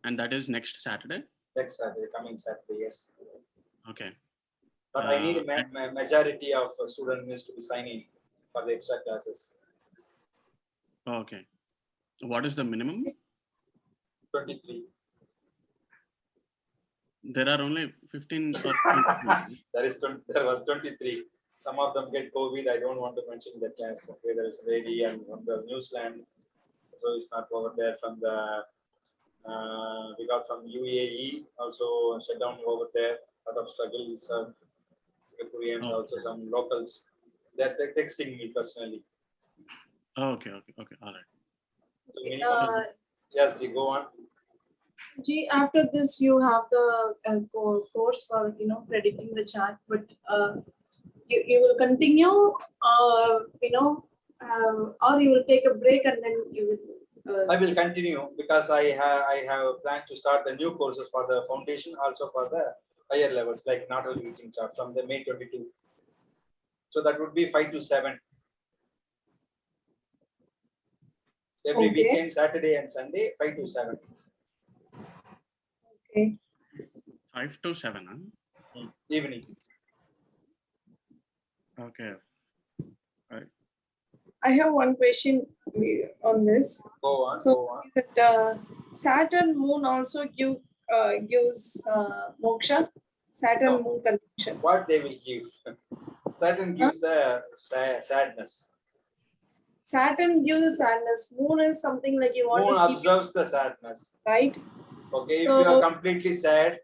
And that is next Saturday? Next Saturday, coming Saturday, yes. Okay. But I need a majority of students to be signing for the extra classes. Okay. What is the minimum? 23. There are only 15 or 20. There was 23. Some of them get COVID. I don't want to mention the class. Okay, there is a lady and from the New Zealand, so it's not over there. From the we got from UAE also shut down over there. A lot of struggles. Singaporeans also some locals. They're texting me personally. Okay. All right. So yes, Ji, go on. G, after this you have the course for predicting the chart, but you will continue, or you will take a break and then you will. I will continue because I have planned to start the new courses for the foundation, also for the higher levels like nodal reaching chart from the May 22. So that would be 5 to 7. Every weekend, Saturday and Sunday, 5 to 7. Okay. 5 to 7, huh? Evening. Okay. All right. I have one question on this. Go on. So go on. that Saturn moon also gives moksha. Saturn moon conjunction. What they will give? Saturn gives the sadness. Saturn gives sadness. Moon is something like you want Moon to keep observes the sadness. Right. Okay, So, if you are completely sad,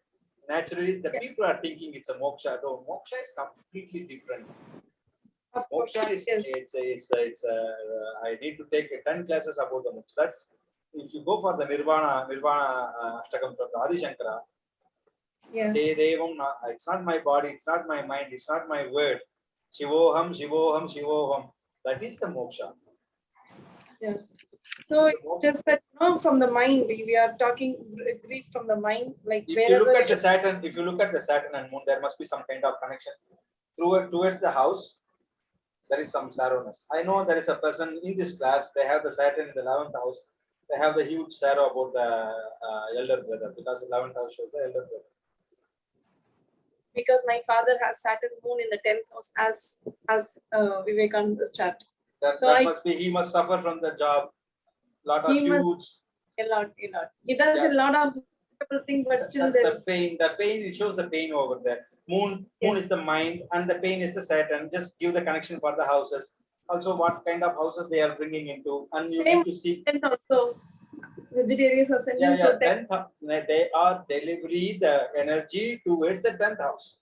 naturally the people are thinking it's a moksha. Though moksha is completely different. Moksha is I need to take 10 classes about the moksha. That's if you go for the Nirvana Ashtakam from the Adi Shankara. Yeah. It's not my body, it's not my mind, it's not my word. Shivoham, Shivoham, Shivoham. That is the moksha. Yeah. So it's just that from the mind we are talking grief from the mind. Like if you look at the Saturn and Moon, there must be some kind of connection. Towards the house, there is some sorrowness. I know there is a person in this class. They have the Saturn in the 11th house. They have the huge sorrow about the elder brother because the 11th house shows the elder brother. Because my father has Saturn moon in the 10th house as Vivekananda's chart. He must suffer from the job. A lot. He does a lot of things, but still there's the pain. The pain, it shows the pain over there. Moon is the mind, and the pain is the Saturn. Just give the connection for the houses. Also, what kind of houses they are bringing into, and you need to see. Also, Sagittarius ascendant. They are delivering the energy towards the 10th house.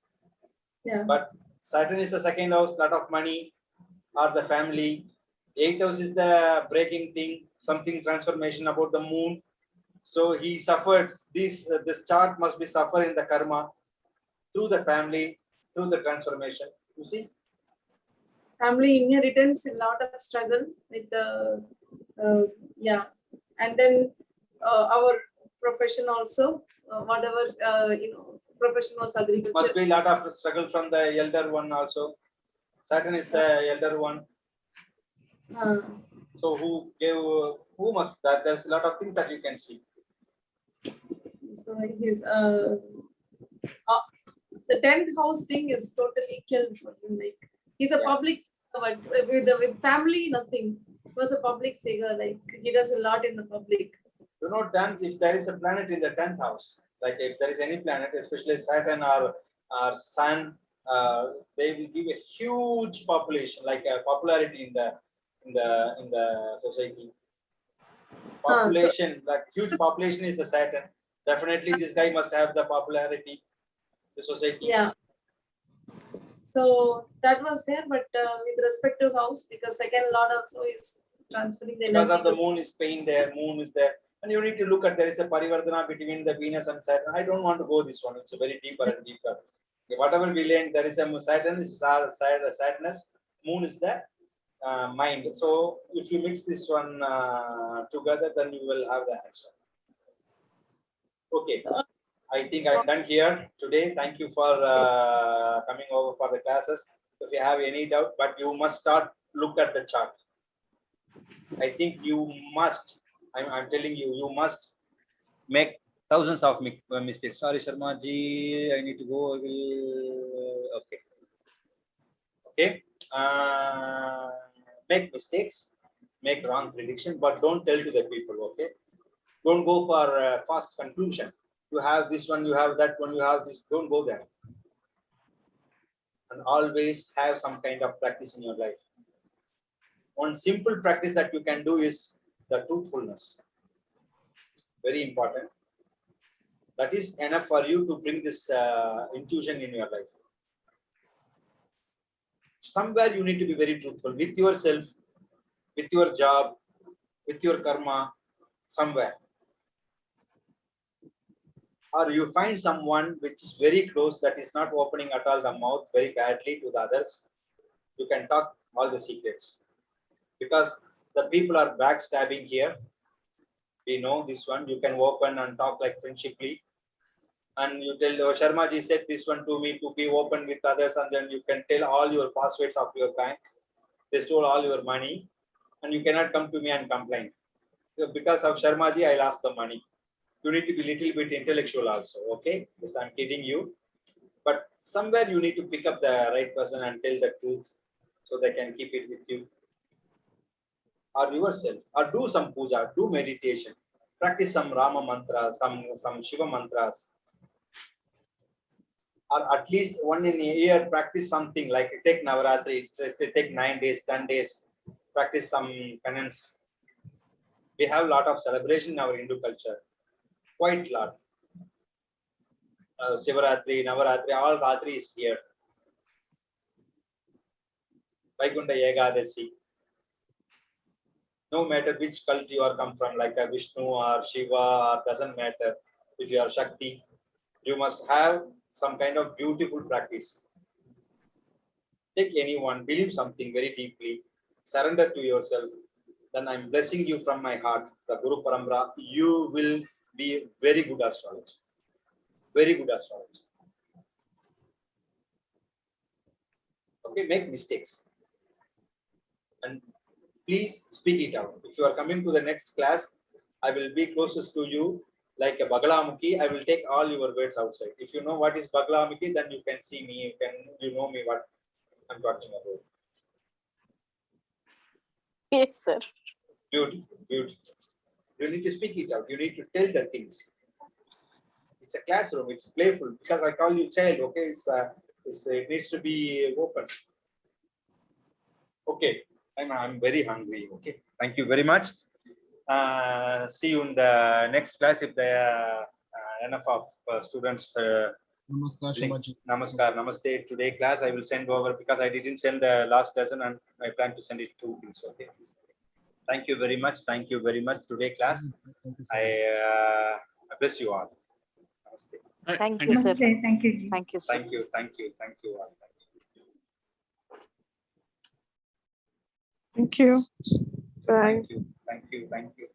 Yeah. But Saturn is the second house, lot of money, or the family. 8th house is the breaking thing, something transformation about the moon. So he suffers. This chart must be suffer in the karma through the family, through the transformation. You see? Family inheritance, a lot of struggle with the and then our profession also whatever profession was Must agriculture. be a lot of struggle from the elder one also. Saturn is the elder one. So who must that? There's a lot of things that you can see. So his the 10th house thing is totally killed for him. Like he's a public, but with family, nothing. He was a public figure. Like he does a lot in the public. You know, if there is a planet in the 10th house, like if there is any planet, especially Saturn or Sun, they will give a huge population, like a popularity in the society. Population, like huge population is the Saturn. Definitely, this guy must have the popularity, the society. Yeah. So that was there, but with respect to house, because second lord also is transferring the Because energy. of the moon is paying there, moon is there. And you need to look at there is a parivardhana between the Venus and Saturn. I don't want to go this one. It's a very deeper and deeper. Okay, whatever we learn, there is a Saturn is sadness. Moon is the mind. So if you mix this one together, then you will have the answer. Okay. I think I'm done here today. Thank you for coming over for the classes. If you have any doubt, but you must start look at the chart. I think you must. I'm telling you, you must make thousands of mistakes. Sorry, Sharma ji, I need to go. I will. Okay. Okay. Make mistakes, make wrong prediction, but don't tell to the people. Okay. Don't go for fast conclusion. You have this one, you have that one, you have this. Don't go there. And always have some kind of practice in your life. One simple practice that you can do is the truthfulness. Very important. That is enough for you to bring this intuition in your life. Somewhere you need to be very truthful with yourself, with your job, with your karma, somewhere. Or you find someone which is very close that is not opening at all the mouth very badly to the others. You can talk all the secrets. Because the people are backstabbing here. We know this one. You can open and talk like friendshiply. And you tell, oh, Sharma ji said this one to me to be open with others, and then you can tell all your passwords of your bank. They stole all your money, and you cannot come to me and complain. Because of Sharma ji, I lost the money. You need to be a little bit intellectual also, okay? Just I'm kidding you. But somewhere you need to pick up the right person and tell the truth so they can keep it with you. Or yourself, or do some puja, do meditation, practice some Rama mantras, some Shiva mantras, or at least one in a year practice something like take Navaratri, take 9 days, 10 days, practice some penance. We have a lot of celebration in our Hindu culture, quite a lot. Shivaratri, Navaratri, all Ratri is here. Vaikunta Ekadasi. No matter which cult you are come from, like a Vishnu or Shiva, or doesn't matter. If you are Shakti, you must have some kind of beautiful practice. Take anyone, believe something very deeply, surrender to yourself. Then I'm blessing you from my heart, the Guru Parambara. You will be very good astrologer. Very good astrologer. Okay, make mistakes. And please speak it out. If you are coming to the next class, I will be closest to you like a Bagalamukhi. I will take all your words outside. If you know what is Bagalamukhi, then you can see me. You know me what I'm talking about. Yes, sir. Beautiful, beautiful. You need to speak it out. You need to tell the things. It's a classroom. It's playful because I call you child. Okay, it needs to be open. Okay. I'm very hungry. Okay, thank you very much. See you in the next class if there are enough of students. Namaskar, Shamaji. Namaskar, namaste. Today class I will send over because I didn't send the last lesson and I plan to send it 2 things. Okay. Thank you very much. Thank you very much. Today class. I bless you all. Namaste. Thank you, sir. Thank you. Thank you, sir. Thank you. Thank you. Thank you all. Thank you. Bye. Thank you. Thank you. Thank you.